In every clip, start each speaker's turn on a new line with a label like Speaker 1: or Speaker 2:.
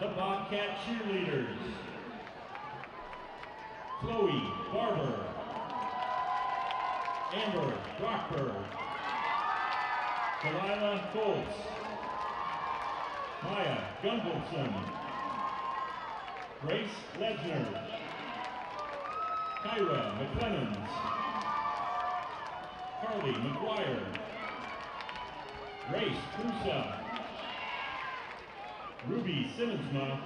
Speaker 1: the Bobcat cheerleaders. Chloe Barber, Amber Brockberg, Delilah Colts, Maya Gunvalson, Grace Ledner, Kyra McClemmons, Carly McGuire, Grace Prusa, Ruby Simmonsma,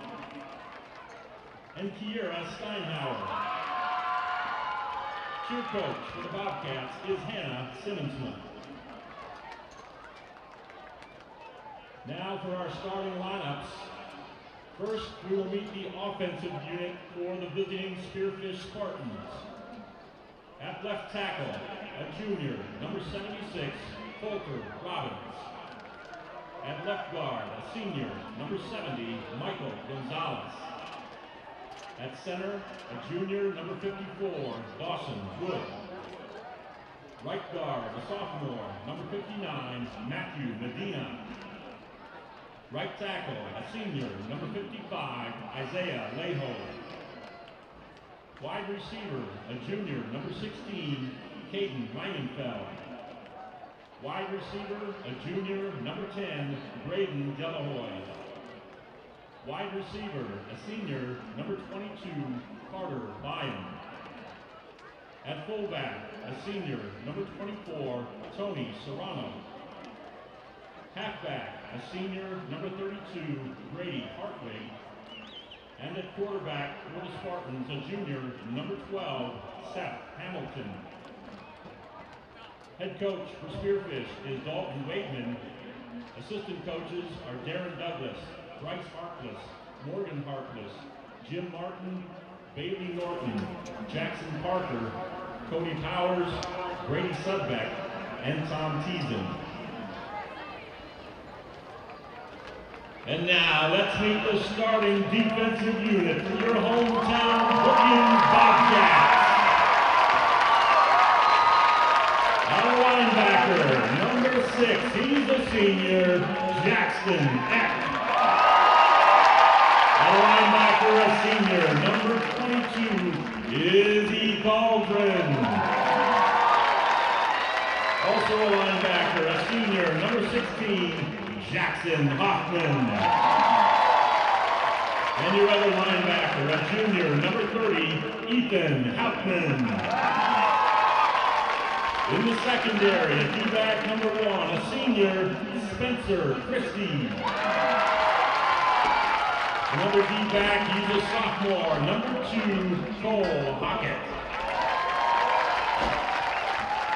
Speaker 1: and Kiera Steinhauer. Cheer coach for the Bobcats is Hannah Simmonsma. Now for our starting lineups. First, we will meet the offensive unit for the visiting Spearfish Spartans. At left tackle, a junior, number 76, Volker Robbins. At left guard, a senior, number 70, Michael Gonzalez. At center, a junior, number 54, Dawson Wood. Right guard, a sophomore, number 59, Matthew Medina. Right tackle, a senior, number 55, Isaiah Leho. Wide receiver, a junior, number 16, Caden Reinenfeld. Wide receiver, a junior, number 10, Braden Delahoy. Wide receiver, a senior, number 22, Carter Byon. At fullback, a senior, number 24, Tony Serrano. Halfback, a senior, number 32, Grady Hartwig. And at quarterback for the Spartans, a junior, number 12, Seth Hamilton. Head coach for Spearfish is Dalton Wakeman. Assistant coaches are Darren Douglas, Bryce Harkless, Morgan Harkless, Jim Martin, Bailey Norton, Jackson Parker, Cody Powers, Brady Sudbeck, and Tom Teason. And now let's meet the starting defensive unit for your hometown Brookings Bobcats. Our linebacker, number 6, he's a senior, Jackson Eck. Our linebacker, a senior, number 22, Izzy Cauldron. Also a linebacker, a senior, number 16, Jackson Hoffman. And your other linebacker, a junior, number 30, Ethan Hauptman. In the secondary, a D-back number 1, a senior, Spencer Christie. Another D-back, he's a sophomore, number 2, Cole Hockett.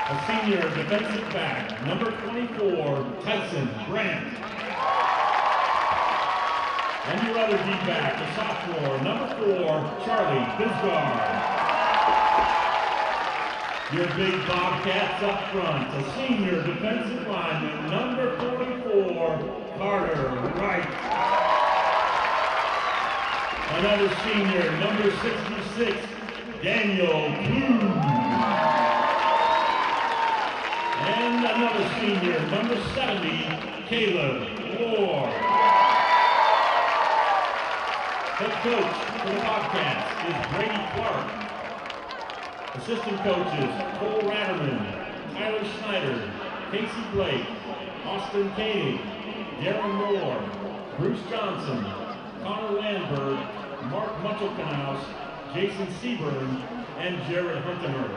Speaker 1: A senior defensive back, number 24, Tyson Brandt. And your other D-back, a sophomore, number 4, Charlie Bisgard. Your big Bobcats up front, a senior defensive lineman, number 44, Carter Wright. Another senior, number 66, Daniel Clue. And another senior, number 70, Caleb Ward. Head coach for the Bobcats is Brady Clark. Assistant coaches, Cole Ratterman, Tyler Snyder, Casey Blake, Austin Koenig, Darren Moore, Bruce Johnson, Connor Landberg, Mark Muchelkanaus, Jason Seaburn, and Jared Huntemer.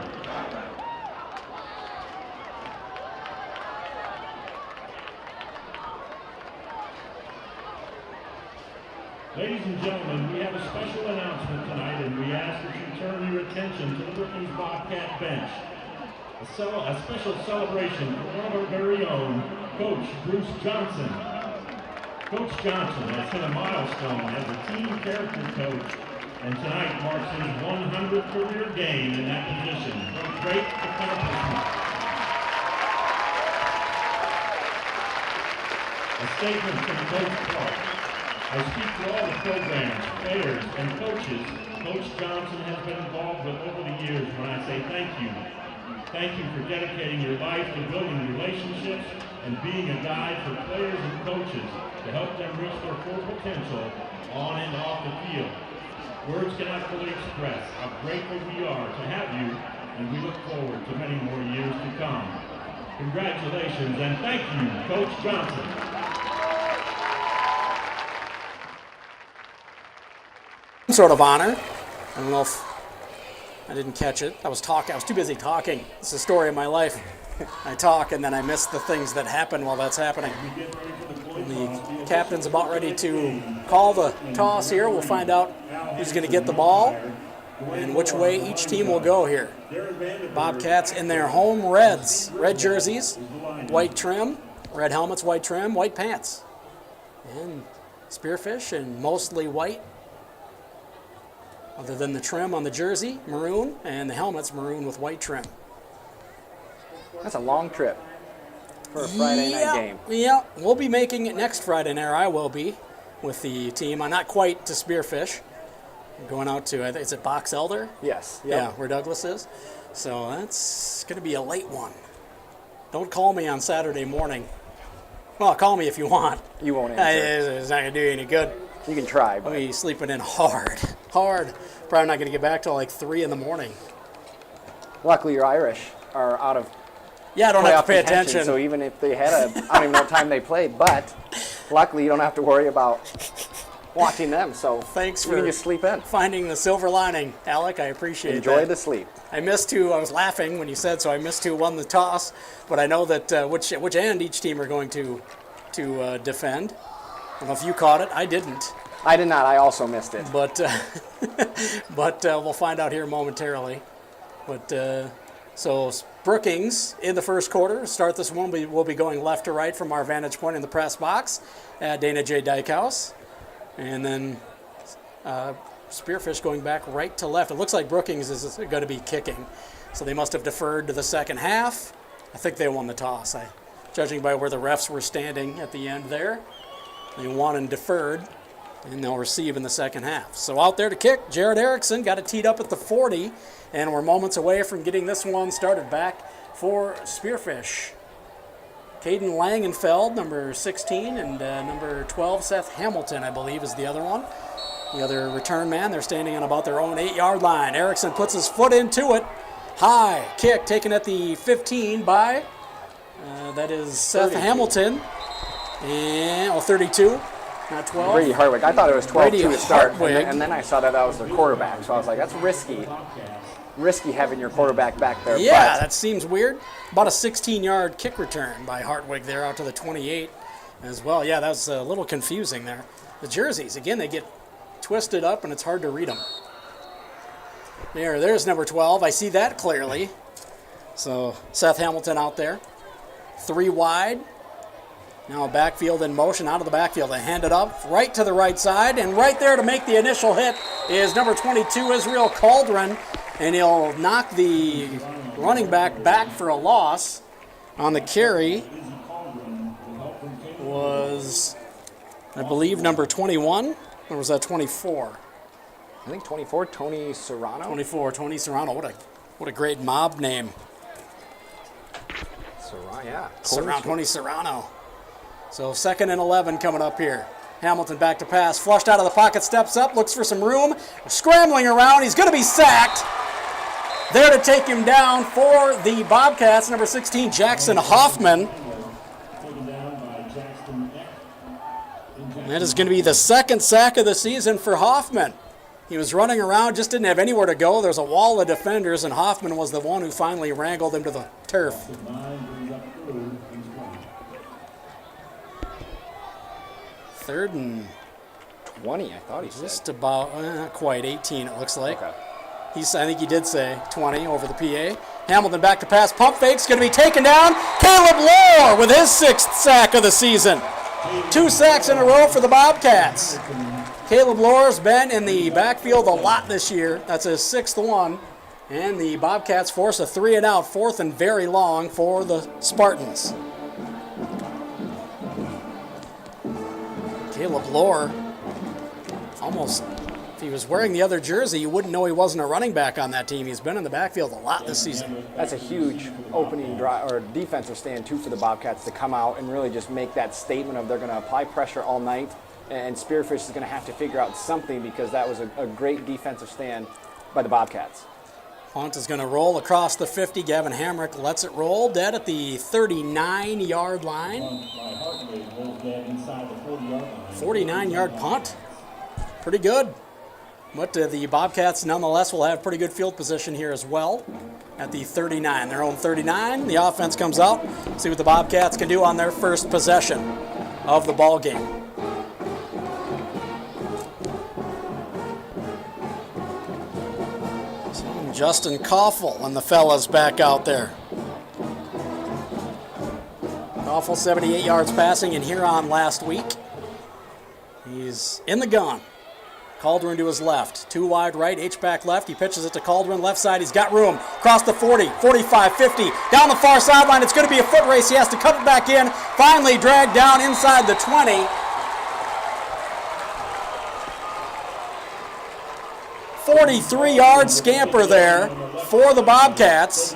Speaker 1: Ladies and gentlemen, we have a special announcement tonight, and we ask that you turn your attention to the Brookings Bobcat bench. A special celebration for one of our very own, Coach Bruce Johnson. Coach Johnson has hit a milestone as a team character coach, and tonight marks his 100th career game in that position. A great accomplishment. A statement from Coach Clark. I speak to all the programs, players, and coaches Coach Johnson has been involved with over the years when I say thank you. Thank you for dedicating your life to building relationships and being a guide for players and coaches to help them reach their full potential on and off the field. Words cannot fully express how grateful we are to have you, and we look forward to many more years to come. Congratulations and thank you, Coach Johnson.
Speaker 2: Sort of honor. I don't know if I didn't catch it. I was too busy talking. It's the story of my life. I talk and then I miss the things that happen while that's happening. The captain's about ready to call the toss here. We'll find out who's going to get the ball and which way each team will go here. Bobcats in their home reds. Red jerseys, white trim, red helmets, white trim, white pants. And Spearfish in mostly white. Other than the trim on the jersey, maroon, and the helmet's maroon with white trim.
Speaker 3: That's a long trip for a Friday night game.
Speaker 2: Yeah, we'll be making it next Friday night, or I will be, with the team. I'm not quite to Spearfish. I'm going out to, is it Box Elder?
Speaker 3: Yes. Yep.
Speaker 2: Yeah, where Douglas is. So that's going to be a late one. Don't call me on Saturday morning. Well, call me if you want.
Speaker 3: You won't answer.
Speaker 2: It's not going to do you any good.
Speaker 3: You can try, but
Speaker 2: I'll be sleeping in hard. Probably not going to get back till like 3 in the morning.
Speaker 3: luckily your Irish are out of
Speaker 2: I don't have to pay attention.
Speaker 3: So even if they had I don't even know what time they played, but luckily you don't have to worry about watching them. So
Speaker 2: thanks
Speaker 3: you
Speaker 2: for
Speaker 3: can just sleep in.
Speaker 2: finding the silver lining, Alec. I appreciate it.
Speaker 3: Enjoy the sleep.
Speaker 2: I missed who, I was laughing when you said so, I missed who won the toss, but I know that which end each team are going to defend. I don't know if you caught it. I didn't.
Speaker 3: I did not. I also missed it.
Speaker 2: But we'll find out here momentarily. But so Brookings in the first quarter. Start this one. We'll be going left to right from our vantage point in the press box at Dana J. Dykehouse. And then Spearfish going back right to left. It looks like Brookings is going to be kicking. So they must have deferred to the second half. I think they won the toss. Judging by where the refs were standing at the end there, they won and deferred, and they'll receive in the second half. So out there to kick, Jared Erickson got it teed up at the 40, and we're moments away from getting this one started back for Spearfish. Caden Langenfeld, number 16, and number 12, Seth Hamilton, I believe, is the other one. The other return man, they're standing on about their own 8-yard line. Erickson puts his foot into it. High kick taken at the 15 by, that is Seth
Speaker 3: 32.
Speaker 2: Hamilton. And 32, not 12.
Speaker 3: Brady Hartwig. I thought it was 12 to start, and then I saw that was the quarterback. So I was like, that's risky having your quarterback back there.
Speaker 2: Yeah,
Speaker 3: but
Speaker 2: that seems weird. About a 16-yard kick return by Hartwig there out to the 28 as well. Yeah, that was a little confusing there. The jerseys, again, they get twisted up and it's hard to read them. There's number 12. I see that clearly. So Seth Hamilton out there. 3 wide. Now backfield in motion, out of the backfield. They hand it up right to the right side, and right there to make the initial hit is number 22, Israel Cauldron, and he'll knock the running back for a loss. On the carry was, I believe, number 21, or was that 24?
Speaker 3: I think 24, Tony Serrano.
Speaker 2: 24, Tony Serrano. What a great mob name.
Speaker 3: Serrano, yeah.
Speaker 2: Tony Serrano. So 2nd and 11 coming up here. Hamilton back to pass, flushed out of the pocket, steps up, looks for some room, scrambling around. He's going to be sacked. There to take him down for the Bobcats, number 16, Jackson Hoffman. And that is going to be the 2nd sack of the season for Hoffman. He was running around, just didn't have anywhere to go. There's a wall of defenders, and Hoffman was the one who finally wrangled him to the turf. 3rd and
Speaker 3: 20, I thought he said.
Speaker 2: just about, not quite, 18 it looks like.
Speaker 3: Okay.
Speaker 2: I think he did say 20 over the PA. Hamilton back to pass, pump fake's going to be taken down. Caleb Lohr with his 6th sack of the season. 2 sacks in a row for the Bobcats. Caleb Lohr's been in the backfield a lot this year. That's his 6th one. And the Bobcats force a 3 and out, 4th and very long for the Spartans. Caleb Lohr almost he was wearing the other jersey, you wouldn't know he wasn't a running back on that team. He's been in the backfield a lot this season.
Speaker 3: That's a huge opening drive or defensive stand, too, for the Bobcats to come out and really just make that statement of they're going to apply pressure all night, and Spearfish is going to have to figure out something because that was a great defensive stand by the Bobcats.
Speaker 2: Punt is going to roll across the 50. Gavin Hamrick lets it roll dead at the 39-yard line. 49-yard punt. Pretty good. But the Bobcats, nonetheless, will have pretty good field position here as well at the 39. Their own 39. The offense comes out. See what the Bobcats can do on their first possession of the ball game. Justin Koffel and the fellas back out there. Koffel 78 yards passing in Huron last week. He's in the gun. Caldwin to his left. 2 wide right, H-back left. He pitches it to Caldwin. Left side, he's got room. Across the 40, 45, 50. Down the far sideline, it's going to be a foot race. He has to cut it back in. Finally dragged down inside the 20. 43-yard scamper there for the Bobcats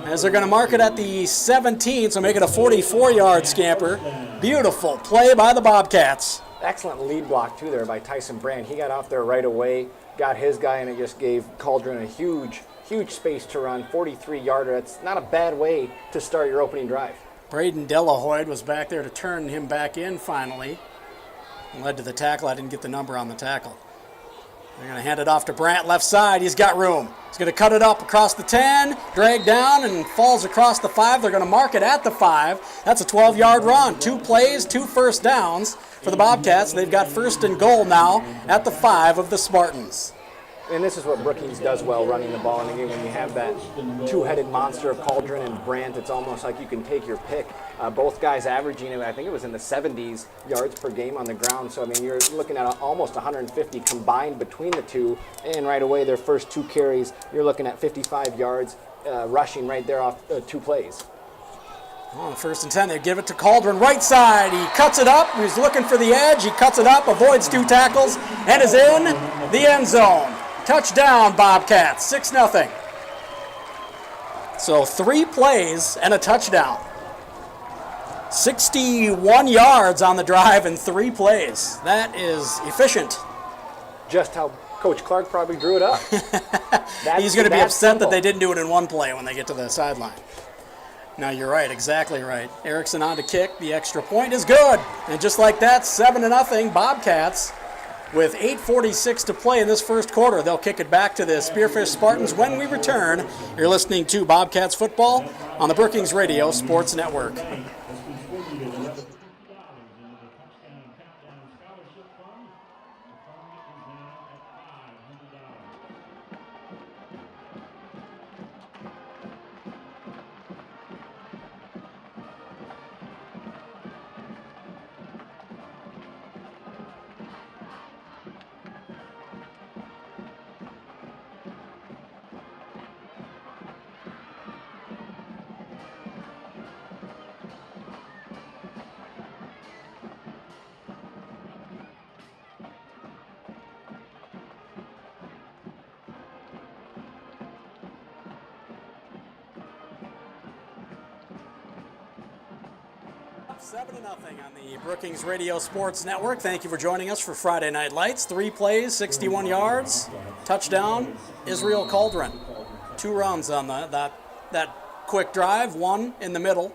Speaker 2: as they're going to mark it at the 17, so make it a 44-yard scamper. Beautiful play by the Bobcats.
Speaker 3: Excellent lead block, too, there by Tyson Brand. He got off there right away, got his guy, and it just gave Cauldron a huge space to run. 43-yarder. That's not a bad way to start your opening drive.
Speaker 2: Braden Delahoyd was back there to turn him back in finally. Led to the tackle. I didn't get the number on the tackle. They're going to hand it off to Brandt, left side. He's got room. He's going to cut it up across the 10, drag down, and falls across the 5. They're going to mark it at the 5. That's a 12-yard run. 2 plays, 2 first downs for the Bobcats. They've got first and goal now at the 5 of the Spartans.
Speaker 3: And this is what Brookings does well, running the ball. And again, when you have that two-headed monster of Cauldron and Brandt, it's almost like you can take your pick. Both guys averaging, I think it was in the 70s yards per game on the ground. So, I mean, you're looking at almost 150 combined between the two. And right away, their first 2 carries, you're looking at 55 yards rushing right there off 2 plays.
Speaker 2: On the 1st and 10, they give it to Cauldron, right side. He cuts it up. He's looking for the edge. He cuts it up, avoids 2 tackles, and is in the end zone. Touchdown, Bobcats, 6-0. So 3 plays and a touchdown. 61 yards on the drive and 3 plays. That is efficient.
Speaker 3: Just how Coach Clark probably drew it up.
Speaker 2: He's going to be upset that they didn't do it in 1 play when they get to the sideline. No, you're right, exactly right. Erickson on to kick. The extra point is good. And just like that, 7-0, Bobcats. With 8:46 to play in this first quarter, they'll kick it back to the Spearfish Spartans when we return. You're listening to Bobcats football on the Brookings Radio Sports Network. up 7-0 on the Brookings Radio Sports Network. Thank you for joining us for Friday Night Lights. 3 plays, 61 yards, touchdown, Israel Cauldron. 2 runs on that quick drive, 1 in the middle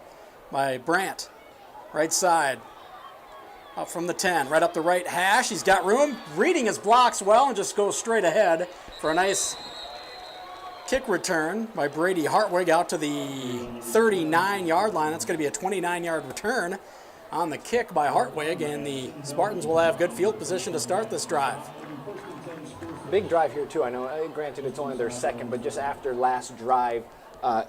Speaker 2: by Brandt. Right side, up from the 10, right up the right hash. He's got room, reading his blocks well, and just goes straight ahead for a nice kick return by Brady Hartwig out to the 39-yard line. That's going to be a 29-yard return on the kick by Hartwig, and the Spartans will have good field position to start this drive.
Speaker 3: Big drive here, too. I know, granted, it's only their second, but just after last drive,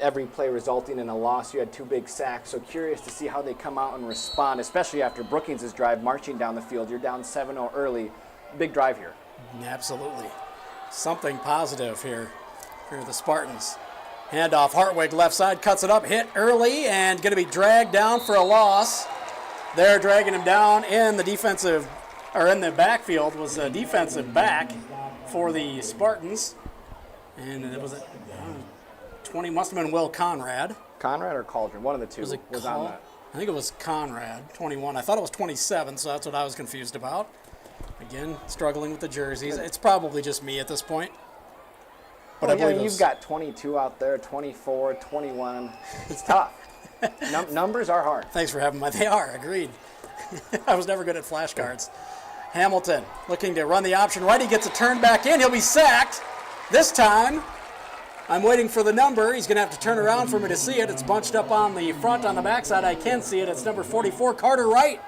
Speaker 3: every play resulting in a loss, you had 2 big sacks. So curious to see how they come out and respond, especially after Brookings' drive marching down the field. You're down 7-0 early. Big drive here.
Speaker 2: Absolutely. Something positive here for the Spartans. Handoff, Hartwig left side, cuts it up, hit early, and going to be dragged down for a loss. They're dragging him down in the defensive, or in the backfield was a defensive back. for the Spartans. And it was 20, must have been Will Conrad.
Speaker 3: Conrad or Cauldron? One of the two
Speaker 2: Was it
Speaker 3: on that.
Speaker 2: I think it was Conrad, 21. I thought it was 27, so that's what I was confused about. Again, struggling with the jerseys. It's probably just me at this point. But I believe
Speaker 3: you've got 22 out there, 24, 21. It's tough. Numbers are hard.
Speaker 2: Thanks for having me. They are, agreed. I was never good at flashcards. Hamilton looking to run the option right. He gets a turn back in. He'll be sacked. This time, I'm waiting for the number. He's going to have to turn around for me to see it. It's bunched up on the front, on the backside. I can see it. It's number 44, Carter Wright,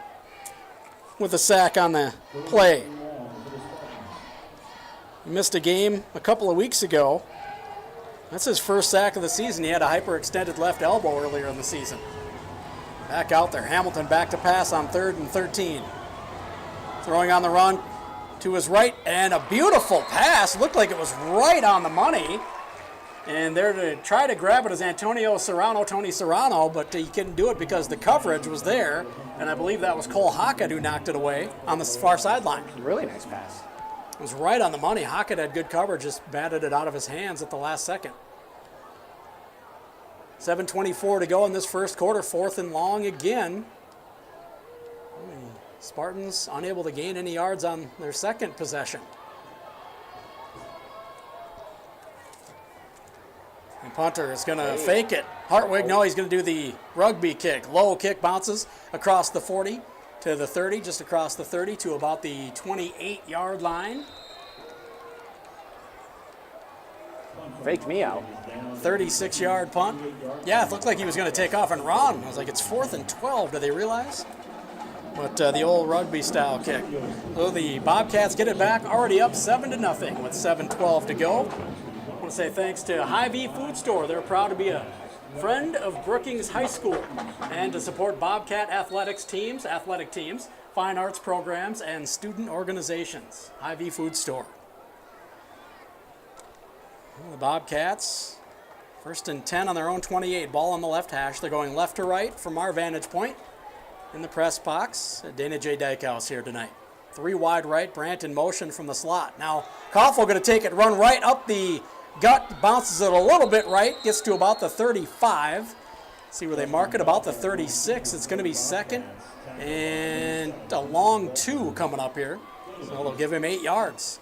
Speaker 2: with a sack on the play. He missed a game a couple of weeks ago. That's his first sack of the season. He had a hyperextended left elbow earlier in the season. Back out there. Hamilton back to pass on 3rd and 13. Throwing on the run to his right, and a beautiful pass. Looked like it was right on the money. And there to try to grab it is Tony Serrano, but he couldn't do it because the coverage was there. And I believe that was Cole Hockett who knocked it away on the far sideline.
Speaker 3: Really nice pass.
Speaker 2: It was right on the money. Hockett had good coverage, just batted it out of his hands at the last second. 7:24 to go in this first quarter, 4th and long again. Spartans unable to gain any yards on their second possession. And punter is going to fake it. Hartwig, no, he's going to do the rugby kick. Low kick bounces across the 40 to the 30, just across the 30 to about the 28-yard line.
Speaker 3: Faked me out.
Speaker 2: 36-yard punt. Yeah, it looked like he was going to take off and run. I was like, it's 4th and 12. Do they realize? But the old rugby-style kick. So the Bobcats get it back, already up 7-0 with 7:12 to go. I want to say thanks to Hy-Vee Food Store. They're proud to be a friend of Brookings High School and to support Bobcat athletic teams, fine arts programs, and student organizations. Hy-Vee Food Store. Well, the Bobcats, 1st and 10 on their own 28. Ball on the left hash. They're going left to right from our vantage point in the press box. Dana J. Dykehouse here tonight. 3 wide right, Brandt in motion from the slot. Now, Koffel going to take it, run right up the gut, bounces it a little bit right, gets to about the 35. See where they mark it, about the 36. It's going to be 2nd and a long 2 coming up here. So they'll give him 8 yards.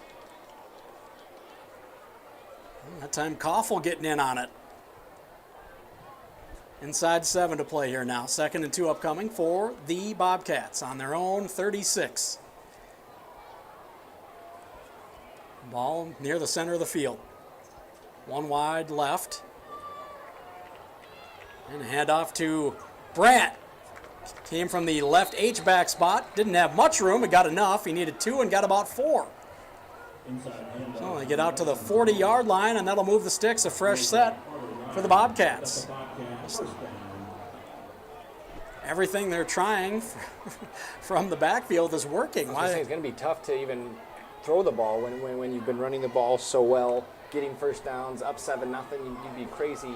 Speaker 2: That time Koffel getting in on it. Inside 7 to play here now. 2nd and 2 upcoming for the Bobcats on their own 36. Ball near the center of the field. 1 wide left. And a handoff to Brandt. Came from the left H-back spot. Didn't have much room, but got enough. He needed 2 and got about 4. So they get out to the 40-yard line, and that'll move the sticks. A fresh set for the Bobcats. Everything they're trying from the backfield is working.
Speaker 3: It's going to be tough to even throw the ball when you've been running the ball so well, getting first downs, up 7-0. You'd be crazy.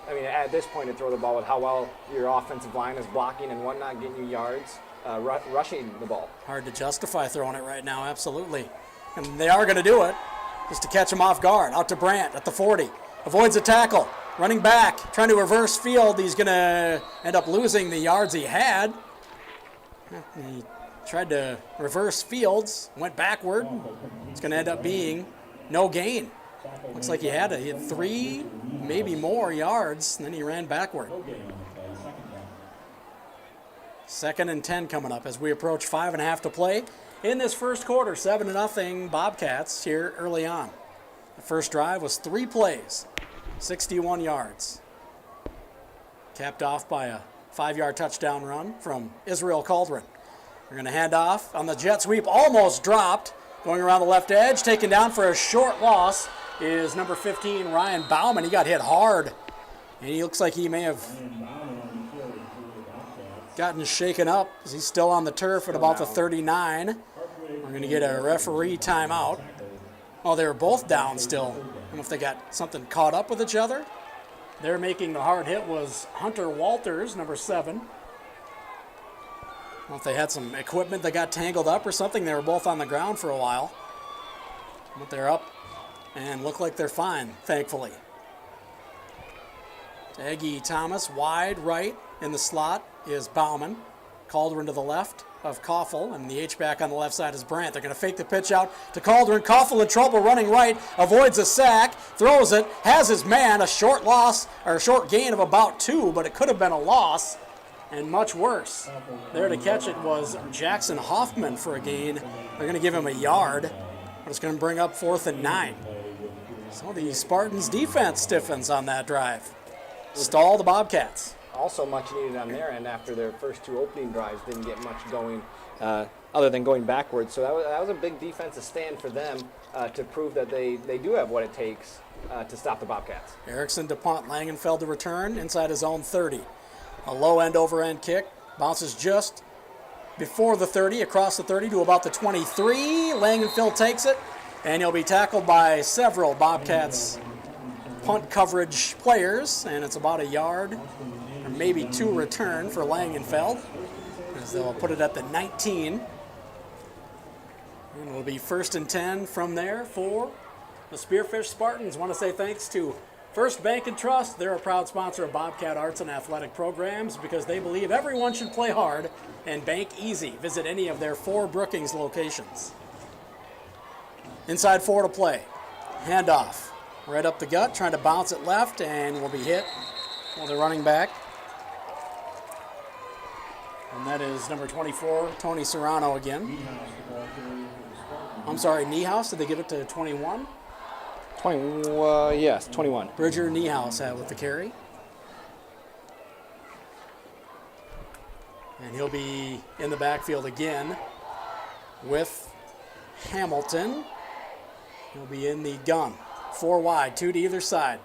Speaker 3: I mean, at this point, to throw the ball with how well your offensive line is blocking and whatnot, getting you yards, rushing the ball.
Speaker 2: Hard to justify throwing it right now, absolutely. And they are going to do it, just to catch him off guard. Out to Brandt at the 40. Avoids a tackle. Running back, trying to reverse field. He's going to end up losing the yards he had. He tried to reverse fields, went backward. It's going to end up being no gain. Looks like he had 3, maybe more yards, and then he ran backward. 2nd and 10 coming up as we approach 5.5 to play in this first quarter. 7-0 Bobcats here early on. The first drive was 3 plays, 61 yards. Capped off by a 5-yard touchdown run from Israel Cauldron. We're going to hand off on the jet sweep, almost dropped. Going around the left edge, taken down for a short loss is number 15, Ryan Bauman. He got hit hard, and he looks like he may have gotten shaken up as he's still on the turf at about the 39. We're going to get a referee timeout. Oh, they were both down still. I don't know if they got something caught up with each other. They're making the hard hit was Hunter Walters, number 7. I don't know if they had some equipment that got tangled up or something. They were both on the ground for a while. But they're up and look like they're fine, thankfully. Aggie Thomas, wide right in the slot is Bauman. Caldron to the left of Koffel, and the H-back on the left side is Brandt. They're going to fake the pitch out to Caldron. Koffel in trouble, running right, avoids a sack, throws it, has his man, a short loss, or a short gain of about 2, but it could have been a loss, and much worse. There to catch it was Jackson Hoffman for a gain. They're going to give him a yard, but it's going to bring up 4th and 9. So the Spartans' defense stiffens on that drive. Stall the Bobcats.
Speaker 3: Also much needed on their end after their first 2 opening drives. Didn't get much going other than going backwards. So that was a big defensive stand for them to prove that they do have what it takes to stop the Bobcats.
Speaker 2: Erickson to punt, Langenfeld to return inside his own 30. A low end over-end kick, bounces just before the 30, across the 30 to about the 23. Langenfeld takes it, and he'll be tackled by several Bobcats punt coverage players, and it's about a yard, or maybe 2 return for Langenfeld, as they'll put it at the 19. And it'll be 1st and 10 from there for the Spearfish Spartans. Want to say thanks to First Bank and Trust. They're a proud sponsor of Bobcat Arts and Athletic Programs because they believe everyone should play hard and bank easy. Visit any of their 4 Brookings locations. Inside 4 to play. Handoff. Right up the gut, trying to bounce it left, and will be hit while they're running back. And that is number 24, Tony Serrano again. I'm sorry, Niehaus, did they give it to 21?
Speaker 3: Yes, 21.
Speaker 2: Bridger Niehaus with the carry. And he'll be in the backfield again with Hamilton. He'll be in the gun. 4 wide, 2 to either side.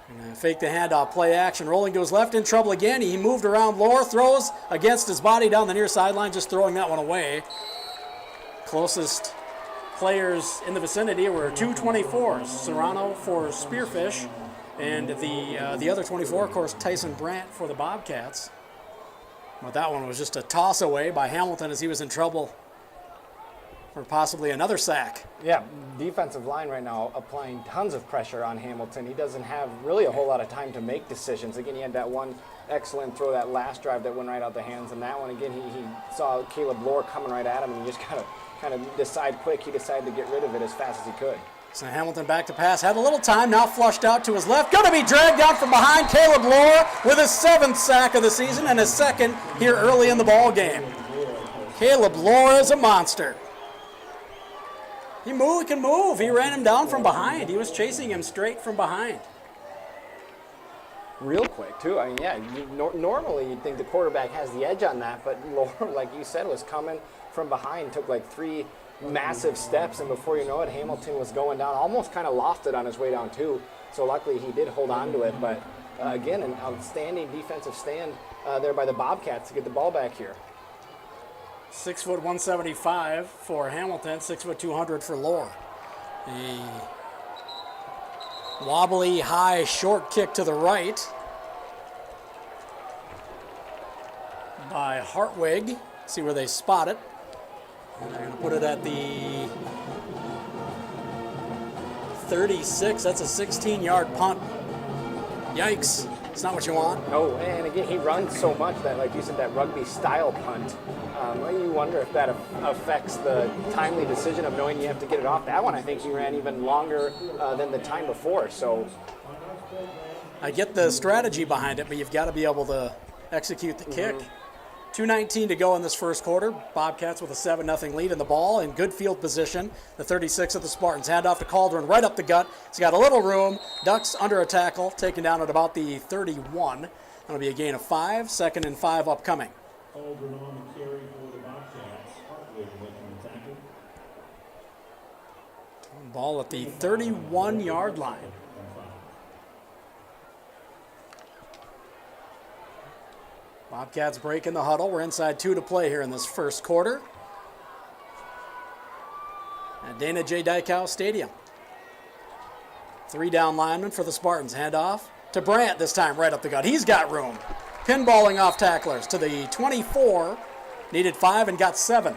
Speaker 2: And fake the handoff, play action, rolling to his left, in trouble again. He moved around Lohr, throws against his body down the near sideline, just throwing that one away. Closest players in the vicinity were 2 24s. Serrano for Spearfish, and the other 24, of course, Tyson Brandt for the Bobcats. But that one was just a toss away by Hamilton as he was in trouble for possibly another sack.
Speaker 3: Yeah, defensive line right now applying tons of pressure on Hamilton. He doesn't have really a whole lot of time to make decisions. Again, he had that one excellent throw, that last drive that went right out the hands, and that one, again, he saw Caleb Lohr coming right at him, and he just got to kind of decide quick. He decided to get rid of it as fast as he could.
Speaker 2: So Hamilton back to pass, had a little time, now flushed out to his left. Going to be dragged out from behind. Caleb Lohr with his 7th sack of the season and his 2nd here early in the ball game. Caleb Lohr is a monster. He can move. He ran him down from behind. He was chasing him straight from behind.
Speaker 3: Real quick, too. I mean, yeah, normally you'd think the quarterback has the edge on that, but Lohr, like you said, was coming from behind, took like 3 massive steps, and before you know it, Hamilton was going down, almost kind of lost it on his way down, too. So luckily he did hold on to it, but again, an outstanding defensive stand there by the Bobcats to get the ball back here.
Speaker 2: 6 foot 175 for Hamilton, 6 foot 200 for Lohr. A wobbly, high, short kick to the right by Hartwig. See where they spot it. And they're going to put it at the 36. That's a 16-yard punt. Yikes. It's not what you want.
Speaker 3: No, and again, he runs so much that, like you said, that rugby-style punt, you wonder if that affects the timely decision of knowing you have to get it off. That one, I think he ran even longer than the time before. So
Speaker 2: I get the strategy behind it, but you've got to be able to execute the kick. 2:19 to go in this first quarter. Bobcats with a 7-0 lead in the ball in good field position. The 36 of the Spartans. Hand off to Caldron right up the gut. He's got a little room. Ducks under a tackle. Taken down at about the 31. That'll be a gain of 5. 2nd and 5 upcoming.
Speaker 1: Caldron on the carry for the Bobcats. Hartwig making the tackle.
Speaker 2: Ball at the 31-yard line. Bobcats break in the huddle. We're inside 2 to play here in this first quarter at Dana J. Dykow Stadium. 3 down linemen for the Spartans. Hand off to Brandt this time right up the gut. He's got room. Pinballing off tacklers to the 24. Needed 5 and got 7.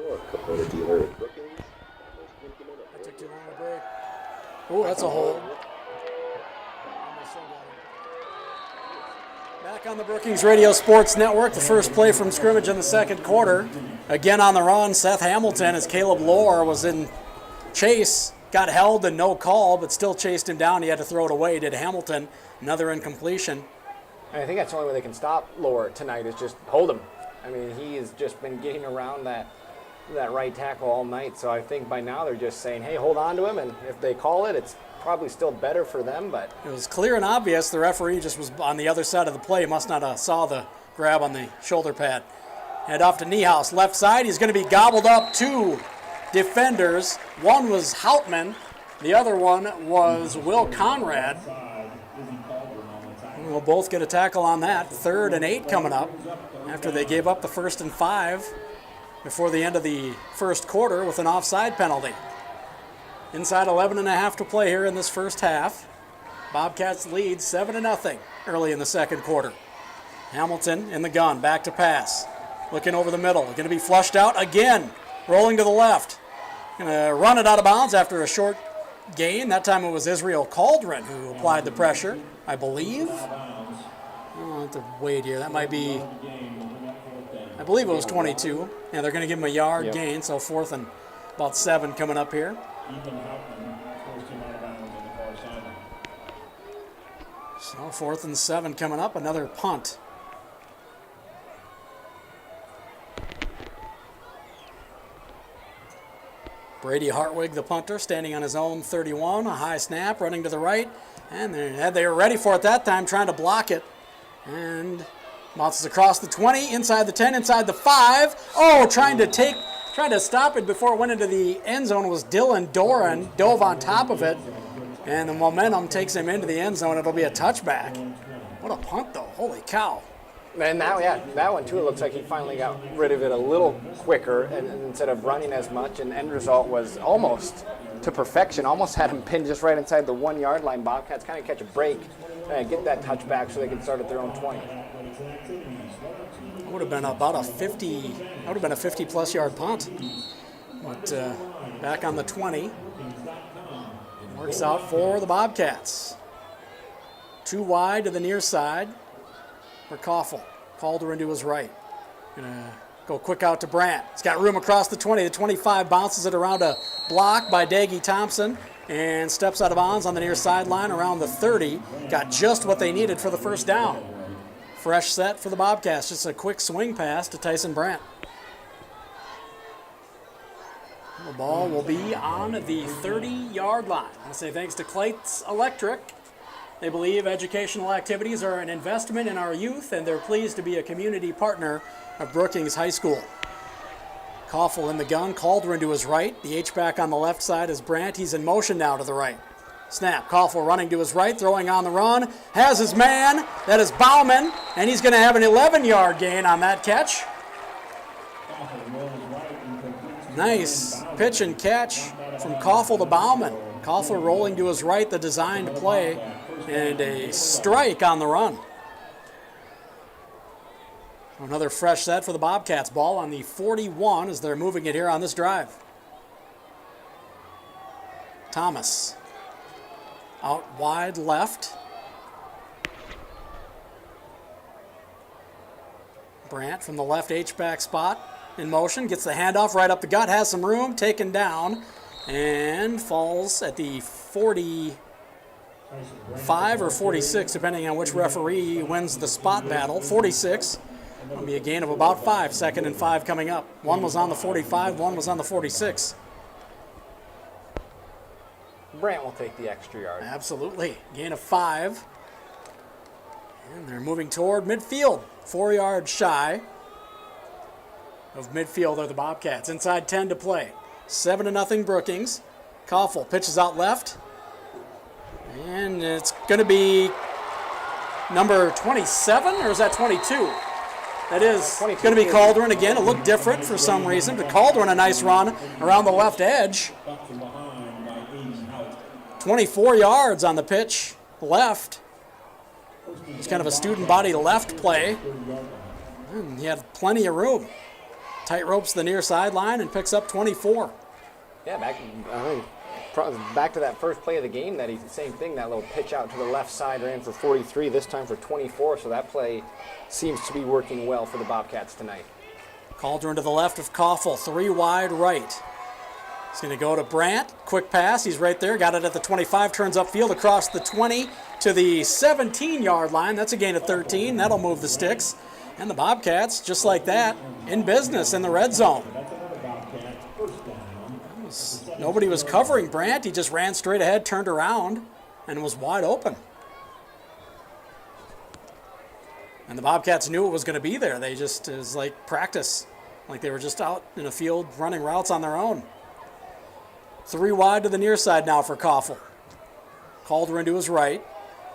Speaker 4: Your Kubota dealer in Brookings.
Speaker 2: That took too long to break. Oh, that's a hold. Back on the Brookings Radio Sports Network, the first play from scrimmage in the second quarter. Again on the run, Seth Hamilton, as Caleb Lohr was in chase, got held and no call, but still chased him down. He had to throw it away, did Hamilton. Another incompletion.
Speaker 3: I think that's the only way they can stop Lohr tonight is just hold him. I mean, he has just been getting around that right tackle all night, so I think by now they're just saying, hey, hold on to him, and if they call it, it's probably still better for them, but...
Speaker 2: It was clear and obvious the referee just was on the other side of the play. Must not have saw the grab on the shoulder pad. Head off to Niehaus, left side. He's going to be gobbled up. Two defenders. One was Houtman. The other one was Will Conrad. We'll both get a tackle on that. 3rd and 8 coming up after they gave up the 1st and 5 before the end of the first quarter with an offside penalty. Inside 11.5 to play here in this first half. Bobcats lead 7-0 early in the second quarter. Hamilton in the gun, back to pass. Looking over the middle, going to be flushed out again. Rolling to the left. Going to run it out of bounds after a short gain. That time it was Israel Cauldron who applied the pressure, I believe. I'll have to wait here. That might be, I believe it was 22. Yeah, they're going to give him a yard gain, so 4th and about 7 coming up here. So 4th and 7 coming up, another punt. Brady Hartwig, the punter, standing on his own 31, a high snap, running to the right, and they were ready for it that time, trying to block it, and bounces across the 20, inside the 10, inside the 5. Oh, trying to stop it before it went into the end zone was Dylan Doran, dove on top of it, and the momentum takes him into the end zone. It'll be a touchback. What a punt, though. Holy cow.
Speaker 3: And now, that one too, it looks like he finally got rid of it a little quicker and instead of running as much, and end result was almost to perfection, almost had him pinned just right inside the 1 yard line. Bobcats kind of catch a break and get that touchback so they can start at their own 20.
Speaker 2: It would have been about a 50, that would have been a 50-plus yard punt. But back on the 20, works out for the Bobcats. 2 wide to the near side for Koffel. Calder into his right. Gonna go quick out to Brandt. He's got room across the 20. The 25 bounces it around a block by Daggy Thompson and steps out of bounds on the near sideline around the 30. Got just what they needed for the first down. Fresh set for the Bobcats. Just a quick swing pass to Tyson Brandt. The ball will be on the 30-yard line. I want to say thanks to Clayt's Electric. They believe educational activities are an investment in our youth, and they're pleased to be a community partner of Brookings High School. Koffel in the gun, Calder to his right. The H-back on the left side is Brandt. He's in motion now to the right. Snap, Koffel running to his right, throwing on the run. Has his man, that is Bauman, and he's going to have an 11-yard gain on that catch. Nice pitch and catch from Koffel to Bauman. Koffel rolling to his right, the designed play, and a strike on the run. Another fresh set for the Bobcats. Ball on the 41 as they're moving it here on this drive. Thomas out wide left. Brandt from the left H-back spot in motion. Gets the handoff right up the gut. Has some room. Taken down. And falls at the 45 or 46, depending on which referee wins the spot battle. 46. It'll be a gain of about 5. 2nd and 5 coming up. One was on the 45, one was on the 46.
Speaker 3: Brandt will take the extra yard.
Speaker 2: Absolutely. Gain of 5. And they're moving toward midfield. 4 yards shy of midfield are the Bobcats. Inside 10 to play. 7-0 Brookings. Koffel pitches out left. And it's going to be number 27, or is that 22? That is going to be Cauldron again. It looked different for some reason, but Cauldron a nice run around the left edge. 24 yards on the pitch left. It's kind of a student body left play. And he had plenty of room. tight ropes the near sideline and picks up 24.
Speaker 3: Yeah, back to that first play of the game, same thing, that little pitch out to the left side, ran for 43, this time for 24, so that play seems to be working well for the Bobcats tonight.
Speaker 2: Cauldron to the left of Koffel, 3 wide right. He's going to go to Brandt, quick pass, he's right there, got it at the 25, turns upfield across the 20 to the 17-yard line. That's a gain of 13, that'll move the sticks. And the Bobcats, just like that, in business in the red zone. Nobody was covering Brandt. He just ran straight ahead, turned around, and was wide open. And the Bobcats knew it was going to be there. It was like practice, like they were just out in a field running routes on their own. 3 wide to the near side now for Koffel. Calder to his right.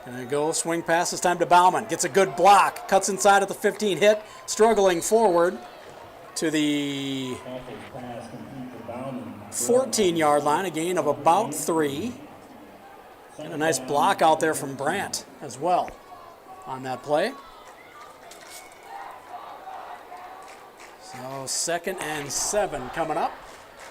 Speaker 2: Going to go swing pass this time to Bauman. Gets a good block. Cuts inside at the 15 hit. Struggling forward to the 14-yard line. A gain of about 3. And a nice block out there from Brandt as well on that play. So 2nd and 7 coming up.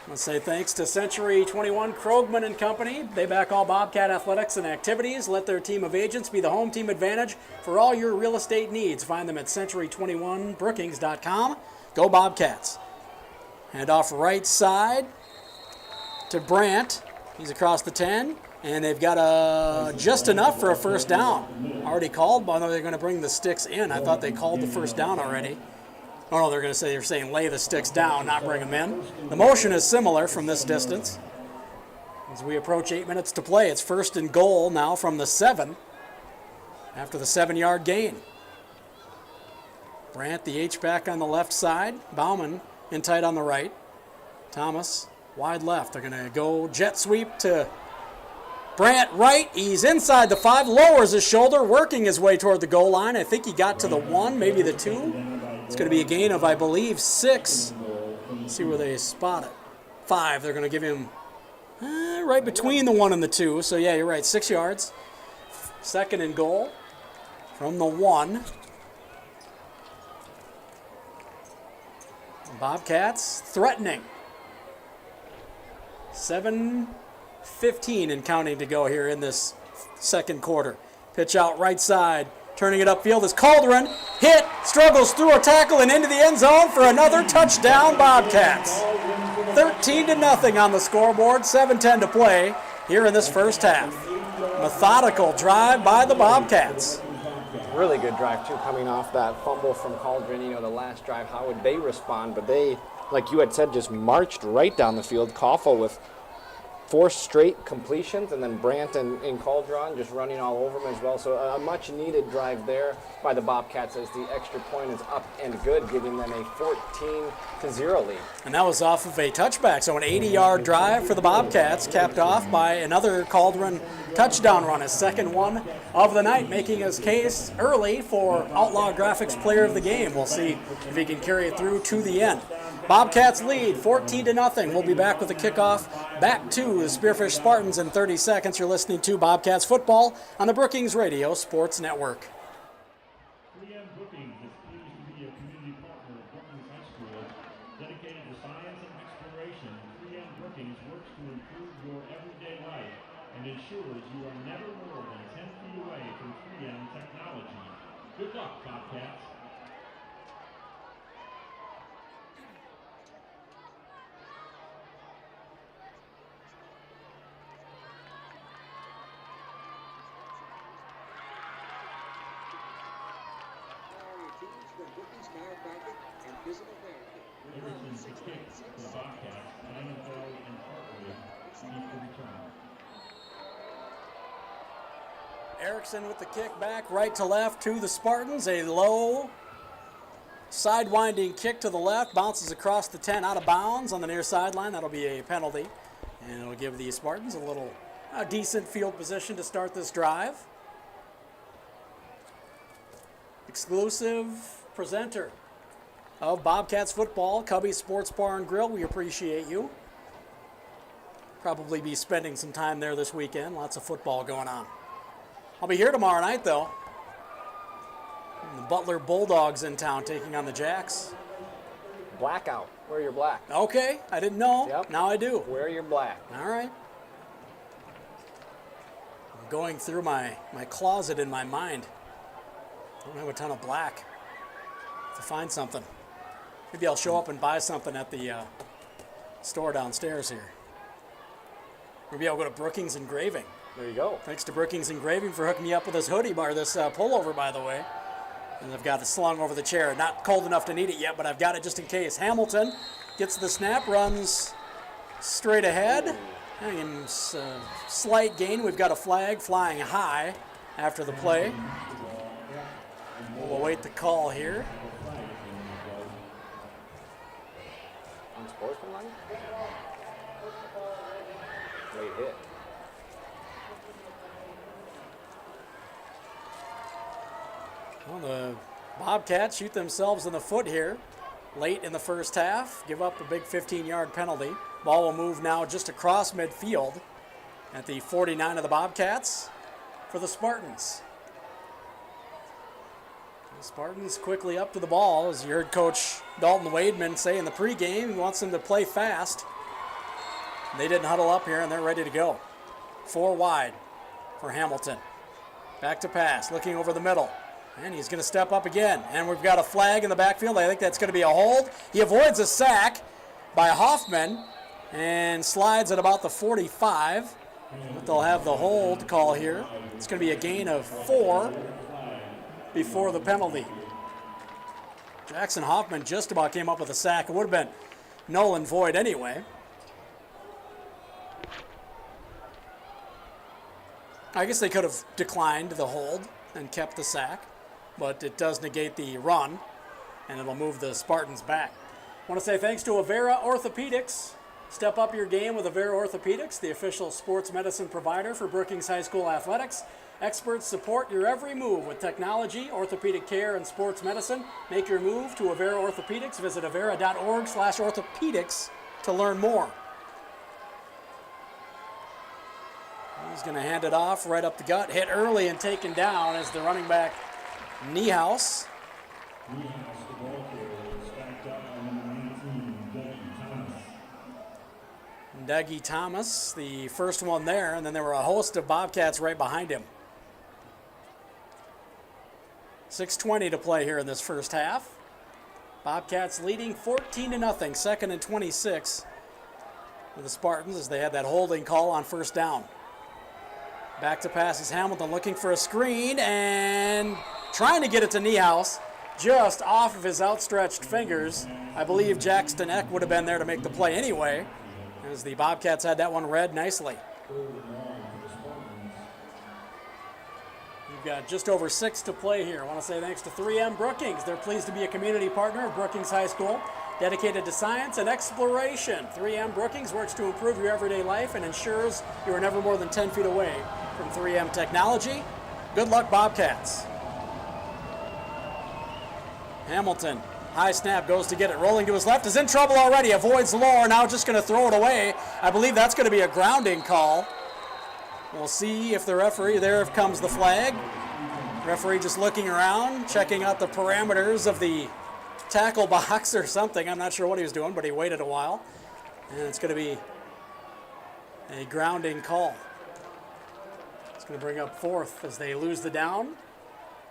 Speaker 2: Let's say thanks to Century 21 Krogman and Company. They back all Bobcat athletics and activities. Let their team of agents be the home team advantage for all your real estate needs. Find them at century21brookings.com. Go Bobcats. Hand off right side to Brandt. He's across the 10. And they've got just enough for a first down. Already called, but they're going to bring the sticks in. I thought they called the first down already. Oh no, they're saying lay the sticks down, not bring them in. The motion is similar from this distance. As we approach 8 minutes to play, it's 1st and goal now from the 7 after the 7-yard gain. Brandt, the H-back on the left side. Bauman in tight on the right. Thomas, wide left. They're going to go jet sweep to Brandt right. He's inside the 5, lowers his shoulder, working his way toward the goal line. I think he got to the 1, maybe the 2. It's going to be a gain of, I believe, 6. Let's see where they spot it. 5. They're going to give him right between the 1 and the 2. So, yeah, you're right. 6 yards. 2nd and goal from the 1. Bobcats threatening. 7:15 and counting to go here in this second quarter. Pitch out right side. Turning it upfield is Calderon. Hit, struggles through a tackle and into the end zone for another touchdown, Bobcats. 13-0 on the scoreboard, 7:10 to play here in this first half. Methodical drive by the Bobcats.
Speaker 3: Really good drive, too, coming off that fumble from Cauldron. The last drive, how would they respond? But they, like you had said, just marched right down the field. Koffel with 4 straight completions, and then Brandt and Cauldron just running all over him as well. So a much-needed drive there by the Bobcats as the extra point is up and good, giving them a 14-0 lead.
Speaker 2: And that was off of a touchback, so an 80-yard drive for the Bobcats, capped off by another Cauldron touchdown run, his second one of the night, making his case early for Outlaw Graphics Player of the Game. We'll see if he can carry it through to the end. Bobcats lead 14-0. We'll be back with a kickoff back to the Spearfish Spartans in 30 seconds. You're listening to Bobcats football on the Brookings Radio Sports Network.
Speaker 1: 3M Brookings is pleased to be a community partner of Brookings High School. Dedicated to science and exploration, 3M Brookings works to improve your everyday life and ensures you are never more than 10 feet away from 3M technology. Good luck, Bobcats. Anderson to kick for the Bobcats. Langenfeld and Hartley need to return.
Speaker 2: Erickson with the kick back right to left to the Spartans. A low side-winding kick to the left. Bounces across the 10 out of bounds on the near sideline. That'll be a penalty. And it'll give the Spartans a decent field position to start this drive. Exclusive presenter of Bobcats football, Cubby Sports Bar and Grill. We appreciate you. Probably be spending some time there this weekend. Lots of football going on. I'll be here tomorrow night, though. The Butler Bulldogs in town taking on the Jacks.
Speaker 3: Blackout. Wear your black.
Speaker 2: Okay, I didn't know.
Speaker 3: Yep.
Speaker 2: Now I do.
Speaker 3: Wear your black.
Speaker 2: All right. I'm going through my closet in my mind. I don't have a ton of black to find something. Maybe I'll show up and buy something at the store downstairs here. Maybe I'll go to Brookings Engraving.
Speaker 3: There you go.
Speaker 2: Thanks to Brookings Engraving for hooking me up with this hoodie bar, this pullover, by the way. And I've got it slung over the chair. Not cold enough to need it yet, but I've got it just in case. Hamilton gets the snap, runs straight ahead. And slight gain. We've got a flag flying high after the play. We'll await the call here.
Speaker 3: Unsportsmanlike? Late hit.
Speaker 2: Well, the Bobcats shoot themselves in the foot here late in the first half, give up a big 15-yard penalty. Ball will move now just across midfield at the 49 of the Bobcats for the Spartans. The Spartans quickly up to the ball, as you heard Coach Dalton Wademan say in the pregame. He wants them to play fast. They didn't huddle up here, and they're ready to go. 4 wide for Hamilton. Back to pass, looking over the middle. And he's going to step up again. And we've got a flag in the backfield. I think that's going to be a hold. He avoids a sack by Hoffman and slides at about the 45. But they'll have the hold call here. It's going to be a gain of 4 before the penalty. Jackson Hoffman just about came up with a sack. It would have been null and void anyway. I guess they could have declined the hold and kept the sack, but it does negate the run, and it'll move the Spartans back. I want to say thanks to Avera Orthopedics. Step up your game with Avera Orthopedics, the official sports medicine provider for Brookings High School athletics. Experts support your every move with technology, orthopedic care, and sports medicine. Make your move to Avera Orthopedics. Visit avera.org/orthopedics to learn more. He's going to hand it off right up the gut. Hit early and taken down as the running back Niehaus. Dougie Thomas, the first one there, and then there were a host of Bobcats right behind him. 6:20 to play here in this first half. Bobcats leading 14-0, second and 26 for the Spartans as they had that holding call on first down. Back to pass is Hamilton looking for a screen and trying to get it to Niehaus, just off of his outstretched fingers. I believe Jackson Eck would have been there to make the play anyway, as the Bobcats had that one read nicely. We've got just over 6 to play here. I want to say thanks to 3M Brookings. They're pleased to be a community partner of Brookings High School, dedicated to science and exploration. 3M Brookings works to improve your everyday life and ensures you are never more than 10 feet away from 3M technology. Good luck, Bobcats. Hamilton, high snap, goes to get it, rolling to his left, is in trouble already, avoids Lohr, now just going to throw it away. I believe that's going to be a grounding call. We'll see if the referee, there comes the flag. Referee just looking around, checking out the parameters of the tackle box or something. I'm not sure what he was doing, but he waited a while. And it's going to be a grounding call. It's going to bring up 4th as they lose the down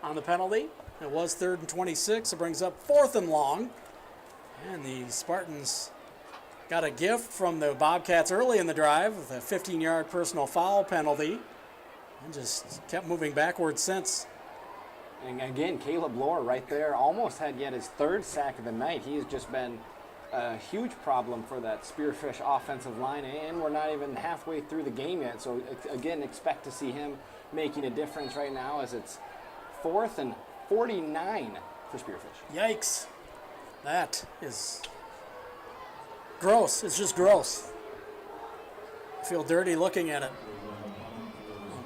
Speaker 2: on the penalty. It was 3rd and 26. It brings up 4th and long. And the Spartans got a gift from the Bobcats early in the drive with a 15-yard personal foul penalty. And just kept moving backwards since.
Speaker 3: And again, Caleb Lohr right there almost had yet his 3rd sack of the night. He's just been a huge problem for that Spearfish offensive line, and we're not even halfway through the game yet. So again, expect to see him making a difference right now as it's 4th and 49 for Spearfish.
Speaker 2: Yikes. That is gross. It's just gross. I feel dirty looking at it.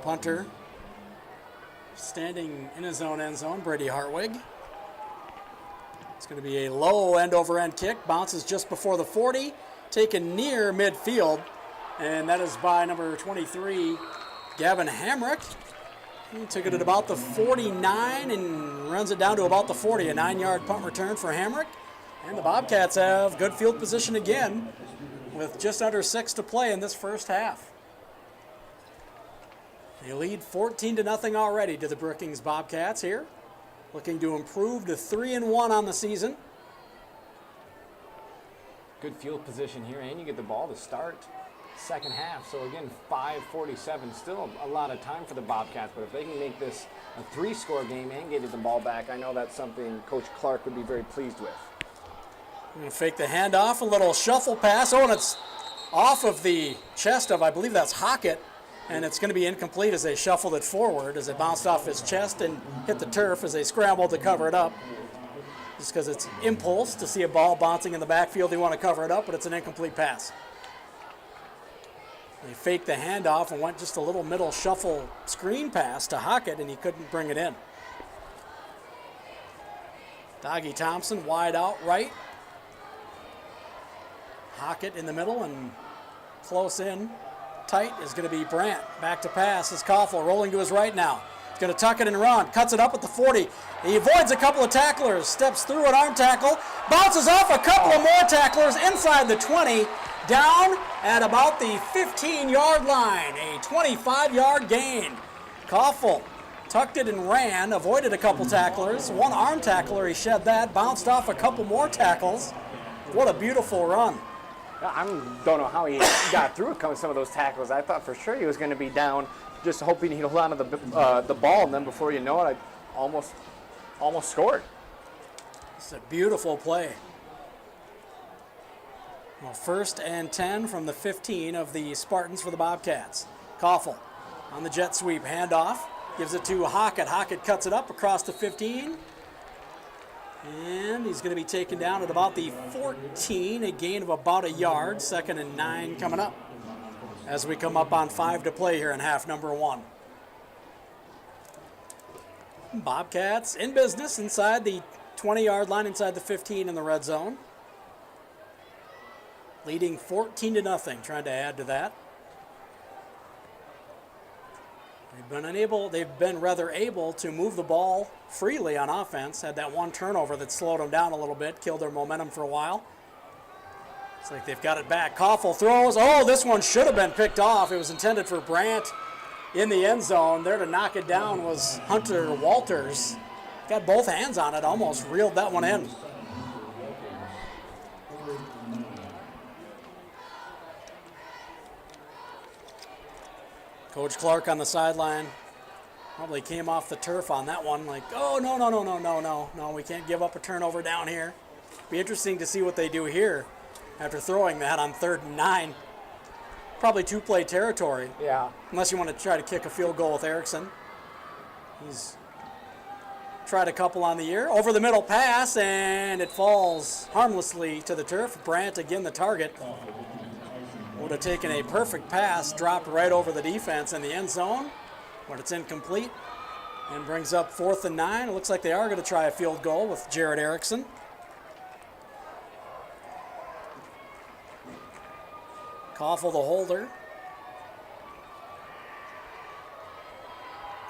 Speaker 2: Punter standing in his own end zone, Brady Hartwig. It's going to be a low end-over-end kick. Bounces just before the 40, taken near midfield, and that is by number 23, Gavin Hamrick. He took it at about the 49 and runs it down to about the 40. A 9-yard punt return for Hamrick. And the Bobcats have good field position again with just under 6 to play in this first half. They lead 14-0 already to the Brookings Bobcats here, looking to improve to 3-1 on the season.
Speaker 3: Good field position here, and you get the ball to start second half. So again, 5:47, still a lot of time for the Bobcats, but if they can make this a 3-score game and get the ball back, I know that's something Coach Clark would be very pleased with.
Speaker 2: I'm going to fake the handoff, a little shuffle pass. Oh, and it's off of the chest of, I believe that's Hockett, and it's going to be incomplete as they shuffled it forward as it bounced off his chest and hit the turf as they scrambled to cover it up. Just because it's impulse to see a ball bouncing in the backfield, they want to cover it up, but it's an incomplete pass. They faked the handoff and went just a little middle shuffle screen pass to Hockett, and he couldn't bring it in. Doggy Thompson wide out right. Hockett in the middle, and close in tight is going to be Brandt. Back to pass is Koffel rolling to his right now. He's going to tuck it and run. Cuts it up at the 40. He avoids a couple of tacklers. Steps through an arm tackle. Bounces off a couple of more tacklers inside the 20. Down at about the 15-yard line. A 25-yard gain. Koffel tucked it and ran. Avoided a couple tacklers. One arm tackler, he shed that. Bounced off a couple more tackles. What a beautiful run.
Speaker 3: I don't know how he got through some of those tackles. I thought for sure he was going to be down, just hoping he'd hold on to the ball, and then before you know it, I almost scored.
Speaker 2: It's a beautiful play. Well, 1st and 10 from the 15 of the Spartans for the Bobcats. Koffel on the jet sweep, handoff, gives it to Hockett. Hockett cuts it up across the 15. And he's going to be taken down at about the 14, a gain of about a yard. 2nd and 9 coming up as we come up on 5 to play here in half number 1. Bobcats in business inside the 20-yard line, inside the 15 in the red zone. Leading 14-0, trying to add to that. They've been rather able to move the ball freely on offense. Had that one turnover that slowed them down a little bit, killed their momentum for a while. It's like they've got it back. Koffel throws. Oh, this one should have been picked off. It was intended for Brandt in the end zone. There to knock it down was Hunter Walters. Got both hands on it, almost reeled that one in. Coach Clark on the sideline probably came off the turf on that one like, oh, no, we can't give up a turnover down here. Be interesting to see what they do here after throwing that on 3rd and 9. Probably 2-play territory.
Speaker 3: Yeah.
Speaker 2: Unless you want to try to kick a field goal with Erickson. He's tried a couple on the year. Over the middle pass, and it falls harmlessly to the turf. Brandt again the target. Would have taken a perfect pass, dropped right over the defense in the end zone, but it's incomplete and brings up 4th and 9. It looks like they are going to try a field goal with Jared Erickson. Koffel the holder.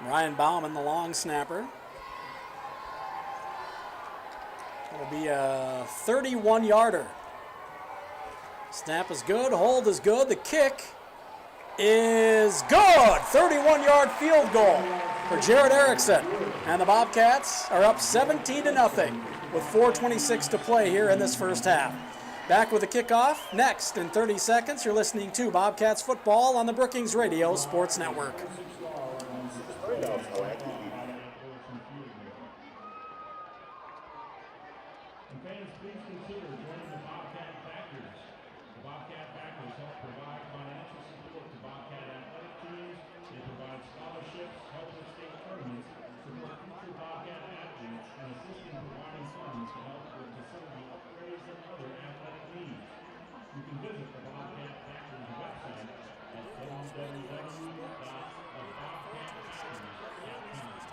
Speaker 2: Ryan Bauman the long snapper. It'll be a 31-yarder. Snap is good, hold is good, the kick is good. 31-yard field goal for Jared Erickson. And the Bobcats are up 17-0 with 4:26 to play here in this first half. Back with the kickoff next in 30 seconds. You're listening to Bobcats football on the Brookings Radio Sports Network.
Speaker 1: Fans, please consider joining the Bobcat Backers. The Bobcat Backers help provide financial support to Bobcat athletic teams. They provide scholarships, help with state tournaments, support future Bobcat athletes, and assist in providing funds to help with facility upgrades and other athletic needs. You can visit the Bobcat Backers website at www.thebobcatbackers.com.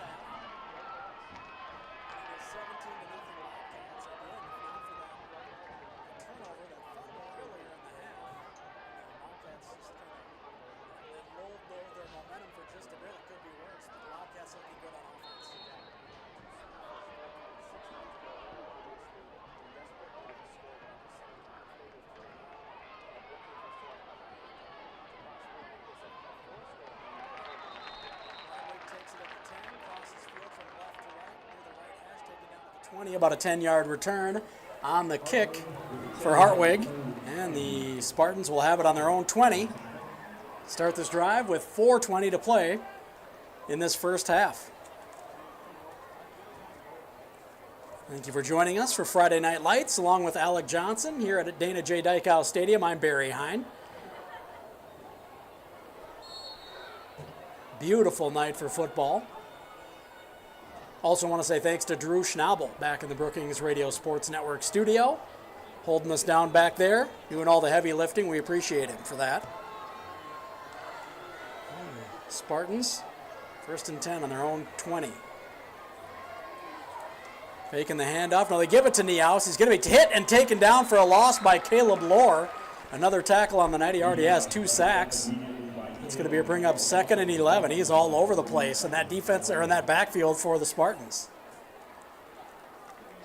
Speaker 2: 20, about a 10-yard return on the kick for Hartwig. And the Spartans will have it on their own 20. Start this drive with 4:20 to play in this first half. Thank you for joining us for Friday Night Lights, along with Alec Johnson here at Dana J. Dykow Stadium. I'm Barry Hine. Beautiful night for football. Also want to say thanks to Drew Schnabel back in the Brookings Radio Sports Network studio, holding us down back there, doing all the heavy lifting. We appreciate him for that. Spartans, 1st and 10 on their own 20. Faking the handoff. Now they give it to Niehaus. He's going to be hit and taken down for a loss by Caleb Lohr. Another tackle on the night. He already has 2 sacks. It's going to be a bring up 2nd and 11. He's all over the place in that defense or in that backfield for the Spartans.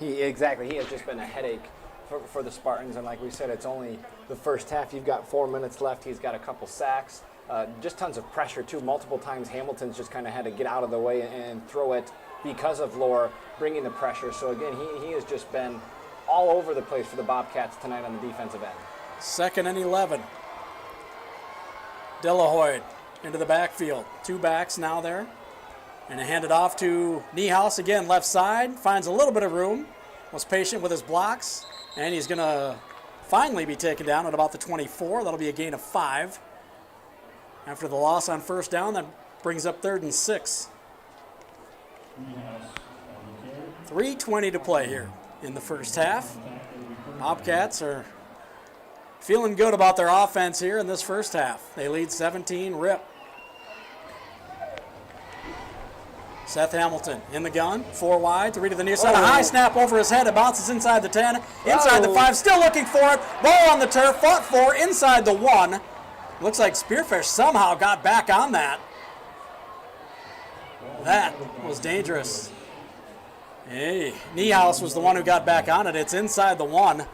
Speaker 3: Exactly. He has just been a headache for the Spartans. And like we said, it's only the first half. You've got 4 minutes left. He's got a couple sacks. Just tons of pressure, too. Multiple times Hamilton's just kind of had to get out of the way and throw it because of Lohr bringing the pressure. So, again, he has just been all over the place for the Bobcats tonight on the defensive end.
Speaker 2: 2nd and 11. Delahoyde into the backfield. 2 backs now there. And hand it off to Niehaus again, left side. Finds a little bit of room. Was patient with his blocks. And he's going to finally be taken down at about the 24. That'll be a gain of 5. After the loss on 1st down, that brings up 3rd and 6. 3:20 to play here in the first half. Bobcats are feeling good about their offense here in this first half. They lead 17-rip. Seth Hamilton in the gun, 4 wide, 3 to the near side. A high snap over his head. It bounces inside the 10, inside the 5, still looking for it. Ball on the turf, fought for inside the 1. Looks like Spearfish somehow got back on that. That was dangerous. Hey, Niehaus was the one who got back on it. It's inside the 1.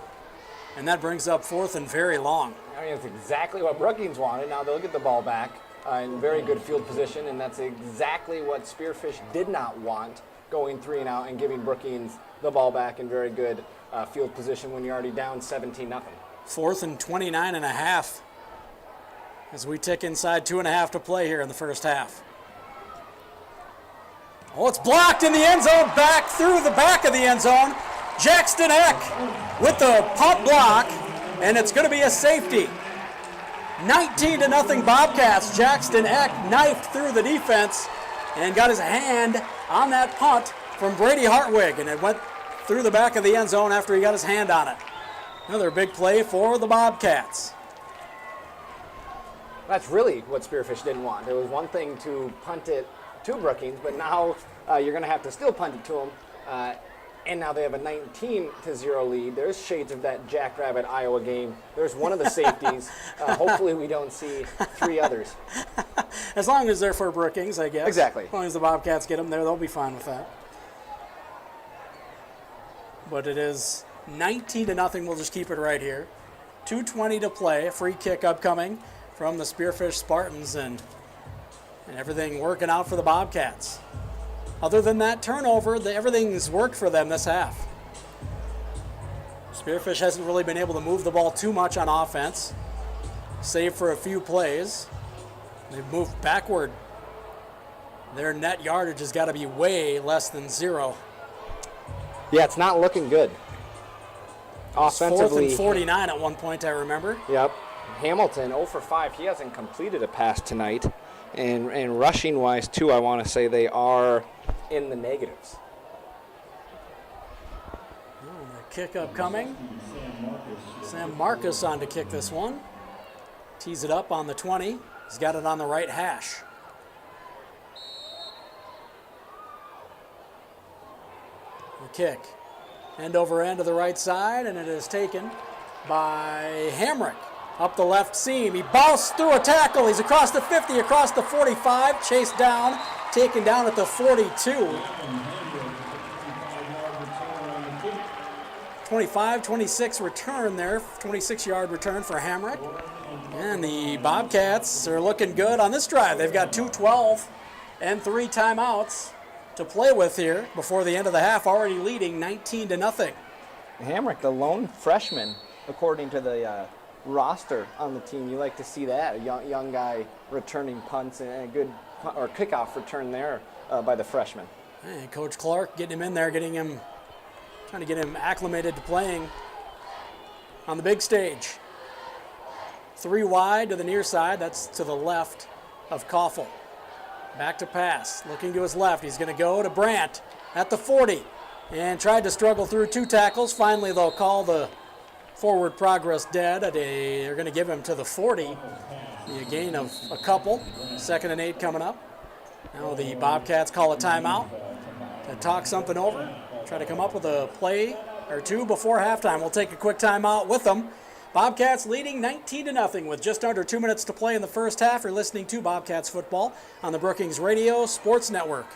Speaker 2: And that brings up 4th and very long.
Speaker 3: I mean, it's exactly what Brookings wanted. Now they'll get the ball back in very good field position, and that's exactly what Spearfish did not want, going 3 and out and giving Brookings the ball back in very good field position when you're already down 17-0.
Speaker 2: 4th and 29 and a half as we tick inside 2.5 to play here in the first half. Oh, it's blocked in the end zone, back through the back of the end zone. Jackson Eck with the punt block, and it's going to be a safety. 19-0 Bobcats. Jackson Eck knifed through the defense and got his hand on that punt from Brady Hartwig, and it went through the back of the end zone after he got his hand on it. Another big play for the Bobcats.
Speaker 3: That's really what Spearfish didn't want. There was one thing to punt it to Brookings, but now you're going to have to still punt it to them. And now they have a 19-0 lead. There's shades of that Jackrabbit Iowa game. There's one of the safeties. Hopefully we don't see 3 others.
Speaker 2: As long as they're for Brookings, I guess.
Speaker 3: Exactly.
Speaker 2: As long as the Bobcats get them there, they'll be fine with that. But it is 19-0. We'll just keep it right here. 2:20 to play. A free kick upcoming from the Spearfish Spartans, and everything working out for the Bobcats. Other than that turnover, everything's worked for them this half. Spearfish hasn't really been able to move the ball too much on offense, save for a few plays. They've moved backward. Their net yardage has got to be way less than 0.
Speaker 3: Yeah, it's not looking good. Offensively.
Speaker 2: 4th and 49 at one point, I remember.
Speaker 3: Yep. Hamilton, 0 for 5. He hasn't completed a pass tonight. And rushing-wise, too, I want to say they are in the negatives.
Speaker 2: The kick upcoming. Sam Marcus on to kick this one. Tees it up on the 20. He's got it on the right hash. The kick. End over end to the right side, and it is taken by Hamrick. Up the left seam, he bounced through a tackle. He's across the 50, across the 45, chased down, taken down at the 42. 25-26 return there, 26-yard return for Hamrick. And the Bobcats are looking good on this drive. They've got 2:12 and 3 timeouts. to play with here before the end of the half, already leading 19-0.
Speaker 3: Hamrick, the lone freshman, according to the roster on the team. You like to see that, a young guy returning punts and a good or kickoff return there by the freshman.
Speaker 2: And Coach Clark getting him in there, trying to get him acclimated to playing on the big stage. 3 wide to the near side, that's to the left of Koffel. Back to pass, looking to his left. He's going to go to Brandt at the 40 and tried to struggle through 2 tackles. Finally, they'll call the forward progress dead. They're going to give him to the 40. A gain of a couple. 2nd and 8 coming up. Now the Bobcats call a timeout to talk something over. Try to come up with a play or 2 before halftime. We'll take a quick timeout with them. Bobcats leading 19-0 with just under 2 minutes to play in the first half. You're listening to Bobcats football on the Brookings Radio Sports Network.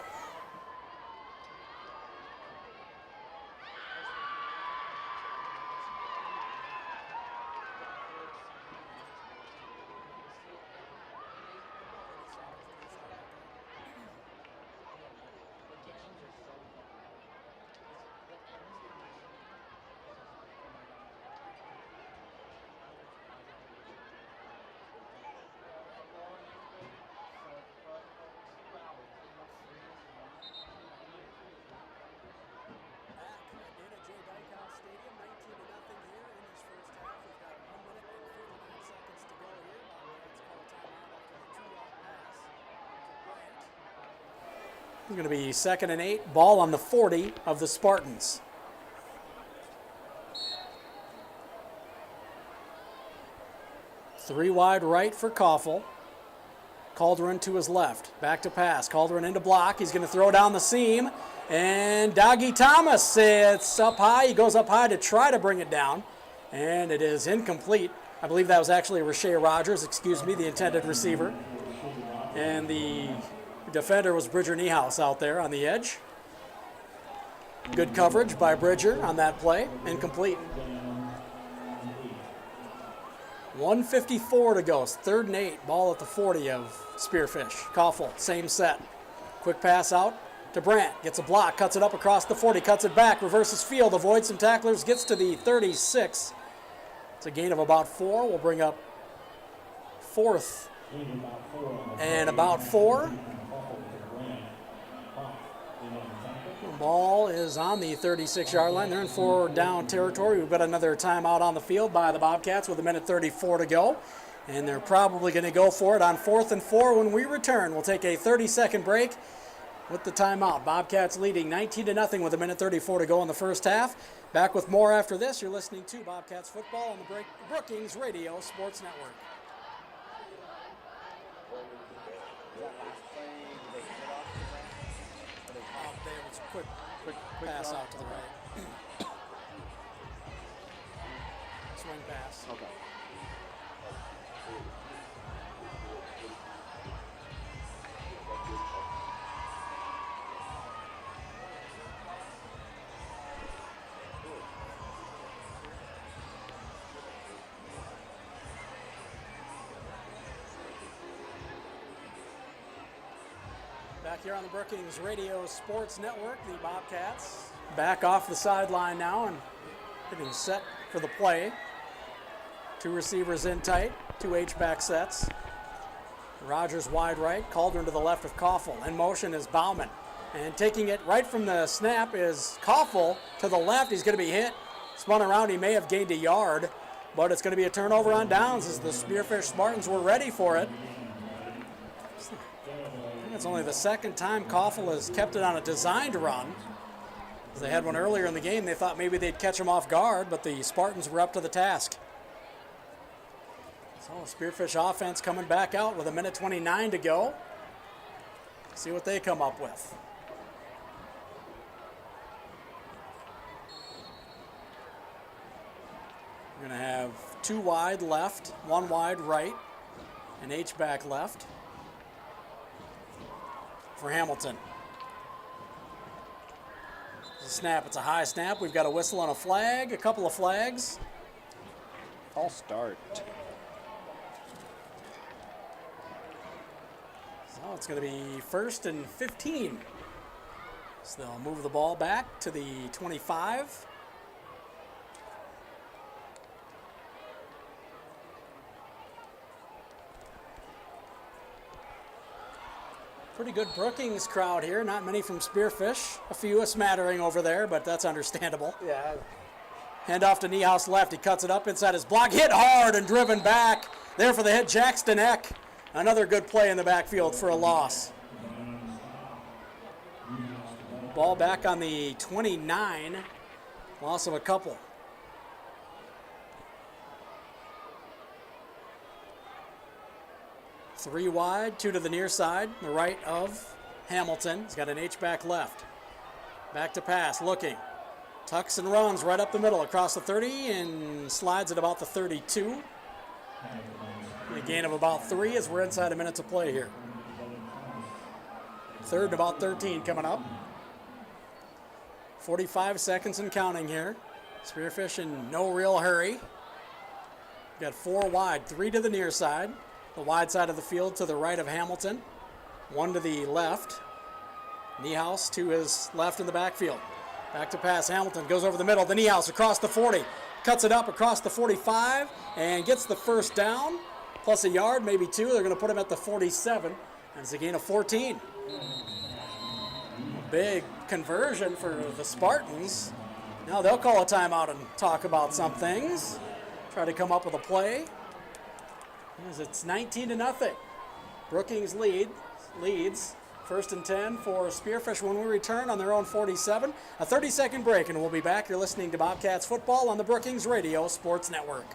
Speaker 2: It's going to be 2nd and 8, ball on the 40 of the Spartans. Three wide right for Koffel. Calderon to his left. Back to pass. Calderon into block. He's going to throw down the seam. And Doggy Thomas, it's up high. He goes up high to try to bring it down. And it is incomplete. I believe that was actually Rashay Rogers, the intended receiver. And the defender was Bridger Niehaus out there on the edge. Good coverage by Bridger on that play. Incomplete. 1:54 to go. 3rd and 8. Ball at the 40 of Spearfish. Koffel, same set. Quick pass out to Brandt. Gets a block. Cuts it up across the 40. Cuts it back. Reverses field. Avoids some tacklers. Gets to the 36. It's a gain of about 4. We'll bring up 4th and about 4. The ball is on the 36-yard line. They're in 4 down territory. We've got another timeout on the field by the Bobcats with 1:34 to go. And they're probably going to go for it on 4th and 4 when we return. We'll take a 30-second break with the timeout. Bobcats leading 19-0 with 1:34 to go in the first half. Back with more after this. You're listening to Bobcats football on the Brookings Radio Sports Network. Quick pass out to the right. Swing pass.
Speaker 3: Okay.
Speaker 2: Back here on the Brookings Radio Sports Network, the Bobcats back off the sideline now and getting set for the play. 2 receivers in tight, 2 H-back sets. Rogers wide right, Calderon to the left of Koffel. In motion is Bauman. And taking it right from the snap is Koffel to the left. He's going to be hit. Spun around, he may have gained a yard, but it's going to be a turnover on downs as the Spearfish Spartans were ready for it. It's only the 2nd time Koffel has kept it on a designed run. As they had one earlier in the game, they thought maybe they'd catch him off guard, but the Spartans were up to the task. So Spearfish offense coming back out with 1:29 to go. See what they come up with. We're going to have 2 wide left, 1 wide right, an H-back left for Hamilton. It's a snap. It's a high snap. We've got a whistle and a flag, a couple of flags.
Speaker 3: False start.
Speaker 2: So it's going to be 1st and 15 So they'll move the ball back to the 25. Pretty good Brookings crowd here. Not many from Spearfish. A few, a smattering over there, but that's understandable.
Speaker 3: Yeah.
Speaker 2: Hand off to Niehaus left. He cuts it up inside his block. Hit hard and driven back. There for the hit, Jackson Eck. Another good play in the backfield for a loss. Ball back on the 29. Loss of a couple. Three wide, two to the near side, the right of Hamilton. He's got an H-back left. Back to pass, looking. Tucks and runs right up the middle across the 30 and slides at about the 32. A gain of about 3 as we're inside a minute to play here. Third and about 13 coming up. 45 seconds and counting here. Spearfish in no real hurry. Got 4 wide, 3 to the near side. The wide side of the field to the right of Hamilton. 1 to the left. Niehaus to his left in the backfield. Back to pass. Hamilton goes over the middle. The Niehaus across the 40. Cuts it up across the 45 and gets the first down. Plus a yard, maybe 2. They're going to put him at the 47. And it's a gain of 14. A big conversion for the Spartans. Now they'll call a timeout and talk about some things. Try to come up with a play. As it's 19-0. Brookings leads. First and 10 for Spearfish when we return on their own 47. A 30-second break, and we'll be back. You're listening to Bobcats football on the Brookings Radio Sports Network.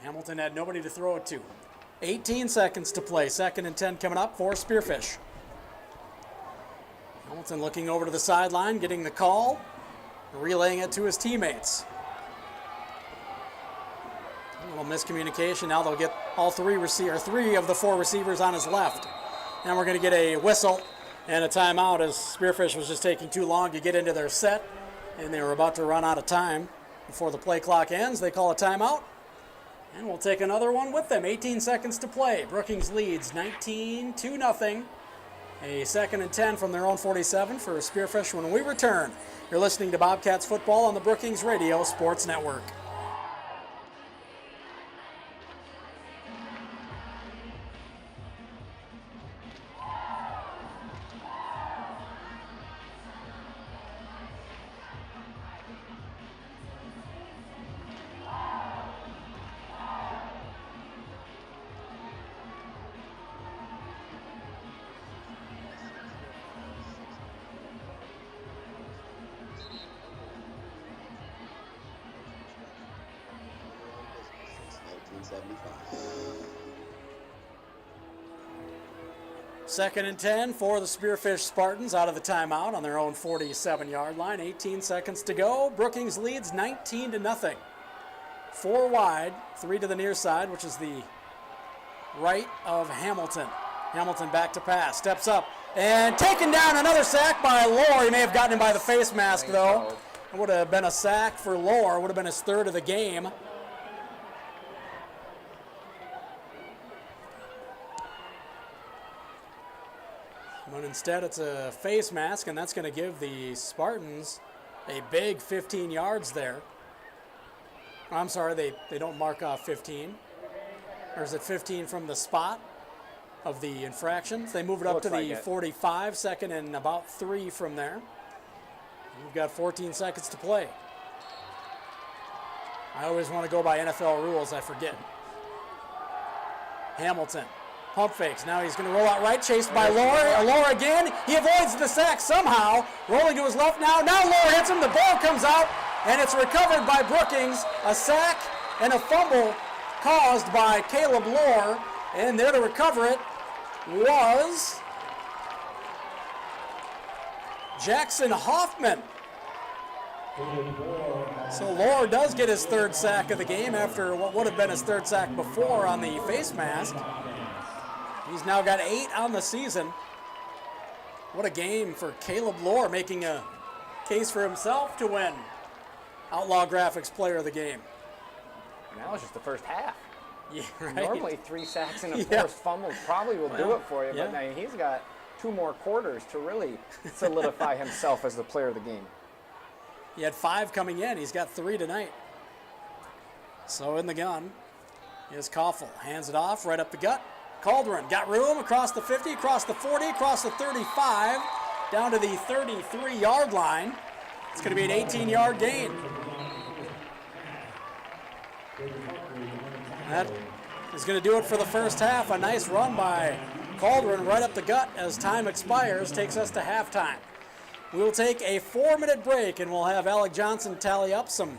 Speaker 2: Hamilton had nobody to throw it to. 18 seconds to play. Second and 10 coming up for Spearfish. Hamilton looking over to the sideline, getting the call, relaying it to his teammates. A little miscommunication. Now they'll get all 3 of the 4 receivers on his left. And we're going to get a whistle and a timeout as Spearfish was just taking too long to get into their set, and they were about to run out of time before the play clock ends. They call a timeout. And we'll take another one with them. 18 seconds to play. Brookings leads 19-0. A second and 10 from their own 47 for Spearfish when we return. You're listening to Bobcats football on the Brookings Radio Sports Network. Second and 10 for the Spearfish Spartans out of the timeout on their own 47-yard line. 18 seconds to go. Brookings leads 19-0. 4 wide, 3 to the near side, which is the right of Hamilton. Hamilton back to pass, steps up, and taken down. Another sack by Lohr. He may have gotten him by the face mask, though. It would have been a sack for Lohr. Would have been his 3rd of the game. But instead it's a face mask, and that's going to give the Spartans a big 15 yards there. I'm sorry, they don't mark off 15. Or is it 15 from the spot of the infractions? They move it up
Speaker 3: Looks
Speaker 2: to the
Speaker 3: like it.
Speaker 2: 45, second and about 3 from there. We've got 14 seconds to play. I always want to go by NFL rules, I forget. Hamilton, pump fakes. Now he's going to roll out right, chased by Lohr again. He avoids the sack somehow. Rolling to his left now. Now Lohr hits him. The ball comes out, and it's recovered by Brookings. A sack and a fumble caused by Caleb Lohr. And there to recover it was Jackson Hoffman. So Lohr does get his 3rd sack of the game after what would have been his 3rd sack before on the face mask. He's now got 8 on the season. What a game for Caleb Lohr, making a case for himself to win Outlaw Graphics Player of the Game.
Speaker 3: And that was just the first half.
Speaker 2: Yeah, right.
Speaker 3: Normally 3 sacks and a
Speaker 2: Yeah.
Speaker 3: forced fumble probably will do it for you,
Speaker 2: yeah.
Speaker 3: but now he's got 2 more quarters to really solidify himself as the player of the game.
Speaker 2: He had 5 coming in. He's got 3 tonight. So in the gun is Koffel. Hands it off right up the gut. Cauldron got room across the 50, across the 40, across the 35, down to the 33-yard line. It's going to be an 18-yard gain. That is going to do it for the first half. A nice run by Cauldron right up the gut as time expires, takes us to halftime. We will take a 4-minute break, and we'll have Alec Johnson tally up some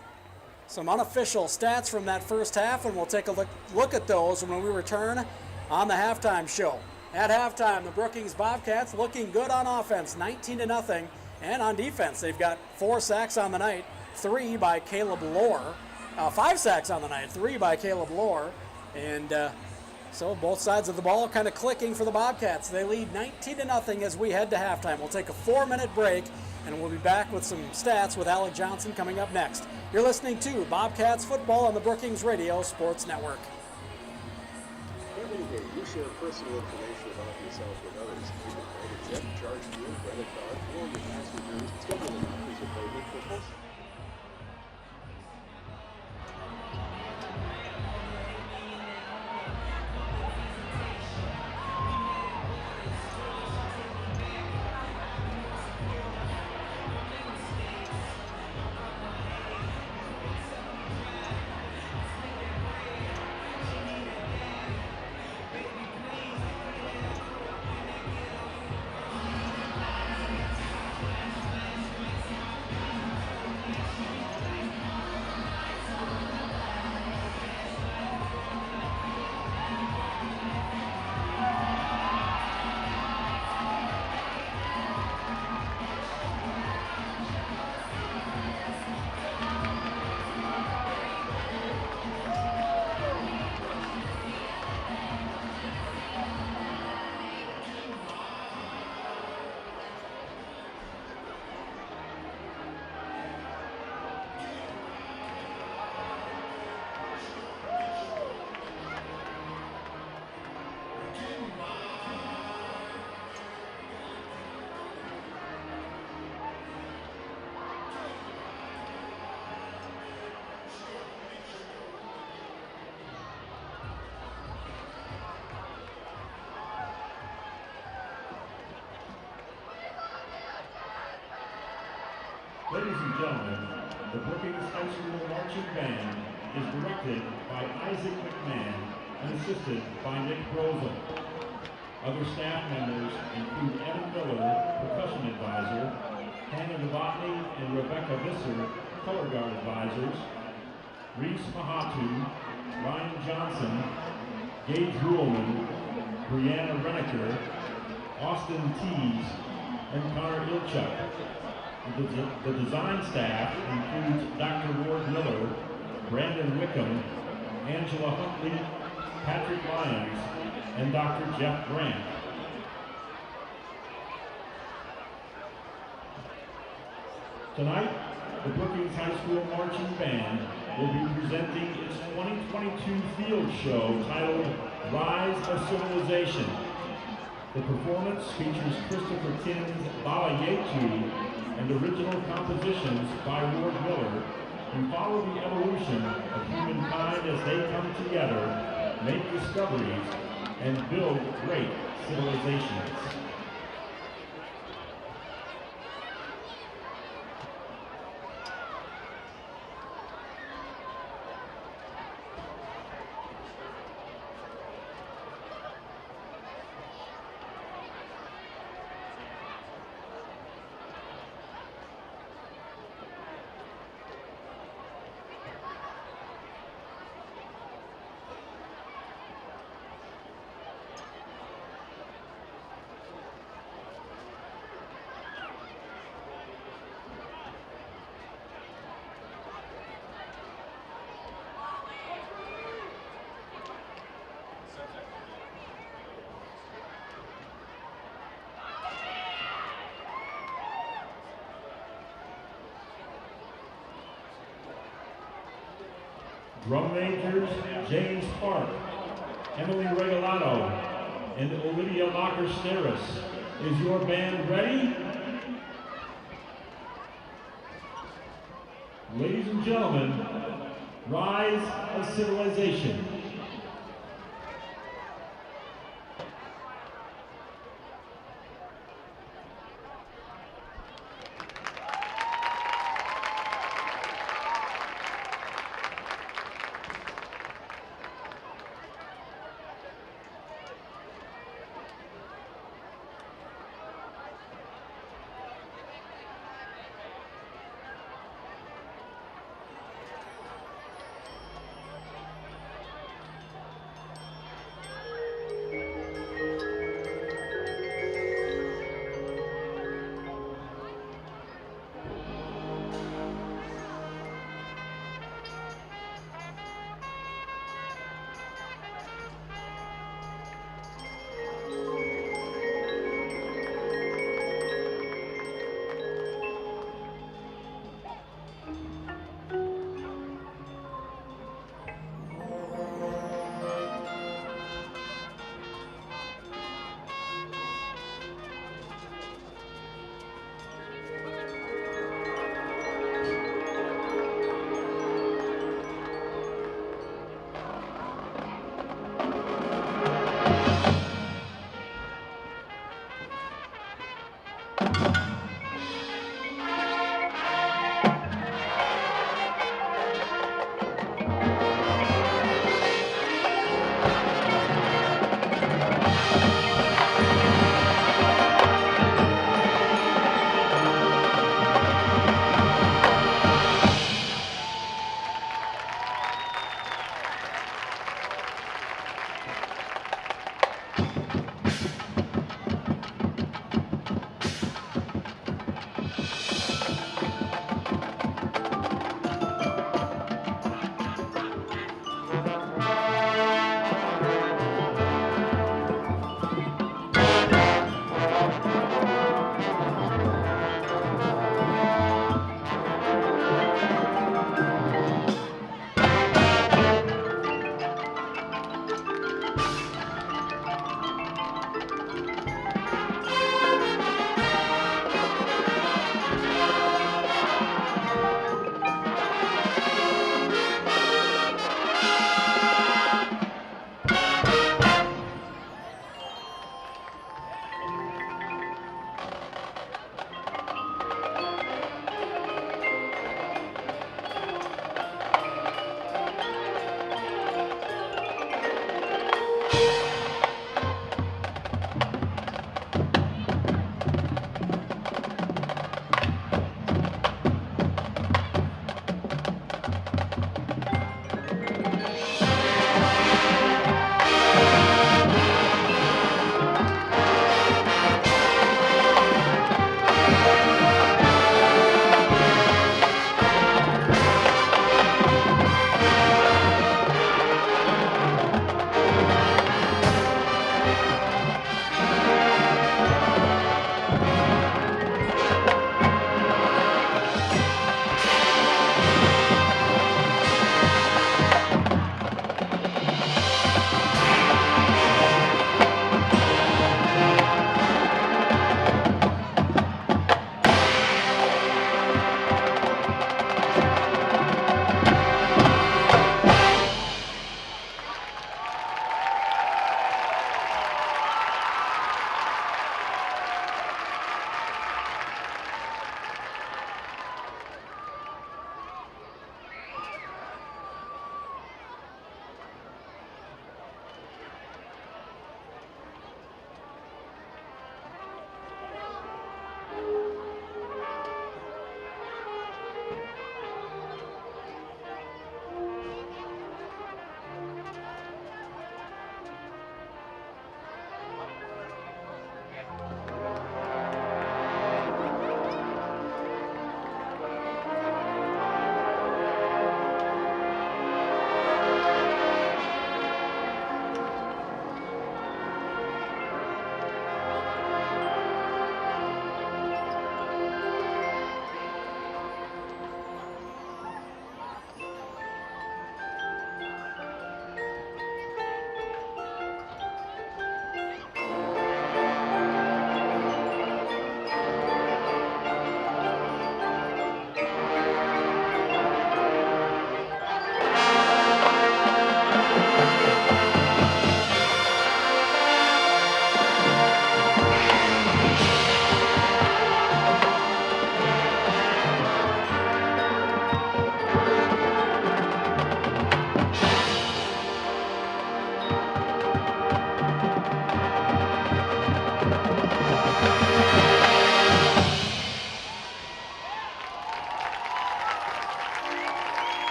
Speaker 2: unofficial stats from that first half, and we'll take a look at those when we return on the halftime show. At halftime, the Brookings Bobcats looking good on offense, 19-0, and on defense, they've got 4 sacks on the night, 3 by Caleb Lohr. 5 sacks on the night, 3 by Caleb Lohr, and so both sides of the ball kind of clicking for the Bobcats. They lead 19-0 as we head to halftime. We'll take a 4-minute break, and we'll be back with some stats with Alec Johnson coming up next. You're listening to Bobcats Football on the Brookings Radio Sports Network.
Speaker 4: Every day you share personal information about yourself with others. You can write a check, charge fuel, credit card, or your tax returns, schedule a doctor's appointment for post.
Speaker 1: Ladies and gentlemen, the Brookings High School Marching Band is directed by Isaac McMahon and assisted by Nick Brozel. Other staff members include Evan Miller, percussion advisor, Hannah Novotny and Rebecca Visser, color guard advisors, Reese Mahatu, Ryan Johnson, Gage Ruhlman, Brianna Renneker, Austin Tees, and Connor Ilchuk. The design staff includes Dr. Ward Miller, Brandon Wickham, Angela Huntley, Patrick Lyons, and Dr. Jeff Grant. Tonight, the Brookings High School Marching Band will be presenting its 2022 field show titled Rise of Civilization. The performance features Christopher Tinn's Bala Yetu and original compositions by Ward Miller, who follow the evolution of humankind as they come together, make discoveries, and build great civilizations. Drum majors James Park, Emily Regalado, and Olivia Locker-Steris. Is your band ready? Ladies and gentlemen, Rise of Civilization.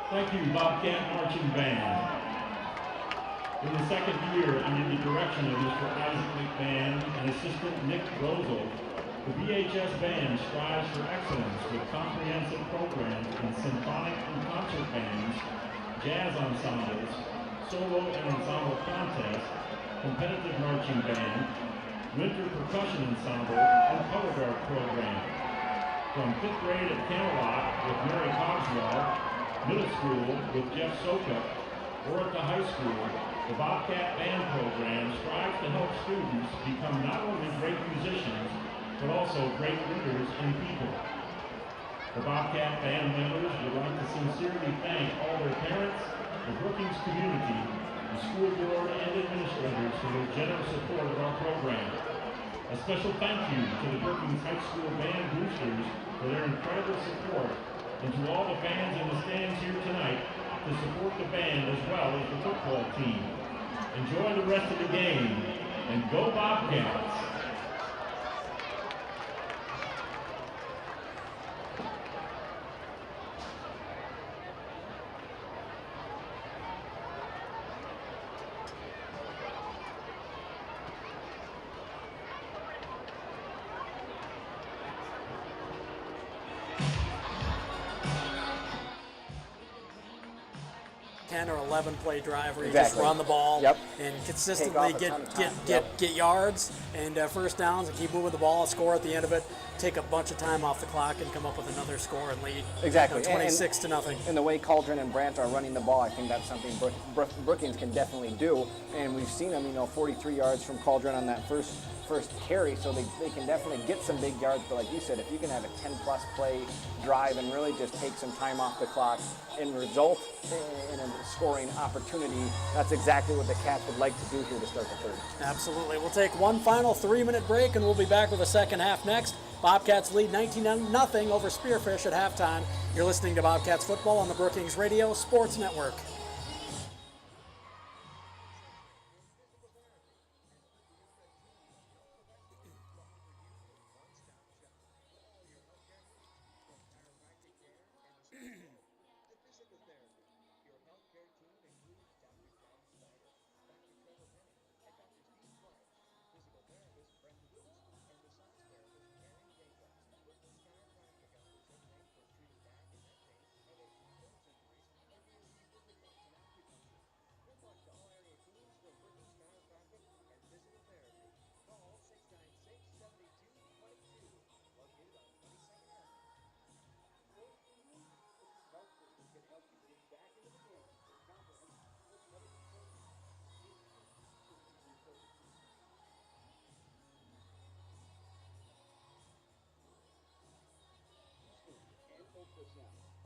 Speaker 1: Thank you, Bobcat Marching Band. In the second year, under the direction of Mr. Isaac McMahon and Assistant Nick Rosel, the BHS Band strives for excellence with comprehensive programs in symphonic and concert bands, jazz ensembles, solo and ensemble contests, competitive marching band, winter percussion ensemble, and color guard program. From 5th grade at Camelot with Mary Cogswell, middle school with Jeff Sokup, or at the high school, the Bobcat Band program strives to help students become not only great musicians, but also great leaders and people. The Bobcat Band members would like to sincerely thank all their parents, the Brookings community, the school board, and administrators for their generous support of our program. A special thank you to the Brookings High School Band boosters for their incredible support, and to all the fans in the stands here tonight to support the band as well as the football team. Enjoy the rest of the game, and go Bobcats!
Speaker 2: Or 11 play drive where you
Speaker 3: Exactly.
Speaker 2: just run the ball
Speaker 3: Yep.
Speaker 2: and
Speaker 3: Take
Speaker 2: consistently
Speaker 3: off a ton of time.
Speaker 2: get yards and first downs and keep moving the ball, score at the end of it, take a bunch of time off the clock and come up with another score and lead.
Speaker 3: Exactly.
Speaker 2: 26 to nothing.
Speaker 3: And the way Cauldron and Brandt are running the ball, I think that's something Brookings can definitely do. And we've seen them, 43 yards from Cauldron on that first carry, so they can definitely get some big yards. But like you said, if you can have a 10-plus play drive and really just take some time off the clock and result in a scoring opportunity, that's exactly what the Cats would like to do here to start the third.
Speaker 2: Absolutely. We'll take one final 3-minute break and we'll be back with the second half next. Bobcats lead 19-0 over Spearfish at halftime. You're listening to Bobcats football on the Brookings Radio Sports Network.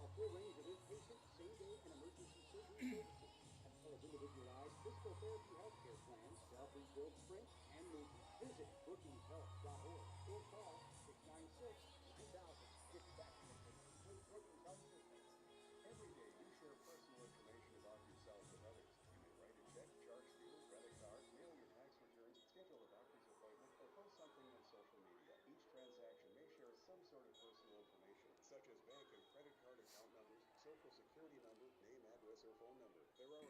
Speaker 4: A full range of inpatient, same-day, and emergency surgery services, as well as individualized physical therapy healthcare plans to help rebuild strength and movement. Visit brookingshealth.org or call 696-9000. Get back to the patient with Brookings Health System. Every day, you share personal information about yourself with others. You may write a check, charge fuel, rent a car, mail your tax returns, schedule a doctor's appointment, or post something on social media. Each transaction may share some sort of personal information, such as bank and credit card account numbers, social security number, name, address, or phone number. There are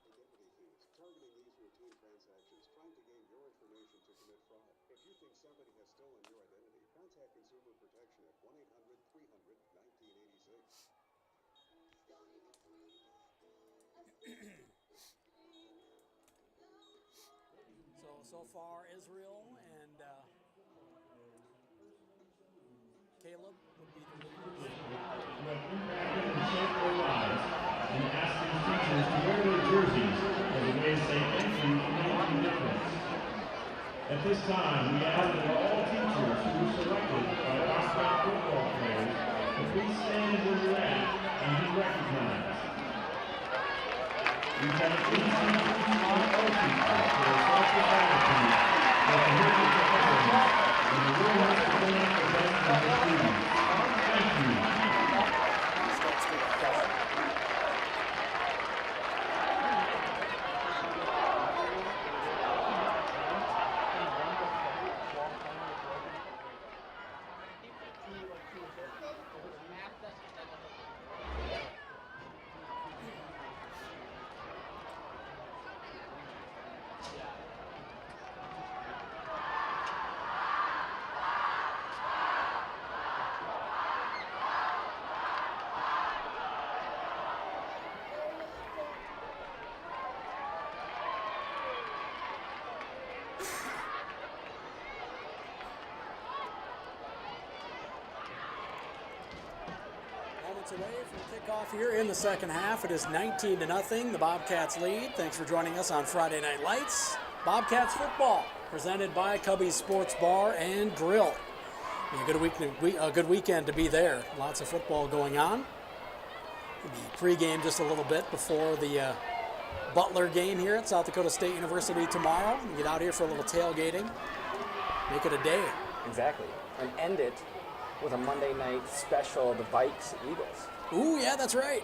Speaker 4: identity thieves targeting these routine transactions, trying to gain your information to commit fraud. If you think somebody has stolen your identity, contact Consumer Protection at 1-800-300-1986.
Speaker 2: So far, Israel and Caleb would be the leaders.
Speaker 1: Who have impacted and shaped their lives, and ask these teachers to wear their jerseys as a way to say thank you for making a difference. At this time, we ask that all teachers who were selected by Bobcat football players to please stand where you're at and be recognized. We thank these teachers and all teachers for their selfless attitude, their commitment to excellence, and the willingness to learn the best from their students. Thank you.
Speaker 2: Minutes away from kickoff here in the second half. It is 19-0. The Bobcats lead. Thanks for joining us on Friday Night Lights. Bobcats football presented by Cubby's Sports Bar and Grill. A good weekend to be there. Lots of football going on. We'll be pregame just a little bit before the Butler game here at South Dakota State University tomorrow. We get out here for a little tailgating. Make it a day.
Speaker 3: Exactly. And end it with a Monday night special of the Vikes Eagles.
Speaker 2: Ooh, yeah, that's right.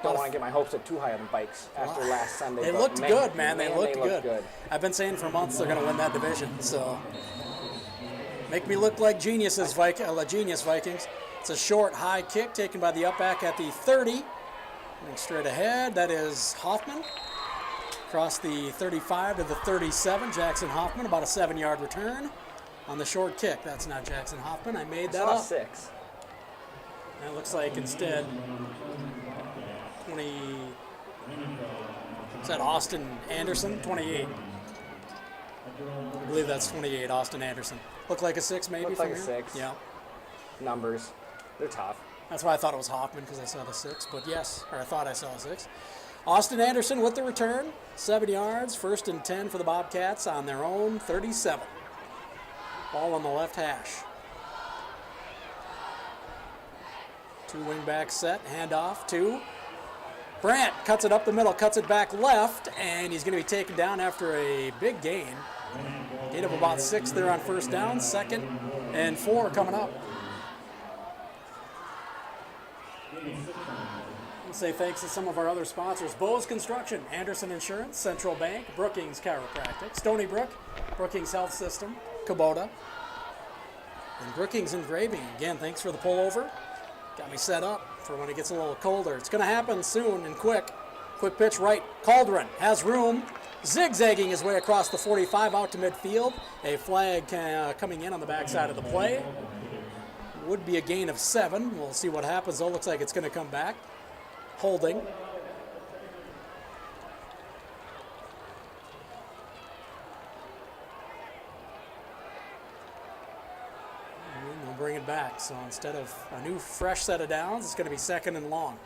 Speaker 3: Don't want to get my hopes up too high on the Vikes after last Sunday.
Speaker 2: They
Speaker 3: but
Speaker 2: looked good, man. They looked
Speaker 3: good.
Speaker 2: good. I've been saying for months they're going to win that division. So make me look like genius Vikings. It's a short, high kick taken by the upback at the 30. Running straight ahead, that is Hoffman. Across the 35 to the 37, Jackson Hoffman, about a 7-yard return on the short kick. That's not Jackson Hoffman. I made that up.
Speaker 3: 6.
Speaker 2: That looks like instead 20. Is that Austin Anderson? 28. I believe that's 28, Austin Anderson. Look like a 6 maybe
Speaker 3: Looks
Speaker 2: from
Speaker 3: like a
Speaker 2: here?
Speaker 3: 6.
Speaker 2: Yeah.
Speaker 3: Numbers, they're tough.
Speaker 2: That's why I thought it was Hoffman, because I saw the 6. But yes, or I thought I saw a 6. Austin Anderson with the return. 7 yards, 1st and 10 for the Bobcats on their own 37. Ball on the left hash. 2 wingbacks set, handoff to Brandt. Cuts it up the middle, cuts it back left, and he's going to be taken down after a big gain. Gain of about 6 there on first down. 2nd and 4 coming up. We'll say thanks to some of our other sponsors: Bose Construction, Anderson Insurance, Central Bank, Brookings Chiropractic, Stony Brook, Brookings Health System, Kubota, and Brookings Engraving. Again, thanks for the pullover. Got me set up for when it gets a little colder. It's going to happen soon and quick. Quick pitch right. Cauldron has room. Zigzagging his way across the 45 out to midfield. A flag coming in on the backside of the play. Would be a gain of 7. We'll see what happens, though. Looks like it's going to come back. Holding. And they'll bring it back. So instead of a new fresh set of downs, it's going to be 2nd and long.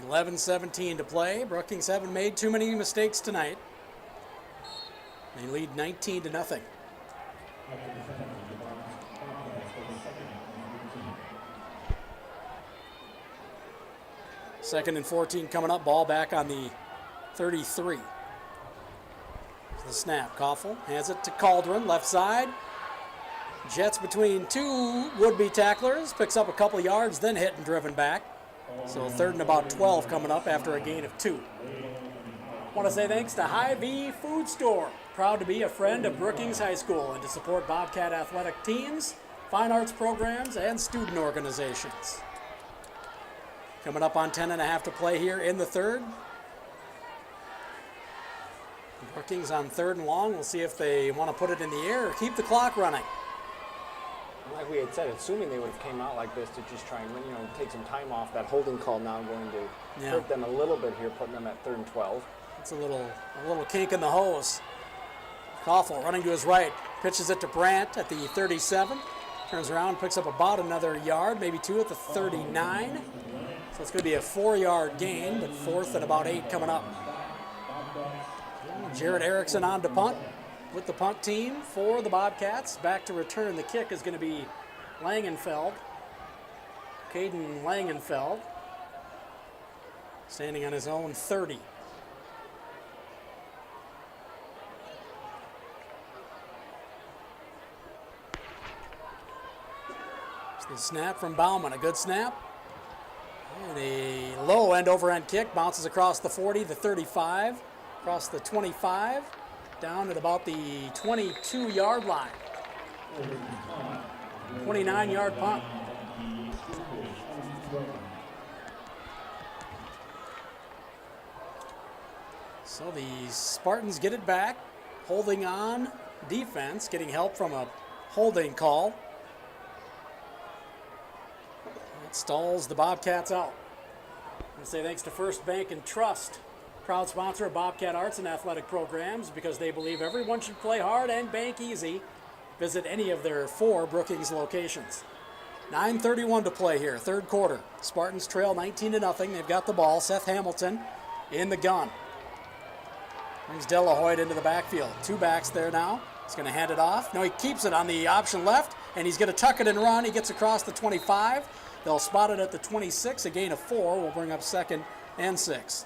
Speaker 2: 11-17 to play. Brookings haven't made too many mistakes tonight. They lead 19-0. 2nd and 14 coming up. Ball back on the 33. The snap. Koffel hands it to Cauldron, left side. Jets between 2 would-be tacklers. Picks up a couple yards, then hit and driven back. So 3rd and about 12 coming up after a gain of 2. Want to say thanks to Hy-Vee Food Store. Proud to be a friend of Brookings High School and to support Bobcat athletic teams, fine arts programs, and student organizations. Coming up on 10.5 to play here in the 3rd. Brookings on 3rd and long. We'll see if they want to put it in the air or keep the clock running.
Speaker 3: Like we had said, assuming they would have came out like this to just try and take some time off, that holding call now going to hurt them a little bit here, putting them at 3rd and 12.
Speaker 2: It's a little kink in the hose. Koffel running to his right, pitches it to Brandt at the 37. Turns around, picks up about another yard, maybe 2 at the 39. So it's going to be a 4-yard gain, but 4th and about 8 coming up. Jared Erickson on to punt with the punt team for the Bobcats. Back to return the kick is going to be Langenfeld. Caden Langenfeld, standing on his own 30. The snap from Bauman, a good snap. And a low end-over-end kick, bounces across the 40, the 35, across the 25, down at about the 22-yard line. 29-yard punt. So the Spartans get it back, holding on defense, getting help from a holding call. That stalls the Bobcats out. I want to say thanks to First Bank and Trust, proud sponsor of Bobcat Arts and Athletic Programs, because they believe everyone should play hard and bank easy. Visit any of their 4 Brookings locations. 9:31 to play here, third quarter. Spartans trail 19-0. They've got the ball. Seth Hamilton in the gun. Brings De La Hoyte into the backfield. Two backs there now. He's going to hand it off. No, he keeps it on the option left, and he's going to tuck it and run. He gets across the 25. They'll spot it at the 26. A gain of 4 will bring up 2nd and 6.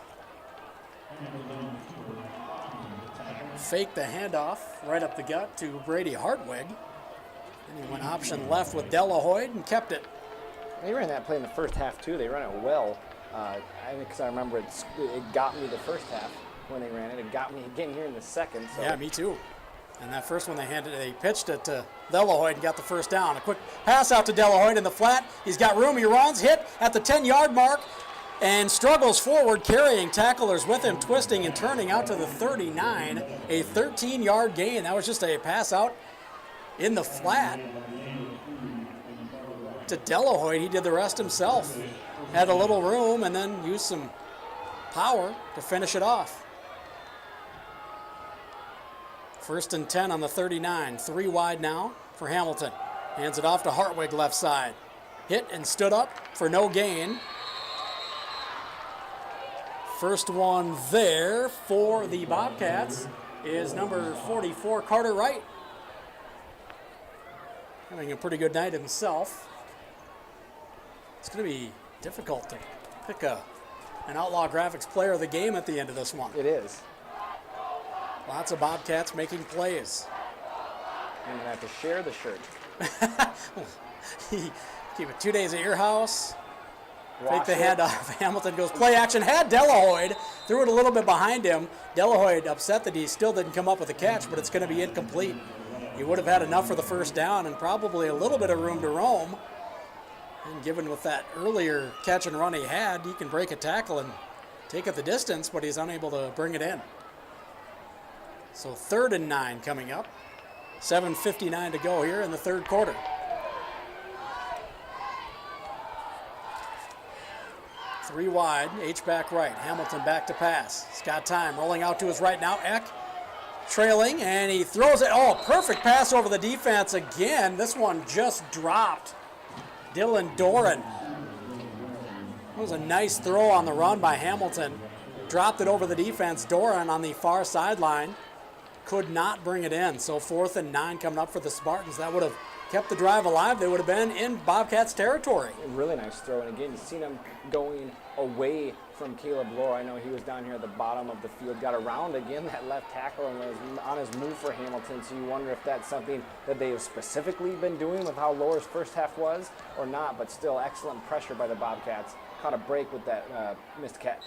Speaker 2: Fake the handoff right up the gut to Brady Hartwig. And he went option left with De La Hoyte and kept it.
Speaker 3: They ran that play in the first half too. They ran it well. Because I remember it got me the first half when they ran it. It got me again here in the second. So.
Speaker 2: Yeah, me too. And that first one they pitched it to De La Hoyte and got the first down. A quick pass out to De La Hoyte in the flat. He's got room. He runs, hit at the 10-yard mark, and struggles forward, carrying tacklers with him, twisting and turning out to the 39. A 13-yard gain. That was just a pass out in the flat to De La Hoyte. He did the rest himself. Had a little room and then used some power to finish it off. 1st and 10 on the 39. 3 wide now for Hamilton. Hands it off to Hartwig left side. Hit and stood up for no gain. First one there for the Bobcats is number 44, Carter Wright. Having a pretty good night himself. It's going to be difficult to pick an Outlaw Graphics player of the game at the end of this one.
Speaker 3: It is.
Speaker 2: Lots of Bobcats making plays.
Speaker 3: I'm going to have to share the shirt.
Speaker 2: Keep it 2 days at your house.
Speaker 3: Wash
Speaker 2: Fake the
Speaker 3: it.
Speaker 2: handoff. Hamilton goes play action. Had De La Hoyte. Threw it a little bit behind him. De La Hoyte upset that he still didn't come up with a catch, but it's going to be incomplete. He would have had enough for the first down and probably a little bit of room to roam. And given with that earlier catch and run he had, he can break a tackle and take it the distance, but he's unable to bring it in. So 3rd and 9 coming up. 7:59 to go here in the third quarter. Three wide, H-back right. Hamilton back to pass. He's got time, rolling out to his right now. Eck trailing, and he throws it. Oh, perfect pass over the defense again. This one just dropped. Dylan Doran. That was a nice throw on the run by Hamilton. Dropped it over the defense. Doran on the far sideline could not bring it in. So 4th and 9 coming up for the Spartans. That would have kept the drive alive. They would have been in Bobcats territory.
Speaker 3: A really nice throw. And again, you've seen him going away from Caleb Lohr. I know he was down here at the bottom of the field, got around again that left tackle and was on his move for Hamilton. So you wonder if that's something that they have specifically been doing with how Lohr's first half was or not. But still, excellent pressure by the Bobcats. Caught a break with that missed catch.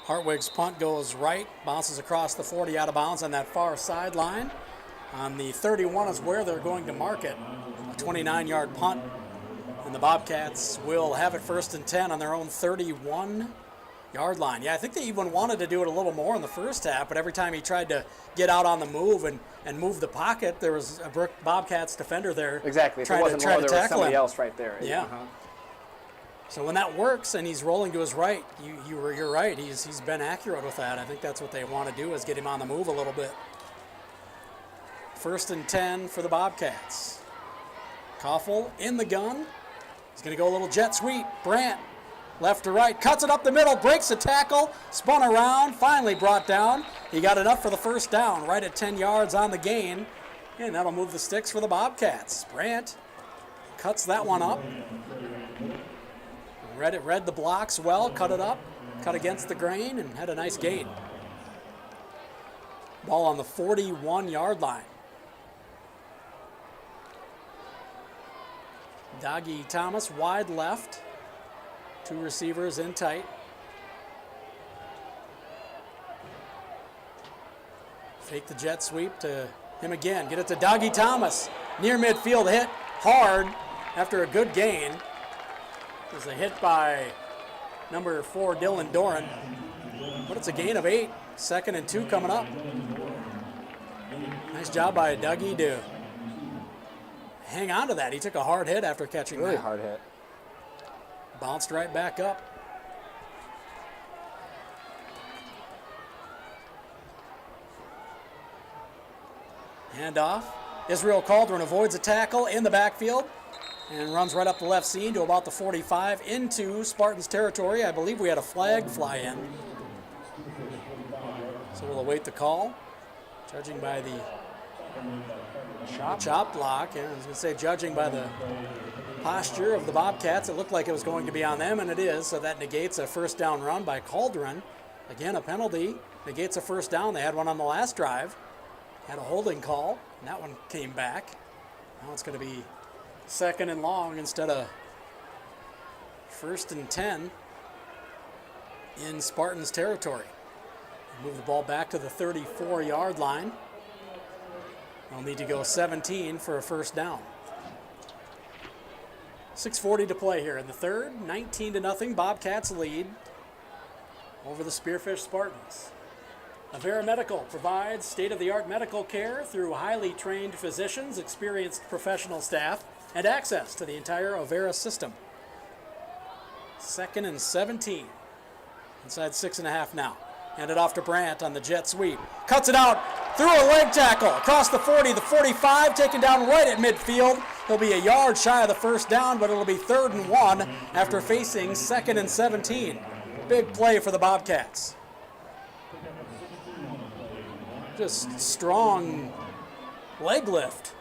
Speaker 2: Hartwig's punt goes right, bounces across the 40 out of bounds on that far sideline. On the 31 is where they're going to mark it. A 29-yard punt. And the Bobcats will have it 1st and 10 on their own 31-yard line. Yeah, I think they even wanted to do it a little more in the first half, but every time he tried to get out on the move and move the pocket, there was a Bobcats defender there.
Speaker 3: Exactly. If it wasn't Lohr, there was somebody else right there.
Speaker 2: Yeah. So when that works and he's rolling to his right, you're right. He's been accurate with that. I think that's what they want to do is get him on the move a little bit. 1st and 10 for the Bobcats. Koffel in the gun. He's going to go a little jet sweep. Brandt, left to right, cuts it up the middle, breaks the tackle, spun around, finally brought down. He got enough for the first down, right at 10 yards on the gain, and that'll move the sticks for the Bobcats. Brandt cuts that one up. Read the blocks well, cut it up, cut against the grain, and had a nice gain. Ball on the 41-yard line. Dougie Thomas wide left. 2 receivers in tight. Fake the jet sweep to him again. Get it to Dougie Thomas. Near midfield hit hard after a good gain. There's a hit by number 4, Dylan Doran. But it's a gain of 8. 2nd and 2 coming up. Nice job by Dougie to hang on to that. He took a hard hit after catching that.
Speaker 3: Really hard hit.
Speaker 2: Bounced right back up. Handoff. Israel Caldron avoids a tackle in the backfield. and runs right up the left seam to about the 45 into Spartans territory. I believe we had a flag fly in. So we'll await the call. Judging by the chop block, and I was going to say judging by the posture of the Bobcats, it looked like it was going to be on them, and it is, so that negates a first down run by Cauldron. Again, a penalty negates a first down. They had one on the last drive, had a holding call, and that one came back. Now it's going to be 2nd and long instead of 1st and 10 in Spartans territory. Move the ball back to the 34-yard line. They'll need to go 17 for a first down. 6:40 to play here in the third. 19-0, Bobcats lead over the Spearfish Spartans. Avera Medical provides state-of-the-art medical care through highly trained physicians, experienced professional staff, and access to the entire Avera system. 2nd and 17. Inside 6.5 now. Handed off to Brandt on the jet sweep. Cuts it out through a leg tackle. Across the 40, the 45, taken down right at midfield. He'll be a yard shy of the first down, but it'll be 3rd and 1 after facing 2nd and 17. Big play for the Bobcats. Just strong leg lift.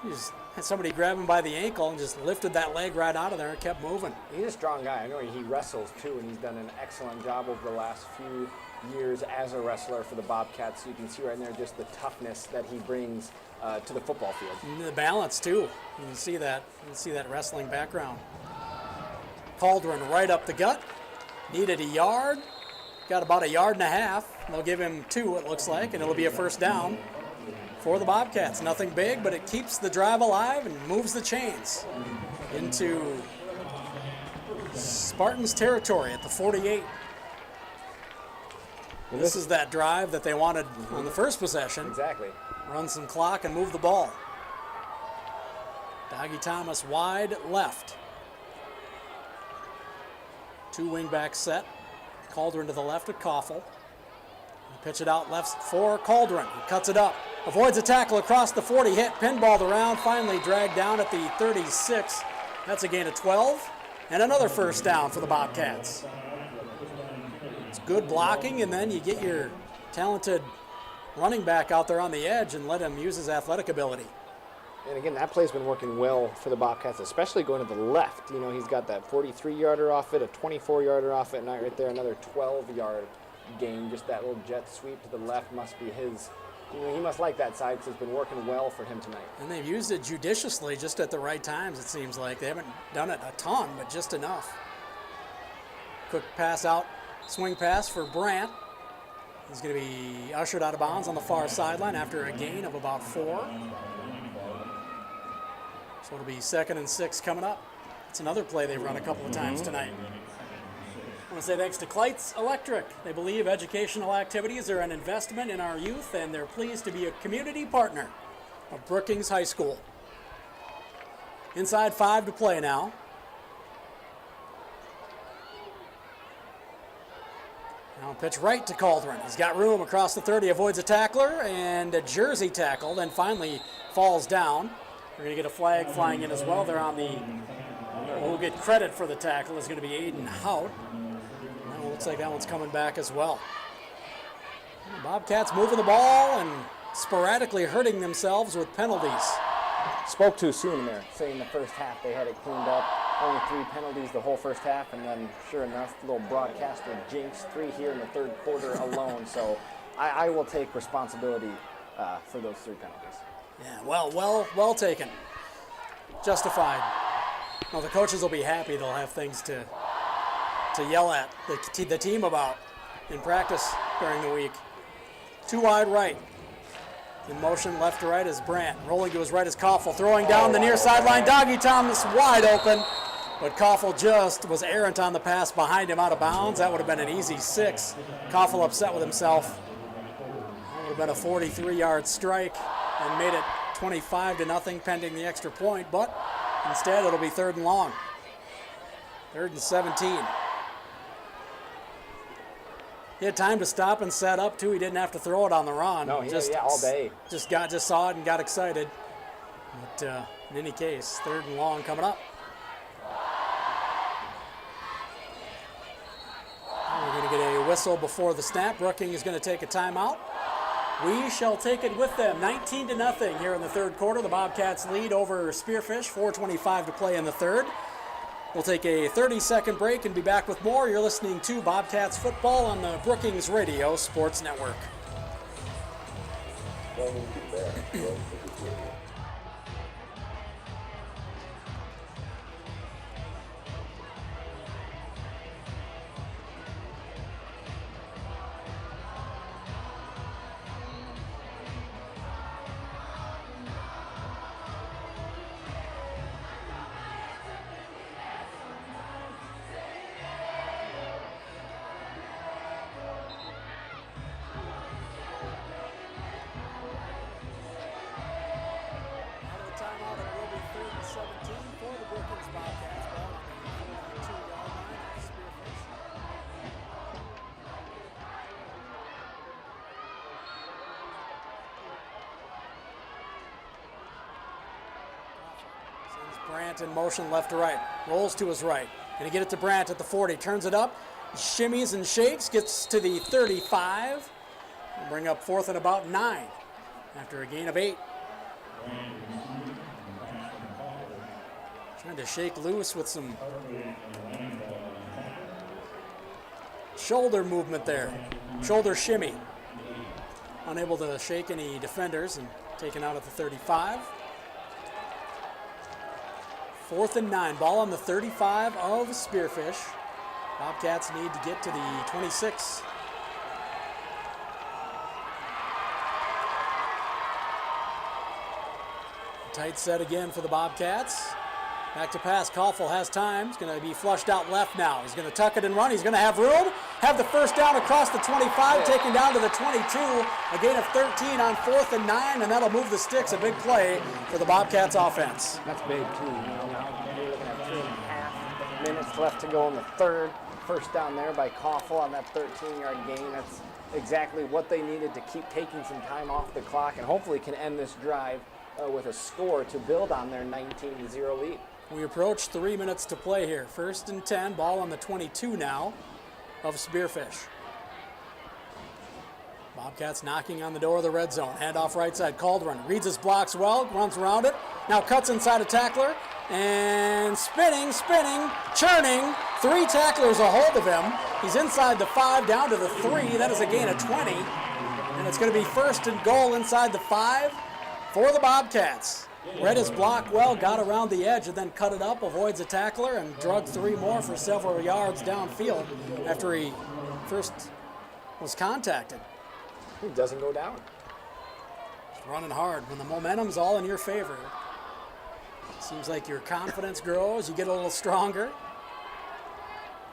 Speaker 2: He just had somebody grab him by the ankle and just lifted that leg right out of there and kept moving.
Speaker 3: He's a strong guy. I know he wrestles too, and he's done an excellent job over the last few years as a wrestler for the Bobcats. You can see right there just the toughness that he brings to the football field.
Speaker 2: And the balance too. You can see that. You can see that wrestling background. Cauldron right up the gut. Needed a yard. Got about 1.5 yards. They'll give him 2, it looks like, and it'll be a first down for the Bobcats. Nothing big, but it keeps the drive alive and moves the chains into Spartans territory at the 48. This is that drive that they wanted on the first possession.
Speaker 3: Exactly.
Speaker 2: Run some clock and move the ball. Doggy Thomas wide left. 2 wingback set. Cauldron to the left with Koffel. Pitch it out left for Cauldron. He cuts it up. Avoids a tackle across the 40. Hit, pinballed around. Finally dragged down at the 36. That's a gain of 12. And another first down for the Bobcats. It's good blocking, and then you get your talented running back out there on the edge and let him use his athletic ability.
Speaker 3: And again, that play's been working well for the Bobcats, especially going to the left. You know, he's got that 43-yarder off it, a 24-yarder off it, and right there, another 12-yard gain. Just that little jet sweep to the left must be his. You know, he must like that side because it's been working well for him tonight.
Speaker 2: And they've used it judiciously, just at the right times, it seems like. They haven't done it a ton, but just enough. Quick pass out, swing pass for Brandt. He's going to be ushered out of bounds on the far sideline after a gain of about 4. So it'll be 2nd and 6 coming up. It's another play they've run a couple of times tonight. I want to say thanks to Kleitz Electric. They believe educational activities are an investment in our youth, and they're pleased to be a community partner of Brookings High School. Inside 5 to play now. Now pitch right to Cauldron. He's got room across the 30, avoids a tackler and a jersey tackle, then finally falls down. We're going to get a flag flying in as well. They're on the, who'll get credit for the tackle is going to be Aiden Hout. That one looks like that one's coming back as well. Bobcats moving the ball and sporadically hurting themselves with penalties.
Speaker 3: Spoke too soon there, saying the first half they had it cleaned up. Only 3 penalties the whole first half, and then sure enough, the little broadcaster jinx 3 here in the third quarter alone. So I will take responsibility for those 3 penalties.
Speaker 2: Yeah, well taken. Justified. Well, the coaches will be happy. They'll have things to yell at the team about in practice during the week. 2 wide right. In motion left to right is Brandt. Rolling to his right is Koffel. Throwing down the near sideline. Doggy Thomas wide open. But Koffel just was errant on the pass behind him out of bounds. That would have been an easy 6. Koffel upset with himself. That would have been a 43-yard strike and made it 25-0 pending the extra point. But instead it'll be 3rd and long. 3rd and 17. He had time to stop and set up too. He didn't have to throw it on the run.
Speaker 3: No, all day.
Speaker 2: Just saw it and got excited. But In any case, 3rd and long coming up. We're going to get a whistle before the snap. Brookings is going to take a timeout. We shall take it with them. 19-0 here in the 3rd quarter. The Bobcats lead over Spearfish. 4:25 to play in the 3rd. We'll take a 30-second break and be back with more. You're listening to Bobcats football on the Brookings Radio Sports Network. Timeout, it will be 3rd and 17 for the Brookings Bobcats. Ball on the 42-yard line of Spearfish. Sends Brandt in motion left to right. Rolls to his right. Gonna get it to Brandt at the 40. Turns it up. Shimmies and shakes. Gets to the 35. And bring up 4th and about 9 after a gain of 8. Trying to shake loose with some shoulder movement there. Shoulder shimmy. Unable to shake any defenders and taken out at the 35. 4th and 9. Ball on the 35 of Spearfish. Bobcats need to get to the 26. Tight set again for the Bobcats. Back to pass. Koffel has time. He's going to be flushed out left now. He's going to tuck it and run. He's going to have room. Have the first down across the 25, taken down to the 22. A gain of 13 on 4th and 9, and that'll move the sticks. A big play for the Bobcats offense.
Speaker 3: That's big, too. Now you're looking at 2.5 minutes left to go in the 3rd. First down there by Koffel on that 13-yard gain. That's exactly what they needed to keep taking some time off the clock and hopefully can end this drive with a score to build on their 19-0 lead.
Speaker 2: We approach 3 minutes to play here. 1st and 10, ball on the 22 now of Spearfish. Bobcats knocking on the door of the red zone. Handoff right side. Caldron reads his blocks well, runs around it. Now cuts inside a tackler and spinning, churning. 3 tacklers a hold of him. He's inside the 5, down to the 3. That is a gain of 20. And it's going to be 1st and goal inside the 5 for the Bobcats. Read his block well, got around the edge, and then cut it up, avoids a tackler, and drug 3 more for several yards downfield after he first was contacted.
Speaker 3: He doesn't go down.
Speaker 2: Running hard when the momentum's all in your favor. Seems like your confidence grows, you get a little stronger.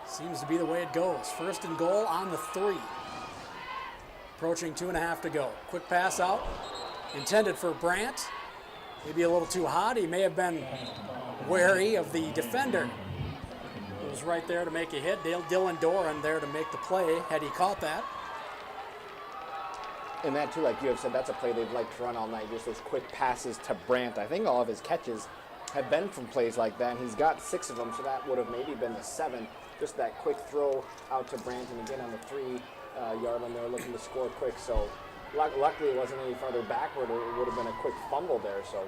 Speaker 2: Seems to be the way it goes. 1st and goal on the 3. Approaching 2.5 to go. Quick pass out, intended for Brandt. Maybe a little too hot. He may have been wary of the defender. He was right there to make a hit. Dylan Doran there to make the play had he caught that.
Speaker 3: And that, too, like you have said, that's a play they've liked to run all night, just those quick passes to Brandt. I think all of his catches have been from plays like that, and he's got 6 of them, so that would have maybe been the 7. Just that quick throw out to Brandt, and again on the 3-yard line, they were looking to score quick, so luckily it wasn't any farther backward, or it would have been a quick fumble there. So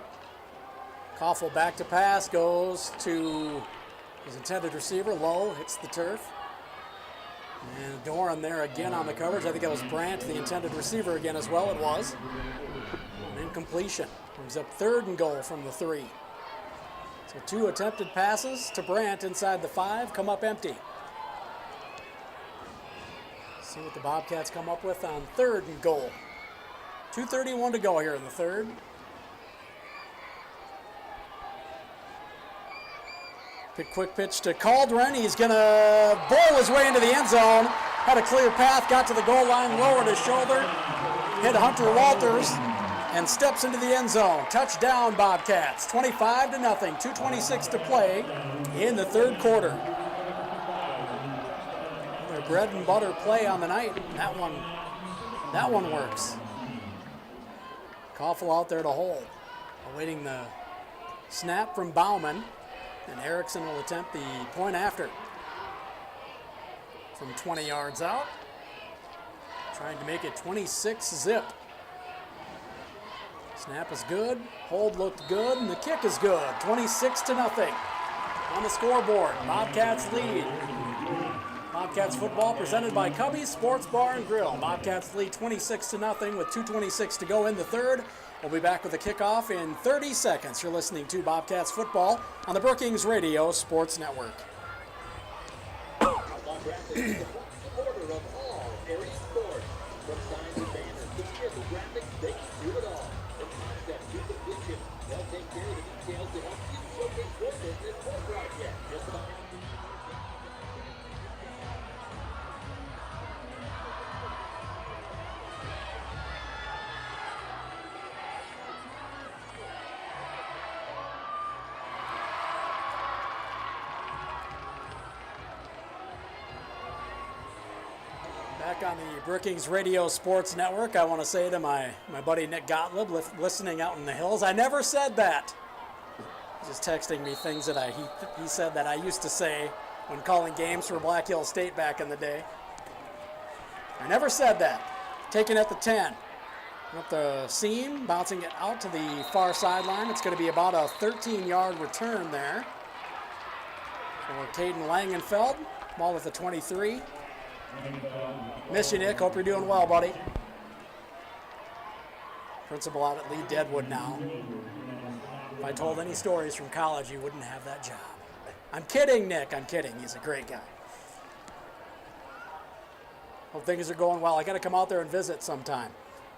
Speaker 2: Koffel back to pass, goes to his intended receiver, low, hits the turf. And Doran there again on the coverage. I think that was Brandt, the intended receiver again as well. It was. An incompletion. Brings up 3rd and goal from the 3. So 2 attempted passes to Brandt inside the 5, come up empty. See what the Bobcats come up with on 3rd and goal. 2:31 to go here in the 3rd. Quick pitch to Caldron. He's going to bowl his way into the end zone. Had a clear path, got to the goal line, lowered his shoulder, hit Hunter Walters, and steps into the end zone. Touchdown, Bobcats. 25-0. 2:26 to play in the 3rd quarter. Their bread and butter play on the night. That one works. Koffel out there to hold, awaiting the Snap from Bauman, and Erickson will attempt the point after. From 20 yards out, trying to make it 26-zip. Snap is good, hold looked good, and the kick is good. 26-0 on the scoreboard. Bobcats lead. Bobcats football presented by Cubby's Sports Bar and Grill. Bobcats lead 26-0 with 2:26 to go in the third. We'll be back with the kickoff in 30 seconds. You're listening to Bobcats football on the Brookings Radio Sports Network.
Speaker 4: Graphics, the order of all area sports. From signs and banners to vehicle graphics, they can do it all. From concept to completion, they'll take care of the details to help you showcase your business or project. Just about
Speaker 2: Back on the Brookings Radio Sports Network, I want to say to my buddy Nick Gottlieb, listening out in the hills, I never said that. He's just texting me things that he said that I used to say when calling games for Black Hill State back in the day. I never said that. Taken at the 10. Up the seam, bouncing it out to the far sideline. It's going to be about a 13-yard return there for Caden Langenfeld. Ball with the 23. Miss you, Nick. Hope you're doing well, buddy. Principal out at Lee Deadwood now. If I told any stories from college, you wouldn't have that job. I'm kidding, Nick. I'm kidding. He's a great guy. Hope things are going well. I got to come out there and visit sometime.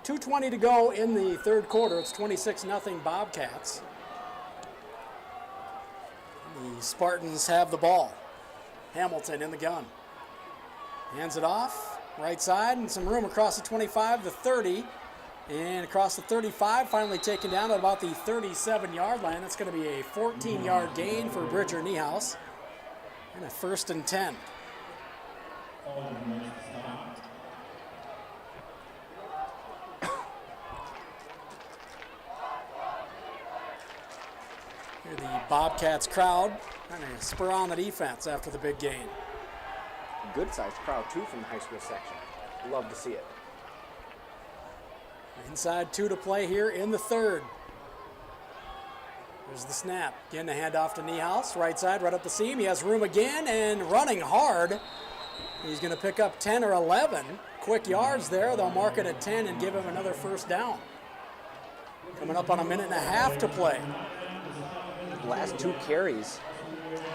Speaker 2: 2:20 to go in the third quarter. It's 26-0 Bobcats. The Spartans have the ball. Hamilton in the gun. Hands it off, right side, and some room across the 25, the 30, and across the 35, finally taken down at about the 37-yard line. That's going to be a 14-yard gain for Bridger Niehaus, and a 1st and 10. Here the Bobcats crowd trying to spur on the defense after the big gain.
Speaker 3: Good-sized crowd, too, from the high school section. Love to see it.
Speaker 2: Inside 2 to play here in the third. There's the snap. Again, the handoff to Niehaus. Right side, right up the seam. He has room again and running hard. He's going to pick up 10 or 11 quick yards there. They'll mark it at 10 and give him another first down. Coming up on a minute and a half to play.
Speaker 3: The last 2 carries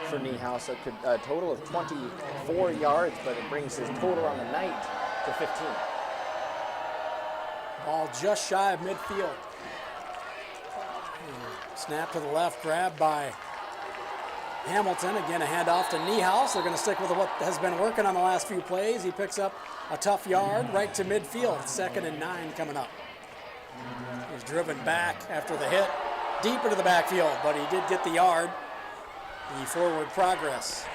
Speaker 3: for Niehaus, a total of 24 yards, but it brings his total on the night to 15.
Speaker 2: Ball just shy of midfield. Snap to the left, grabbed by Hamilton. Again, a handoff to Niehaus. They're going to stick with what has been working on the last few plays. He picks up a tough yard right to midfield. 2nd and 9 coming up. He's driven back after the hit, deep into the backfield, but he did get the yard. The forward progress.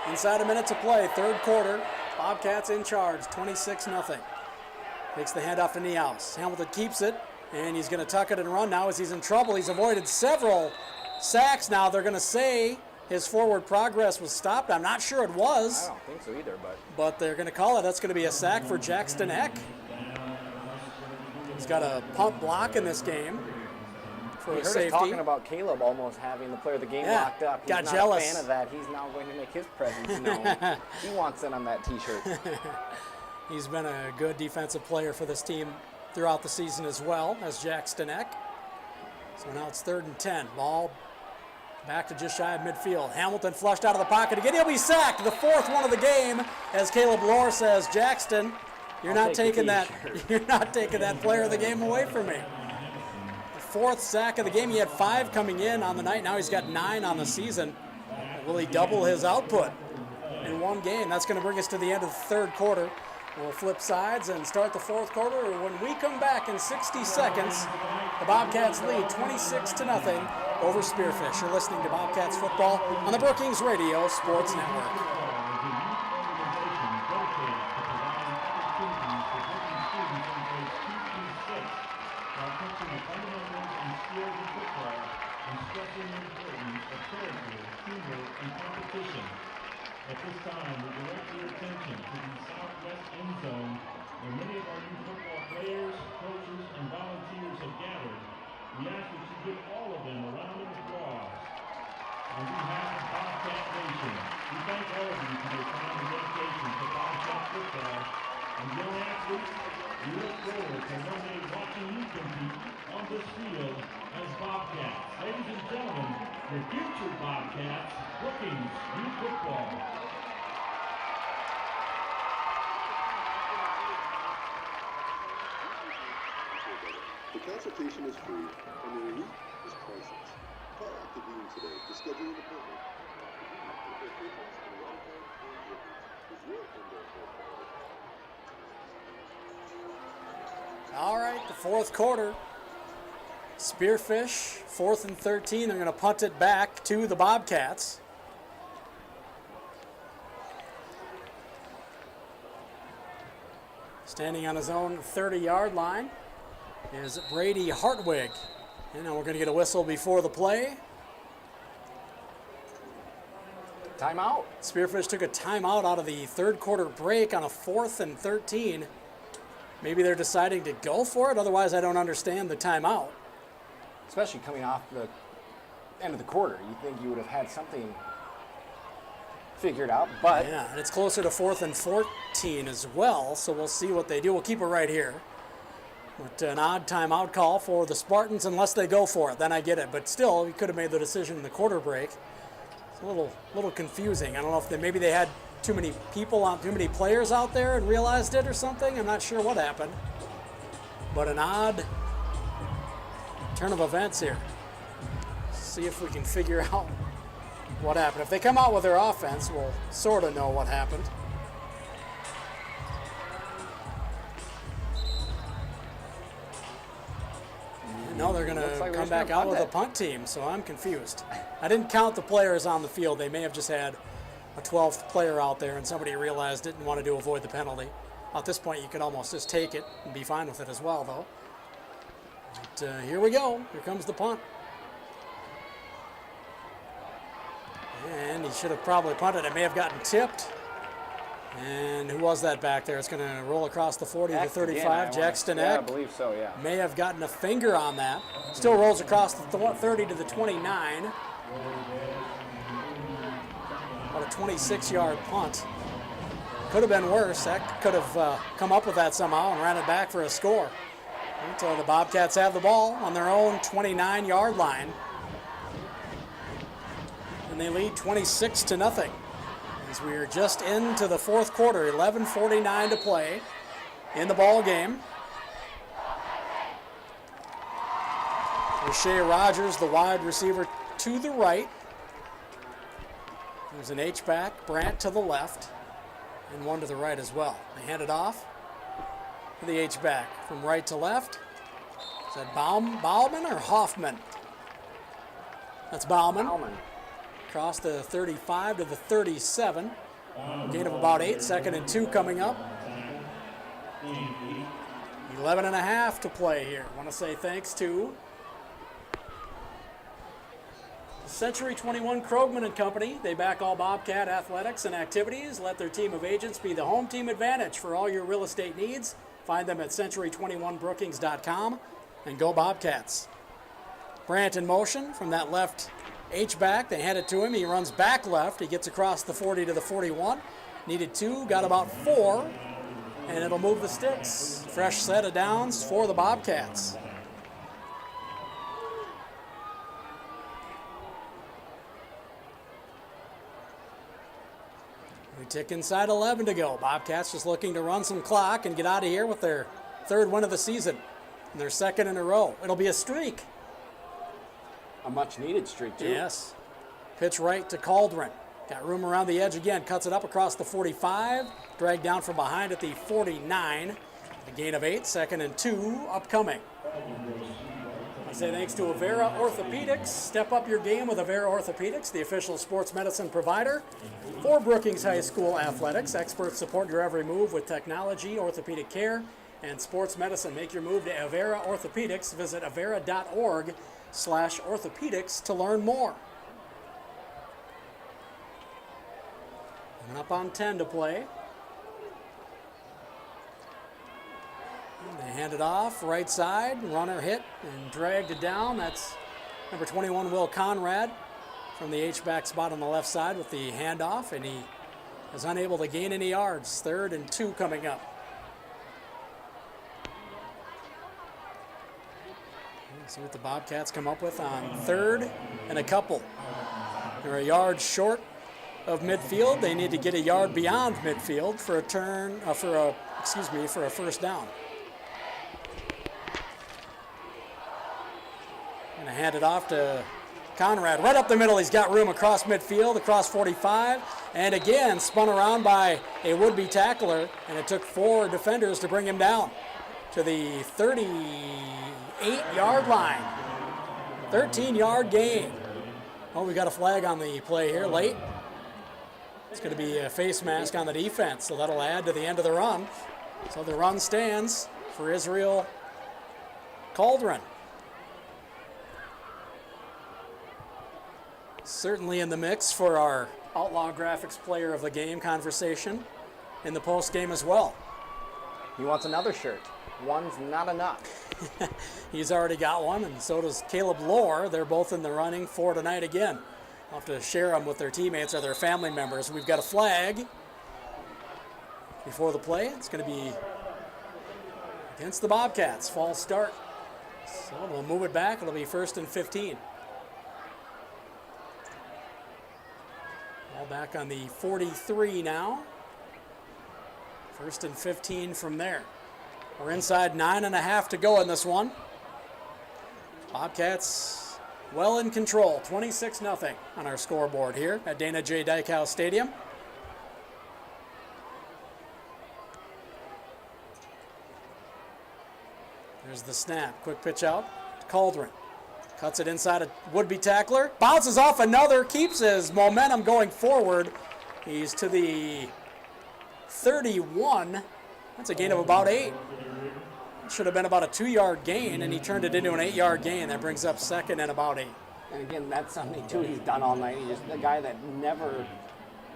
Speaker 2: Inside a minute to play, third quarter. Bobcats in charge, 26-0. Takes the handoff to Niehaus. Hamilton keeps it, and he's going to tuck it and run now as he's in trouble. He's avoided several sacks now. They're going to say his forward progress was stopped. I'm not sure it was.
Speaker 3: I don't think so either,
Speaker 2: but they're going to call it. That's going to be a sack for Jackson Eck. He's got a punt block in this game.
Speaker 3: We heard us talking about Caleb almost having the player of the game locked up. He's
Speaker 2: got
Speaker 3: not
Speaker 2: jealous.
Speaker 3: a fan of that. He's now going to make his presence known. He wants it on that T-shirt.
Speaker 2: He's been a good defensive player for this team throughout the season as well as Jack Stanek. So now it's 3rd and 10. Ball back to just shy of midfield. Hamilton flushed out of the pocket again. He'll be sacked. The 4th one of the game, as Caleb Lohr says, Jackson, you're not taking that player of the game away from me. 4th sack of the game. He had 5 coming in on the night. Now he's got 9 on the season. Will he double his output in one game? That's going to bring us to the end of the third quarter. We'll flip sides and start the fourth quarter. When we come back in 60 seconds, the Bobcats lead 26-0 over Spearfish. You're listening to Bobcats football on the Brookings Radio Sports Network.
Speaker 1: forward to one day watching you compete on this field as Bobcats. Ladies and gentlemen, your future Bobcats, Brookings Youth Football.
Speaker 5: The consultation is free and the relief is priceless. Call Active Heating today to schedule an appointment. Active Heating, filters and water tank and Brookings is your indoor air quality.
Speaker 2: All right, the fourth quarter. Spearfish, 4th and 13. They're going to punt it back to the Bobcats. Standing on his own 30-yard line is Brady Hartwig. And now we're going to get a whistle before the play.
Speaker 3: Timeout.
Speaker 2: Spearfish took a timeout out of the third quarter break on a 4th and 13. Maybe they're deciding to go for it. Otherwise, I don't understand the timeout.
Speaker 3: Especially coming off the end of the quarter. You think you would have had something figured out, but
Speaker 2: Yeah, and it's closer to 4th and 14 as well, so we'll see what they do. We'll keep it right here. But an odd timeout call for the Spartans unless they go for it. Then I get it. But still, you could have made the decision in the quarter break. It's a little confusing. I don't know if maybe they had too many players out there and realized it or something. I'm not sure what happened. But an odd turn of events here. See if we can figure out what happened. If they come out with their offense, we'll sort of know what happened. No, they're going
Speaker 3: Looks
Speaker 2: to
Speaker 3: like we're
Speaker 2: come
Speaker 3: just gonna
Speaker 2: back out
Speaker 3: punt
Speaker 2: with a
Speaker 3: it.
Speaker 2: punt team, so I'm confused. I didn't count the players on the field. They may have just had a 12th player out there and somebody realized it and wanted to avoid the penalty. At this point, you could almost just take it and be fine with it as well, though. But here we go. Here comes the punt. And he should have probably punted. It may have gotten tipped. And who was that back there? It's going to roll across the 40 to 35. Jackson
Speaker 3: Yeah, I
Speaker 2: Eck
Speaker 3: believe so, yeah.
Speaker 2: may have gotten a finger on that. Still rolls across the 30 to the 29. About a 26-yard punt. Could have been worse. Eck could have come up with that somehow and ran it back for a score. Until the Bobcats have the ball on their own 29-yard line. And they lead 26-0. As we are just into the fourth quarter, 11:49 to play in the ball game. O'Shea Rogers, the wide receiver, to the right. There's an H-back, Brandt to the left, and one to the right as well. They hand it off to the H-back from right to left. Is that Bauman or Hoffman? That's Bauman. Across the 35 to the 37. Gain of about 8. 2nd and 2 coming up. 11 and a half to play here. I want to say thanks to Century 21 Krogman and Company. They back all Bobcat athletics and activities. Let their team of agents be the home team advantage for all your real estate needs. Find them at century21brookings.com and go Bobcats. Brandt in motion from that left H-back. They hand it to him. He runs back left. He gets across the 40 to the 41. Needed 2, got about 4, and it'll move the sticks. Fresh set of downs for the Bobcats. We tick inside 11 to go. Bobcats just looking to run some clock and get out of here with their 3rd win of the season and their 2nd in a row. It'll be a streak.
Speaker 3: A much-needed streak, too.
Speaker 2: Yes. Pitch right to Cauldron. Got room around the edge again. Cuts it up across the 45. Dragged down from behind at the 49. A gain of 8. 2nd and 2 upcoming. I say thanks to Avera Orthopedics. Step up your game with Avera Orthopedics, the official sports medicine provider for Brookings High School athletics. Experts support your every move with technology, orthopedic care, and sports medicine. Make your move to Avera Orthopedics. Visit avera.org/orthopedics to learn more. Coming up on 10 to play. And they hand it off, right side, runner hit and dragged it down. That's number 21, Will Conrad, from the H-back spot on the left side with the handoff, and he is unable to gain any yards. 3rd and 2 coming up. See what the Bobcats come up with on 3rd and a couple. They're a yard short of midfield. They need to get a yard beyond midfield for a first down. Gonna hand it off to Conrad. Right up the middle, he's got room across midfield, across 45, and again spun around by a would-be tackler, and it took 4 defenders to bring him down to the 38-yard line. 13-yard gain. Oh, we got a flag on the play here late. It's going to be a face mask on the defense, so that'll add to the end of the run. So the run stands for Israel Cauldron. Certainly in the mix for our Outlaw Graphics Player of the Game conversation in the post game as well.
Speaker 3: He wants another shirt. One's not enough.
Speaker 2: He's already got one, and so does Caleb Lohr. They're both in the running for tonight again. I'll have to share them with their teammates or their family members. We've got a flag before the play. It's going to be against the Bobcats. False start. So we'll move it back. It'll be 1st and 15. All back on the 43 now. 1st and 15 from there. We're inside 9.5 to go in this one. Bobcats well in control. 26-0 on our scoreboard here at Dana J. Dykhouse Stadium. There's the snap. Quick pitch out to Cauldron. Cuts it inside a would-be tackler. Bounces off another. Keeps his momentum going forward. He's to the 31. That's a gain of about 8. Should have been about a 2-yard gain, and he turned it into an 8-yard gain. That brings up 2nd and about 8.
Speaker 3: And again, that's something too he's done all night. He's just a guy that never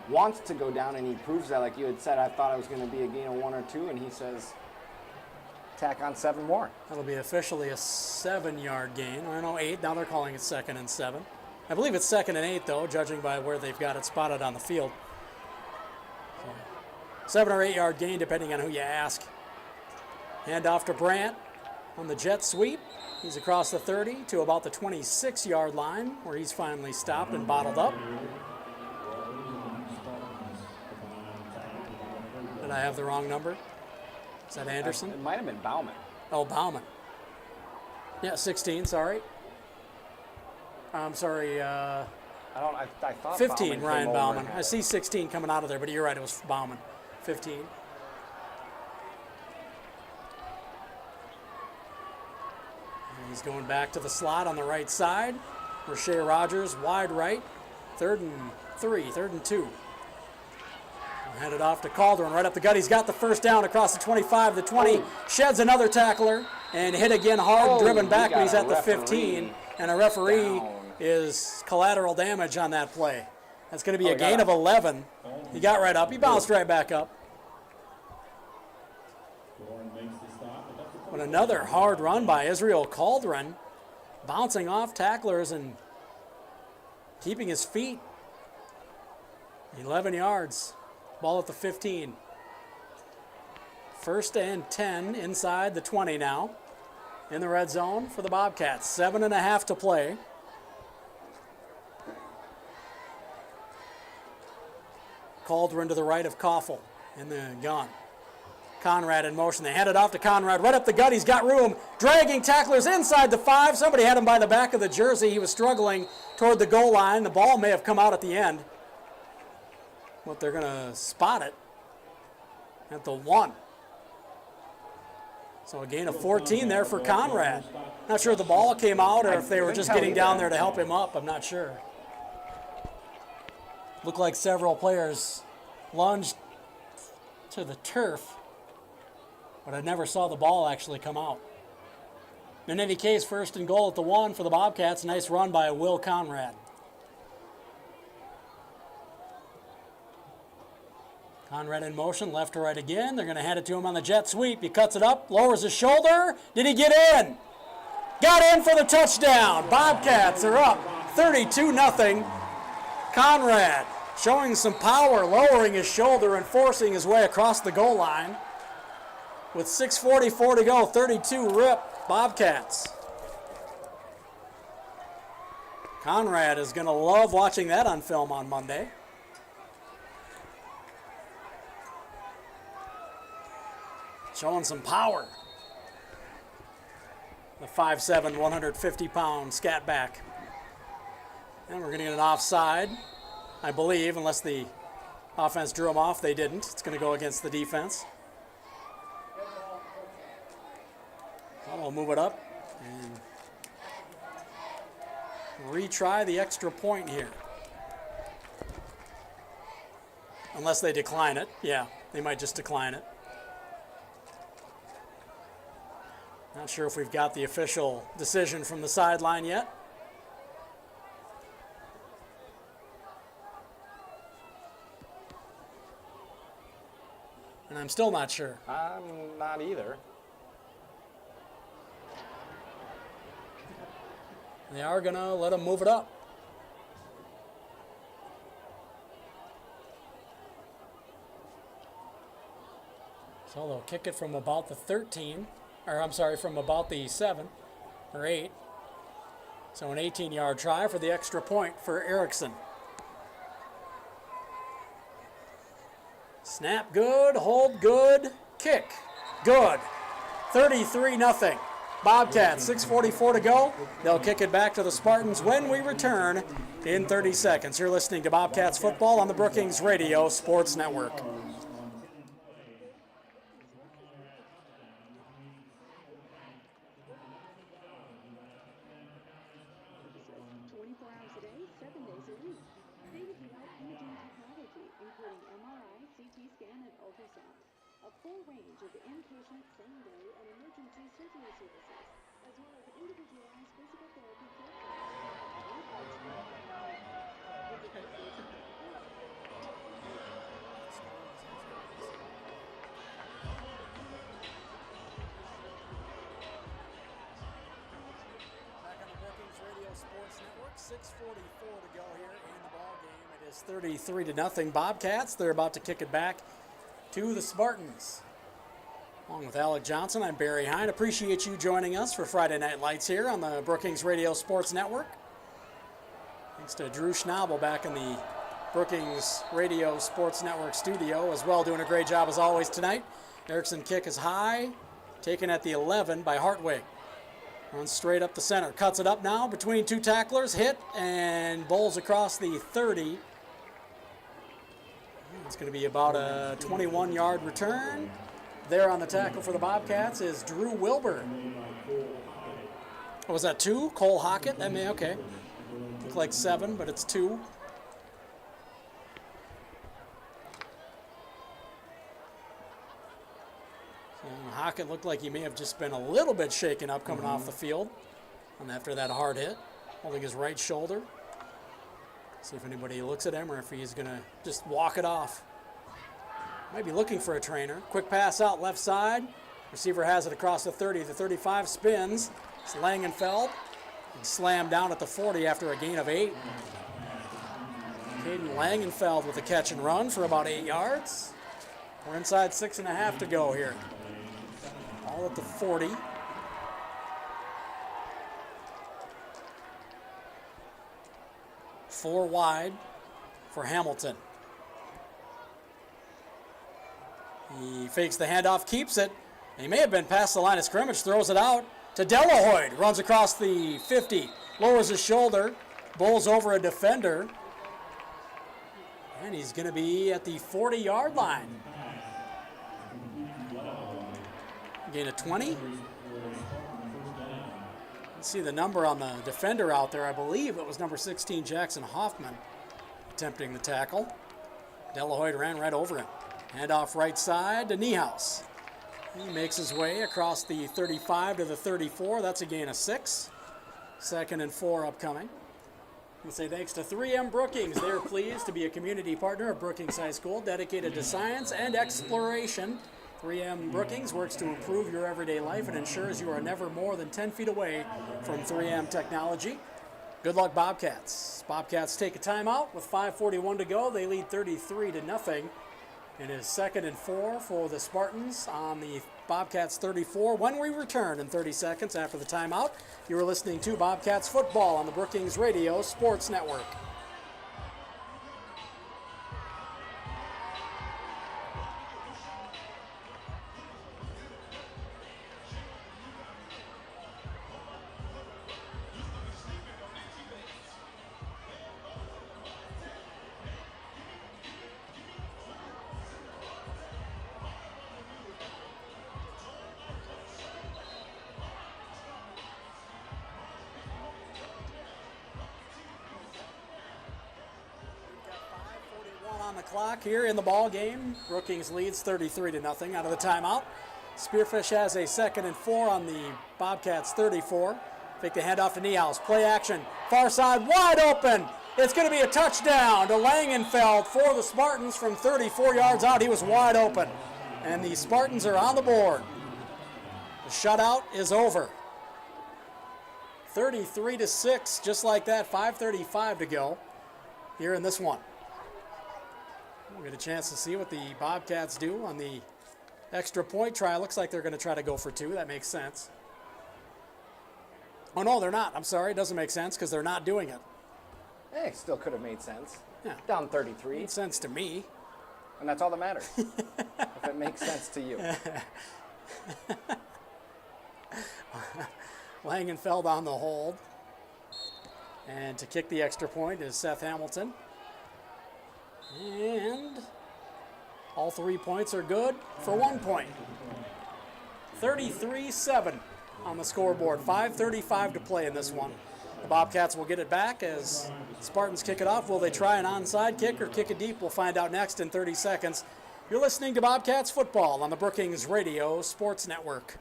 Speaker 3: wants to go down, and he proves that. Like you had said, I thought it was going to be a gain of 1 or 2, and he says, tack on 7 more.
Speaker 2: That'll be officially a 7-yard gain. Or no, 8. Now they're calling it 2nd and 7. I believe it's 2nd and 8, though, judging by where they've got it spotted on the field. So, 7 or 8-yard gain, depending on who you ask. Hand off to Brandt on the jet sweep. He's across the 30 to about the 26-yard line, where he's finally stopped and bottled up. Did I have the wrong number? Is that Anderson?
Speaker 3: It might have been Bauman.
Speaker 2: Oh, Bauman. Yeah, 16, sorry. I'm sorry,
Speaker 3: I thought
Speaker 2: 15,
Speaker 3: Bauman
Speaker 2: Ryan
Speaker 3: came over
Speaker 2: Bauman.
Speaker 3: and
Speaker 2: I see 16 coming out of there, but you're right, it was Bauman. 15. And he's going back to the slot on the right side. Rashay Rogers, wide right. 3rd and 3, 3rd and 2. Headed off to Cauldron, right up the gut. He's got the first down across the 25, the 20. Sheds another tackler and hit again hard, driven back, but he's at the 15. And a referee is collateral damage on that play. That's going to be a gain of 11. He got right up. He bounced right back up. But another hard run by Israel Cauldron, bouncing off tacklers and keeping his feet. 11 yards. Ball at the 15. 1st and 10 inside the 20 now. In the red zone for the Bobcats. 7.5 to play. Cauldron to the right of Koffel in the gun. Conrad in motion. They hand it off to Conrad. Right up the gut. He's got room. Dragging tacklers inside the 5. Somebody had him by the back of the jersey. He was struggling toward the goal line. The ball may have come out at the end. But they're going to spot it at the 1. So a gain of 14 there for Conrad. Not sure if the ball came out or if they were just getting down there to help him up. I'm not sure. Looked like several players lunged to the turf, but I never saw the ball actually come out. In any case, 1st and goal at the 1 for the Bobcats. Nice run by Will Conrad. Conrad in motion, left to right again. They're going to hand it to him on the jet sweep. He cuts it up, lowers his shoulder. Did he get in? Got in for the touchdown. Bobcats are up 32-0. Conrad showing some power, lowering his shoulder and forcing his way across the goal line. With 6:44 to go, 32 rip Bobcats. Conrad is going to love watching that on film on Monday. Showing some power. The 5'7", 150-pound scat back. And we're going to get an offside, I believe, unless the offense drew him off. They didn't. It's going to go against the defense. So we'll move it up and retry the extra point here. Unless they decline it. Yeah, they might just decline it. Not sure if we've got the official decision from the sideline yet. And I'm still not sure.
Speaker 3: I'm not either.
Speaker 2: They are going to let them move it up. So they'll kick it from about the 13, or I'm sorry, from about the 7 or 8. So an 18-yard try for the extra point for Erickson. Snap good, hold good, kick good. 33-0. Bobcats, 6:44 to go. They'll kick it back to the Spartans when we return in 30 seconds. You're listening to Bobcats football on the Brookings Radio Sports Network.
Speaker 6: 24 hours a day, 7 days a week. State-of-the-art imaging technology, including MRI, CT scan, and ultrasound. A full range of inpatient, same-day, and emergency surgery services, as well as individualized physical therapy care plans.
Speaker 2: Back on the Brookings Radio Sports Network, 6:44 to go here in the ball game. It is 33-0 Bobcats. They're about to kick it back to the Spartans. Along with Alec Johnson, I'm Barry Hine. Appreciate you joining us for Friday Night Lights here on the Brookings Radio Sports Network. Thanks to Drew Schnabel back in the Brookings Radio Sports Network studio as well, doing a great job as always tonight. Erickson kick is high, taken at the 11 by Hartwig. Runs straight up the center, cuts it up now between two tacklers, hit, and bowls across the 30. It's going to be about a 21-yard return. There on the tackle for the Bobcats is Drew Wilbur. Oh, was that 2? Cole Hockett? That may, okay. Looked like 7, but it's 2. Hockett looked like he may have just been a little bit shaken up coming off the field. And after that hard hit, holding his right shoulder. See if anybody looks at him or if he's going to just walk it off. Might be looking for a trainer. Quick pass out left side. Receiver has it across the 30. The 35 spins. It's Langenfeld. And slammed down at the 40 after a gain of 8. Caden Langenfeld with a catch and run for about 8 yards. We're inside 6.5 to go here. All at the 40. 4 wide for Hamilton. He fakes the handoff, keeps it. He may have been past the line of scrimmage, throws it out to Delahoyd. Runs across the 50, lowers his shoulder, bowls over a defender. And he's going to be at the 40-yard line. Gain of 20. Let's see the number on the defender out there. I believe it was number 16, Jackson Hoffman, attempting the tackle. Delahoyd ran right over him. Handoff right side to Niehaus. He makes his way across the 35 to the 34. That's a gain of 6. 2nd and 4 upcoming. We'll say thanks to 3M Brookings. They're pleased to be a community partner of Brookings High School, dedicated to science and exploration. 3M Brookings works to improve your everyday life and ensures you are never more than 10 feet away from 3M technology. Good luck, Bobcats. Bobcats take a timeout with 5:41 to go. They lead 33-0 It is 2nd and 4 for the Spartans on the Bobcats 34. When we return in 30 seconds after the timeout, you are listening to Bobcats football on the Brookings Radio Sports Network. On the clock here in the ball game. Brookings leads 33-0 out of the timeout. Spearfish has a 2nd and 4 on the Bobcats 34. Fake the handoff to Niehaus. Play action. Far side wide open. It's going to be a touchdown to Langenfeld for the Spartans from 34 yards out. He was wide open. And the Spartans are on the board. The shutout is over. 33-6, just like that. 5:35 to go here in this one. We'll get a chance to see what the Bobcats do on the extra point try. Looks like they're going to try to go for 2. That makes sense. Oh, no, they're not. I'm sorry. It doesn't make sense because they're not doing it.
Speaker 3: Hey, still could have made sense.
Speaker 2: Yeah.
Speaker 3: Down 33.
Speaker 2: Made sense to me.
Speaker 3: And that's all that matters. If it makes sense to you.
Speaker 2: Langenfeld on the hold. And to kick the extra point is Seth Hamilton. And all 3 points are good for 1 point. 33-7 on the scoreboard. 5:35 to play in this one. The Bobcats will get it back as Spartans kick it off. Will they try an onside kick or kick it deep? We'll find out next in 30 seconds. You're listening to Bobcats football on the Brookings Radio Sports Network.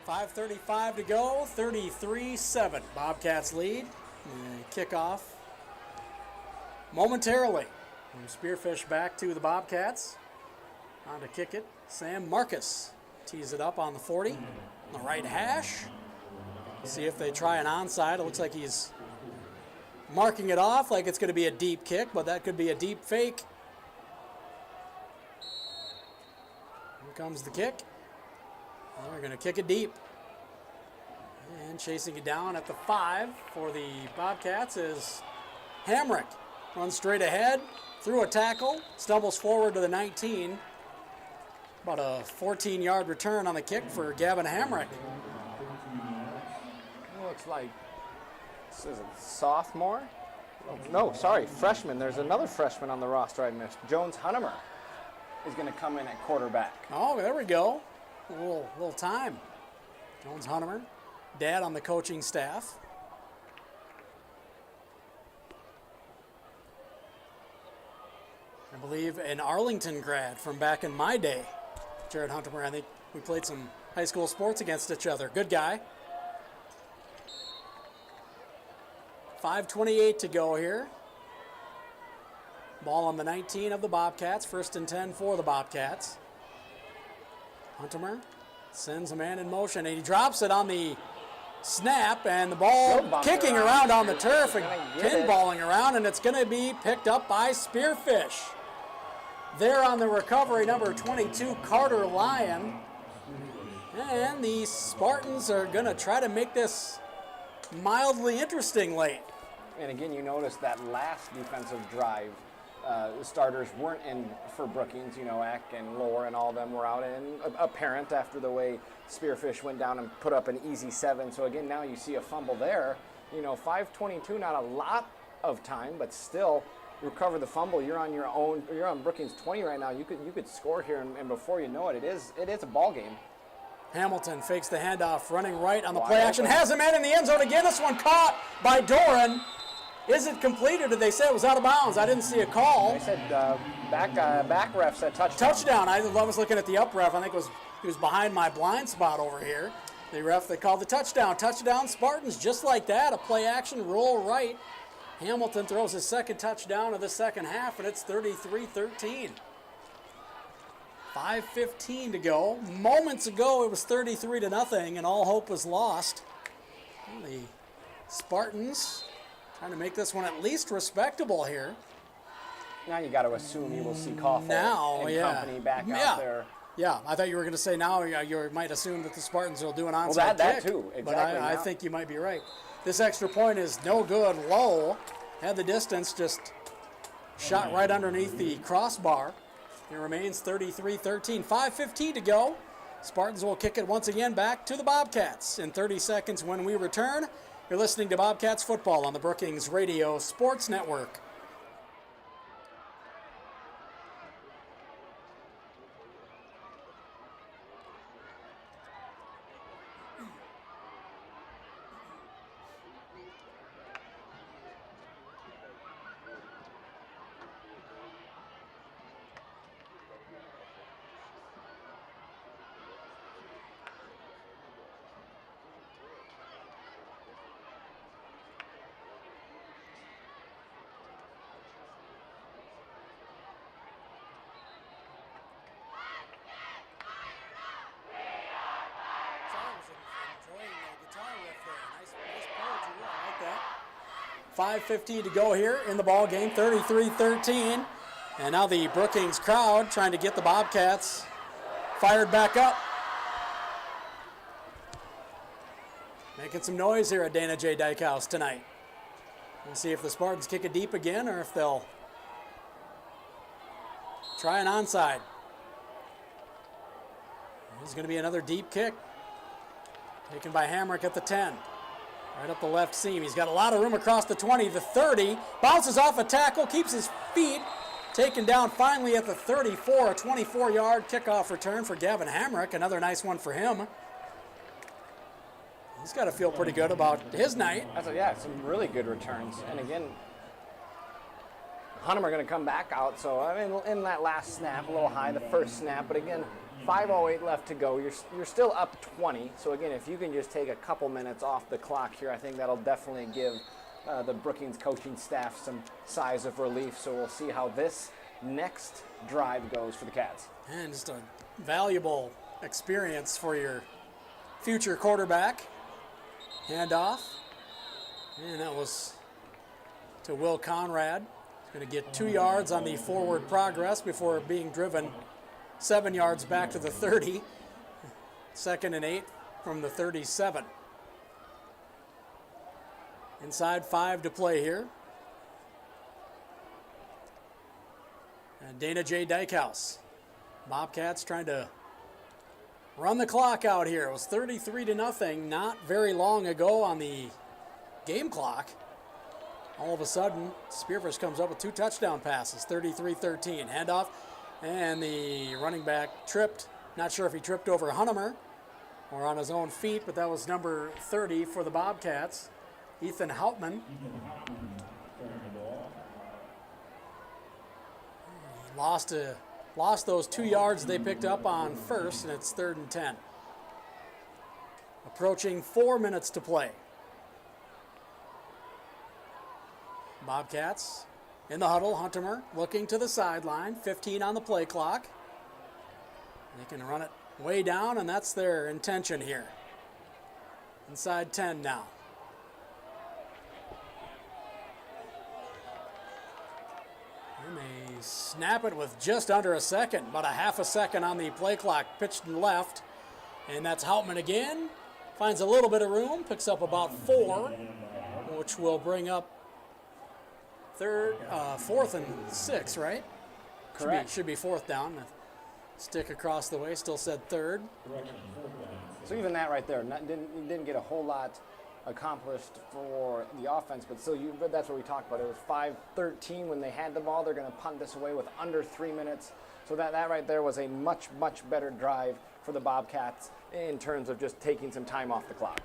Speaker 2: .535 to go, 33-7. Bobcats lead. Kickoff momentarily. From Spearfish back to the Bobcats. On to kick it. Sam Marcus tees it up on the 40. On the right hash. See if they try an onside. It looks like he's marking it off like it's going to be a deep kick, but that could be a deep fake. Here comes the kick. They're going to kick it deep. And chasing it down at the 5 for the Bobcats is Hamrick. Runs straight ahead, through a tackle, stumbles forward to the 19. About a 14-yard return on the kick for Gavin Hamrick.
Speaker 3: Looks like, this is a sophomore? Oh, no, sorry, freshman. There's another freshman on the roster I missed. Jones Hunnemer is going to come in at quarterback.
Speaker 2: Oh, there we go. A little time. Jones Hunnemer, dad on the coaching staff. I believe an Arlington grad from back in my day. Jared Huntemer, I think we played some high school sports against each other. Good guy. 5:28 to go here. Ball on the 19 of the Bobcats. 1st and 10 for the Bobcats. Huntemer sends a man in motion, and he drops it on the snap, and the ball kicking around on the turf and pinballing around, and it's going to be picked up by Spearfish. There on the recovery, number 22, Carter Lyon. And the Spartans are going to try to make this mildly interesting late.
Speaker 3: And again, you notice that last defensive drive, the starters weren't in for Brookings. You know, Eck and Lohr and all of them were out, and apparent after the way Spearfish went down and put up an easy 7. So again, now you see a fumble there. You know, 5:22, not a lot of time, but still recover the fumble. You're on your own. You're on Brookings 20 right now. You could score here, and before you know it, it is a ball game.
Speaker 2: Hamilton fakes the handoff, running right on the play action. Has a man in the end zone again. This one caught by Doran. Is it complete, or did they say it was out of bounds? I didn't see a call.
Speaker 3: They said back ref said touchdown.
Speaker 2: Touchdown. I was looking at the up ref. I think he was behind my blind spot over here. The ref, they called the touchdown. Touchdown, Spartans, just like that. A play action, roll right. Hamilton throws his second touchdown of the second half, and it's 33-13. 5:15 to go. Moments ago, it was 33-0, and all hope was lost. Well, the Spartans trying to make this one at least respectable here.
Speaker 3: Now you got to assume you will see Koffel and company back out there.
Speaker 2: Yeah, I thought you were going to say now you might assume that the Spartans will do an onside
Speaker 3: well, that
Speaker 2: kick.
Speaker 3: too, exactly.
Speaker 2: But I think you might be right. This extra point is no good. Low had the distance, just shot right underneath the crossbar. It remains 33-13. 5:15 to go. Spartans will kick it once again back to the Bobcats in 30 seconds when we return. You're listening to Bobcats football on the Brookings Radio Sports Network. Enjoying the guitar riff there. Nice poetry. I like that. 5:15 to go here in the ball game. 33-13. And now the Brookings crowd trying to get the Bobcats fired back up. Making some noise here at Dana J. Dyke House tonight. We'll see if the Spartans kick it deep again or if they'll try an onside. There's going to be another deep kick. Taken by Hamrick at the 10. Right up the left seam. He's got a lot of room across the 20, the 30. Bounces off a tackle, keeps his feet. Taken down finally at the 34. A 24-yard kickoff return for Gavin Hamrick. Another nice one for him. He's got to feel pretty good about his night.
Speaker 3: Some really good returns. And again, Hunnam are going to come back out. So I mean, in that last snap, a little high, the first snap. But again, 5:08 left to go. You're still up 20. So again, if you can just take a couple minutes off the clock here, I think that'll definitely give the Brookings coaching staff some sighs of relief. So we'll see how this next drive goes for the Cats.
Speaker 2: And just a valuable experience for your future quarterback. Handoff. And that was to Will Conrad. He's going to get 2 yards on the forward progress before being driven 7 yards back to the 30. 2nd and 8 from the 37. Inside 5 to play here. And Dana J. Dykehouse. Bobcats trying to run the clock out here. It was 33-0 not very long ago on the game clock. All of a sudden, Spearfish comes up with 2 touchdown passes, 33-13. Handoff, and the running back tripped. Not sure if he tripped over Hunnemer or on his own feet, but that was number 30 for the Bobcats, Ethan Hauptman. He lost those 2 yards they picked up on first, and it's 3rd and 10. Approaching 4 minutes to play. Bobcats in the huddle. Huntemer looking to the sideline. 15 on the play clock. They can run it way down, and that's their intention here. Inside 10 now. And they snap it with just under a second, about a half a second on the play clock. Pitched left, and that's Hauptman again. Finds a little bit of room, picks up about 4, which will bring up 4th and 6, right?
Speaker 3: Correct.
Speaker 2: Should be 4th down. Stick across the way, still said 3rd.
Speaker 3: So even that right there, didn't get a whole lot accomplished for the offense, but that's what we talked about. It was 5-13 when they had the ball. They're going to punt this away with under 3 minutes. So that right there was a much, much better drive for the Bobcats in terms of just taking some time off the clock.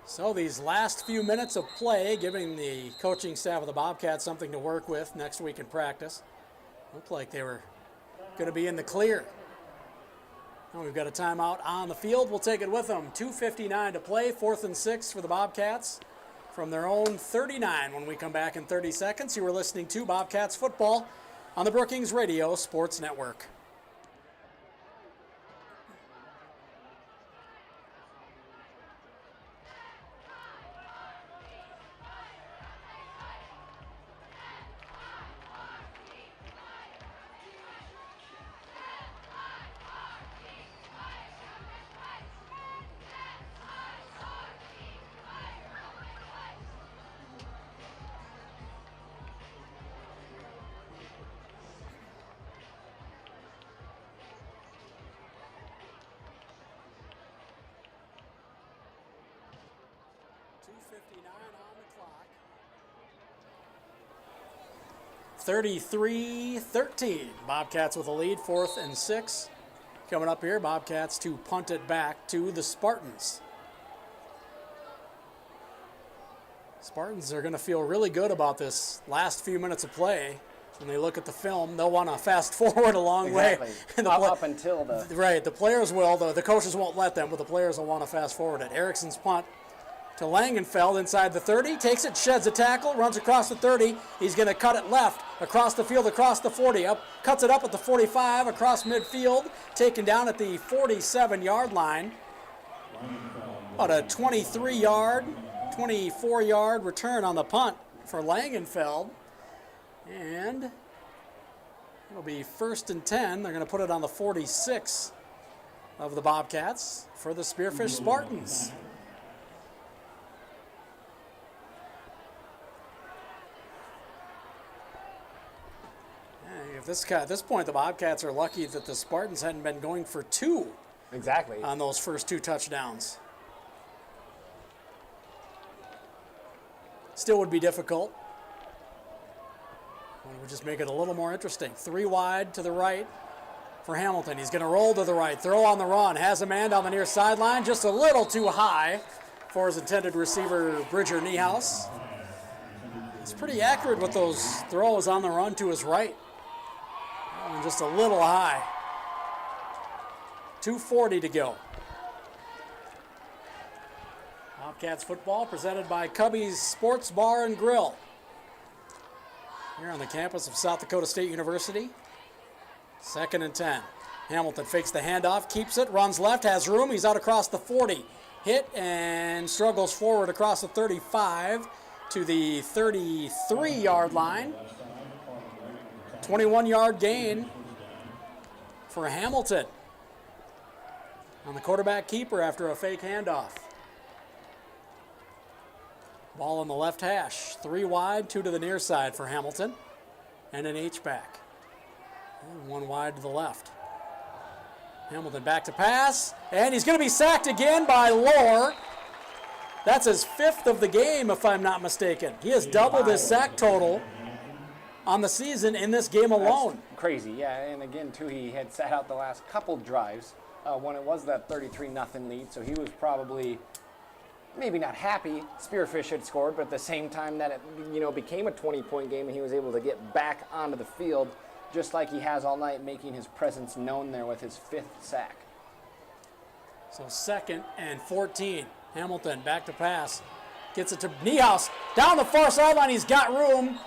Speaker 2: So these last few minutes of play, giving the coaching staff of the Bobcats something to work with next week in practice. Looked like they were going to be in the clear. Now we've got a timeout on the field. We'll take it with them. 2:59 to play, 4th and 6 for the Bobcats from their own 39 when we come back in 30 seconds. You are listening to Bobcats football on the Brookings Radio Sports Network. On the clock. 33-13. Bobcats with a lead, 4th and 6. Coming up here, Bobcats to punt it back to the Spartans. Spartans are going to feel really good about this last few minutes of play. When they look at the film, they'll want to fast forward a long way.
Speaker 3: Up until the...
Speaker 2: Right, the players will. The coaches won't let them, but the players will want to fast forward it. Erickson's punt to Langenfeld inside the 30, takes it, sheds a tackle, runs across the 30. He's going to cut it left, across the field, across the 40, cuts it up at the 45, across midfield, taken down at the 47-yard line. About a 23-yard, 24-yard return on the punt for Langenfeld. And it'll be 1st and 10. They're going to put it on the 46 of the Bobcats for the Spearfish Spartans. At this point, the Bobcats are lucky that the Spartans hadn't been going for 2 on those first 2 touchdowns. Still would be difficult. We'll just make it a little more interesting. 3 wide to the right for Hamilton. He's going to roll to the right, throw on the run, has a man down the near sideline, just a little too high for his intended receiver, Bridger Niehaus. He's pretty accurate with those throws on the run to his right. And just a little high. 2:40 to go. Bobcats football presented by Cubby's Sports Bar and Grill. Here on the campus of South Dakota State University. 2nd and 10. Hamilton fakes the handoff, keeps it, runs left, has room. He's out across the 40. Hit and struggles forward across the 35 to the 33-yard line. 21-yard gain for Hamilton on the quarterback keeper after a fake handoff. Ball on the left hash. 3 wide, 2 to the near side for Hamilton. And an H-back. And 1 wide to the left. Hamilton back to pass. And he's going to be sacked again by Lohr. That's his 5th of the game, if I'm not mistaken. He has doubled his sack total on the season in this game alone.
Speaker 3: That's crazy, yeah. And again, too, he had sat out the last couple drives when it was that 33-0 lead. So he was probably maybe not happy Spearfish had scored, but at the same time that it became a 20-point game and he was able to get back onto the field just like he has all night, making his presence known there with his 5th sack.
Speaker 2: So 2nd and 14. Hamilton back to pass. Gets it to Niehaus. Down the far sideline, he's got room.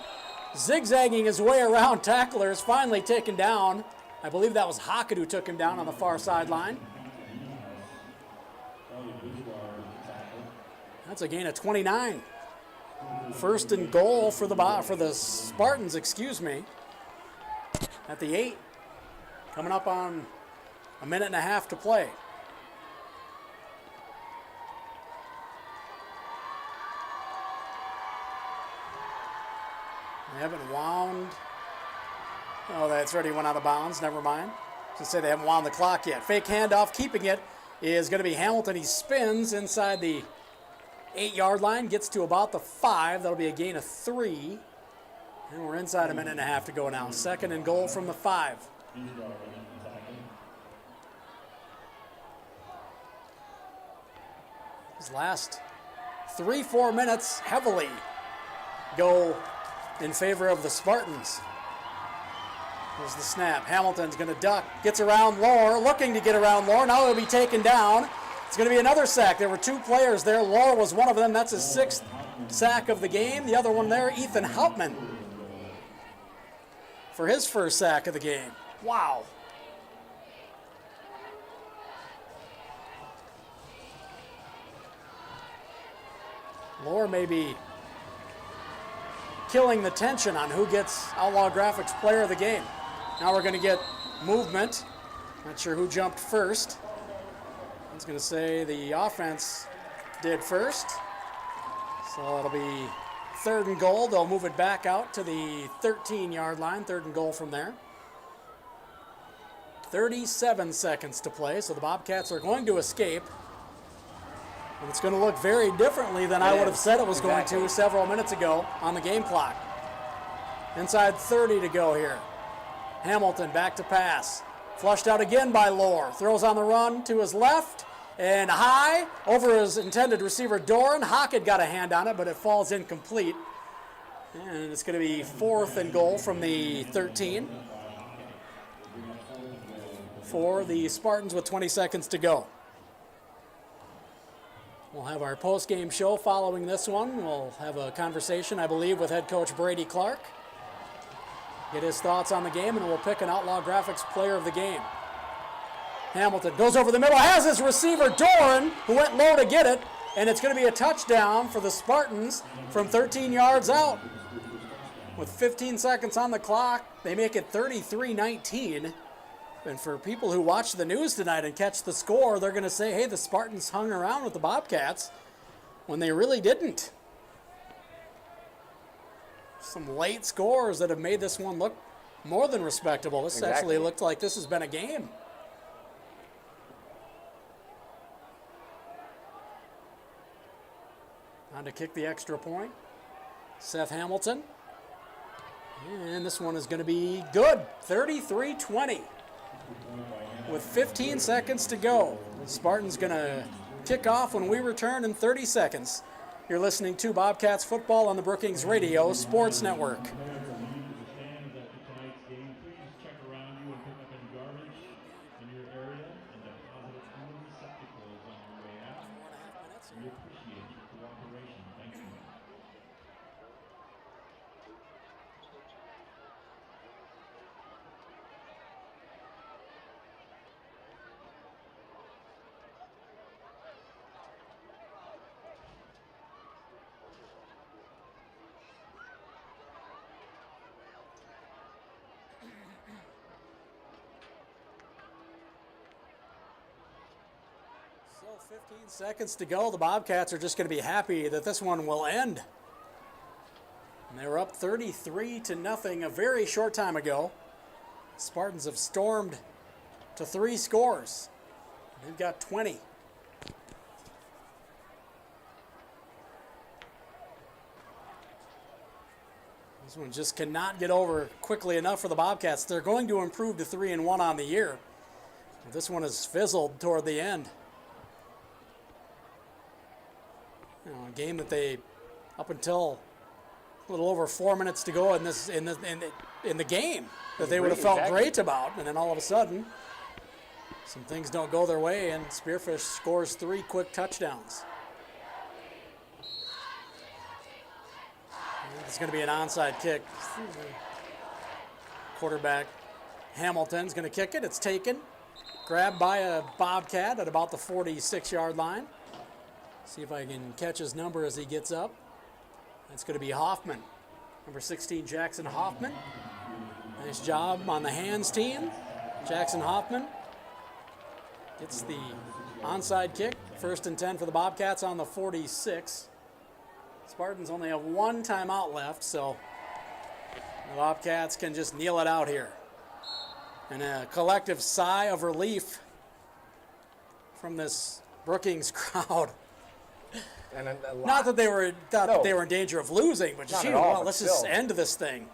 Speaker 2: Zigzagging his way around tacklers, finally taken down. I believe that was Hockett who took him down on the far sideline. That's a gain of 29. 1st and goal for the Spartans, at the 8. Coming up on a minute and a half to play. They haven't wound. Oh, that's already went out of bounds. Never mind. To say they haven't wound the clock yet. Fake handoff, keeping it, is going to be Hamilton. He spins inside the 8-yard line, gets to about the 5. That'll be a gain of 3. And we're inside a minute and a half to go now. 2nd and goal from the 5. His last 3-4 minutes heavily go in favor of the Spartans. Here's the snap. Hamilton's going to duck. Gets around Lohr, looking to get around Lohr. Now he'll be taken down. It's going to be another sack. There were 2 players there. Lohr was one of them. That's his 6th sack of the game. The other one there, Ethan Hauptmann, for his first sack of the game. Wow. Lohr may be killing the tension on who gets Outlaw Graphics Player of the Game. Now we're going to get movement. Not sure who jumped first. I was going to say the offense did first. So it'll be 3rd and goal. They'll move it back out to the 13-yard line. 3rd and goal from there. 37 seconds to play. So the Bobcats are going to escape. And it's going to look very differently than I would have said it was going to several minutes ago on the game clock. Inside 30 to go here. Hamilton back to pass. Flushed out again by Lohr. Throws on the run to his left and high over his intended receiver, Doran. Hockett got a hand on it, but it falls incomplete. And it's going to be 4th and goal from the 13 for the Spartans with 20 seconds to go. We'll have our post-game show following this one. We'll have a conversation, I believe, with head coach Brady Clark. Get his thoughts on the game, and we'll pick an Outlaw Graphics Player of the Game. Hamilton goes over the middle, has his receiver, Doran, who went low to get it, and it's going to be a touchdown for the Spartans from 13 yards out. With 15 seconds on the clock, they make it 33-19. And for people who watch the news tonight and catch the score, they're going to say, hey, the Spartans hung around with the Bobcats when they really didn't. Some late scores that have made this one look more than respectable. This actually looked like this has been a game. On to kick the extra point, Seth Hamilton. And this one is going to be good, 33-20. With 15 seconds to go. Spartans going to kick off when we return in 30 seconds. You're listening to Bobcats football on the Brookings Radio Sports Network. So 15 seconds to go. The Bobcats are just going to be happy that this one will end. And they were up 33-0 a very short time ago. Spartans have stormed to 3 scores. They've got 20. This one just cannot get over quickly enough for the Bobcats. They're going to improve to 3-1 on the year. But this one has fizzled toward the end. You know, a game that they, up until a little over 4 minutes to go in the game, that they would have felt great about, and then all of a sudden, some things don't go their way, and Spearfish scores 3 quick touchdowns. It's going to be an onside kick. Quarterback Hamilton's going to kick it. It's taken. Grabbed by a Bobcat at about the 46-yard line. See if I can catch his number as he gets up. That's going to be Hoffman. Number 16, Jackson Hoffman. Nice job on the hands team. Jackson Hoffman gets the onside kick. 1st and 10 for the Bobcats on the 46. Spartans only have 1 timeout left, so the Bobcats can just kneel it out here. And a collective sigh of relief from this Brookings crowd.
Speaker 3: And
Speaker 2: Not that they were they were in danger of losing, but just, let's just end this thing.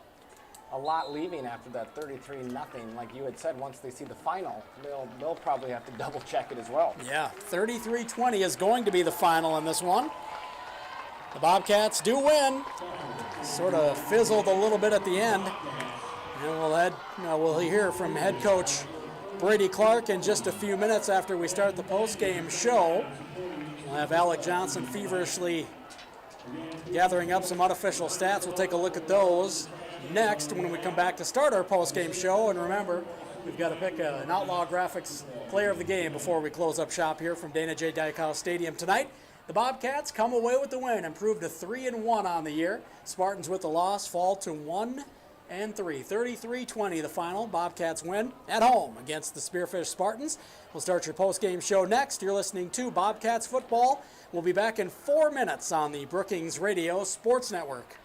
Speaker 3: A lot leaving after that 33-0. Like you had said, once they see the final, they'll probably have to double check it as well.
Speaker 2: Yeah, 33-20 is going to be the final in this one. The Bobcats do win. Sort of fizzled a little bit at the end. And we'll hear from head coach Brady Clark in just a few minutes after we start the post-game show. We'll have Alec Johnson feverishly gathering up some unofficial stats. We'll take a look at those next when we come back to start our post-game show. And remember, we've got to pick an Outlaw Graphics player of the game before we close up shop here from Dana J. Dykehouse Stadium tonight. The Bobcats come away with the win, improved to 3-1 on the year. Spartans with the loss fall to 1-3. 33-20 the final. Bobcats win at home against the Spearfish Spartans. We'll start your post-game show next. You're listening to Bobcats football. We'll be back in 4 minutes on the Brookings Radio Sports Network.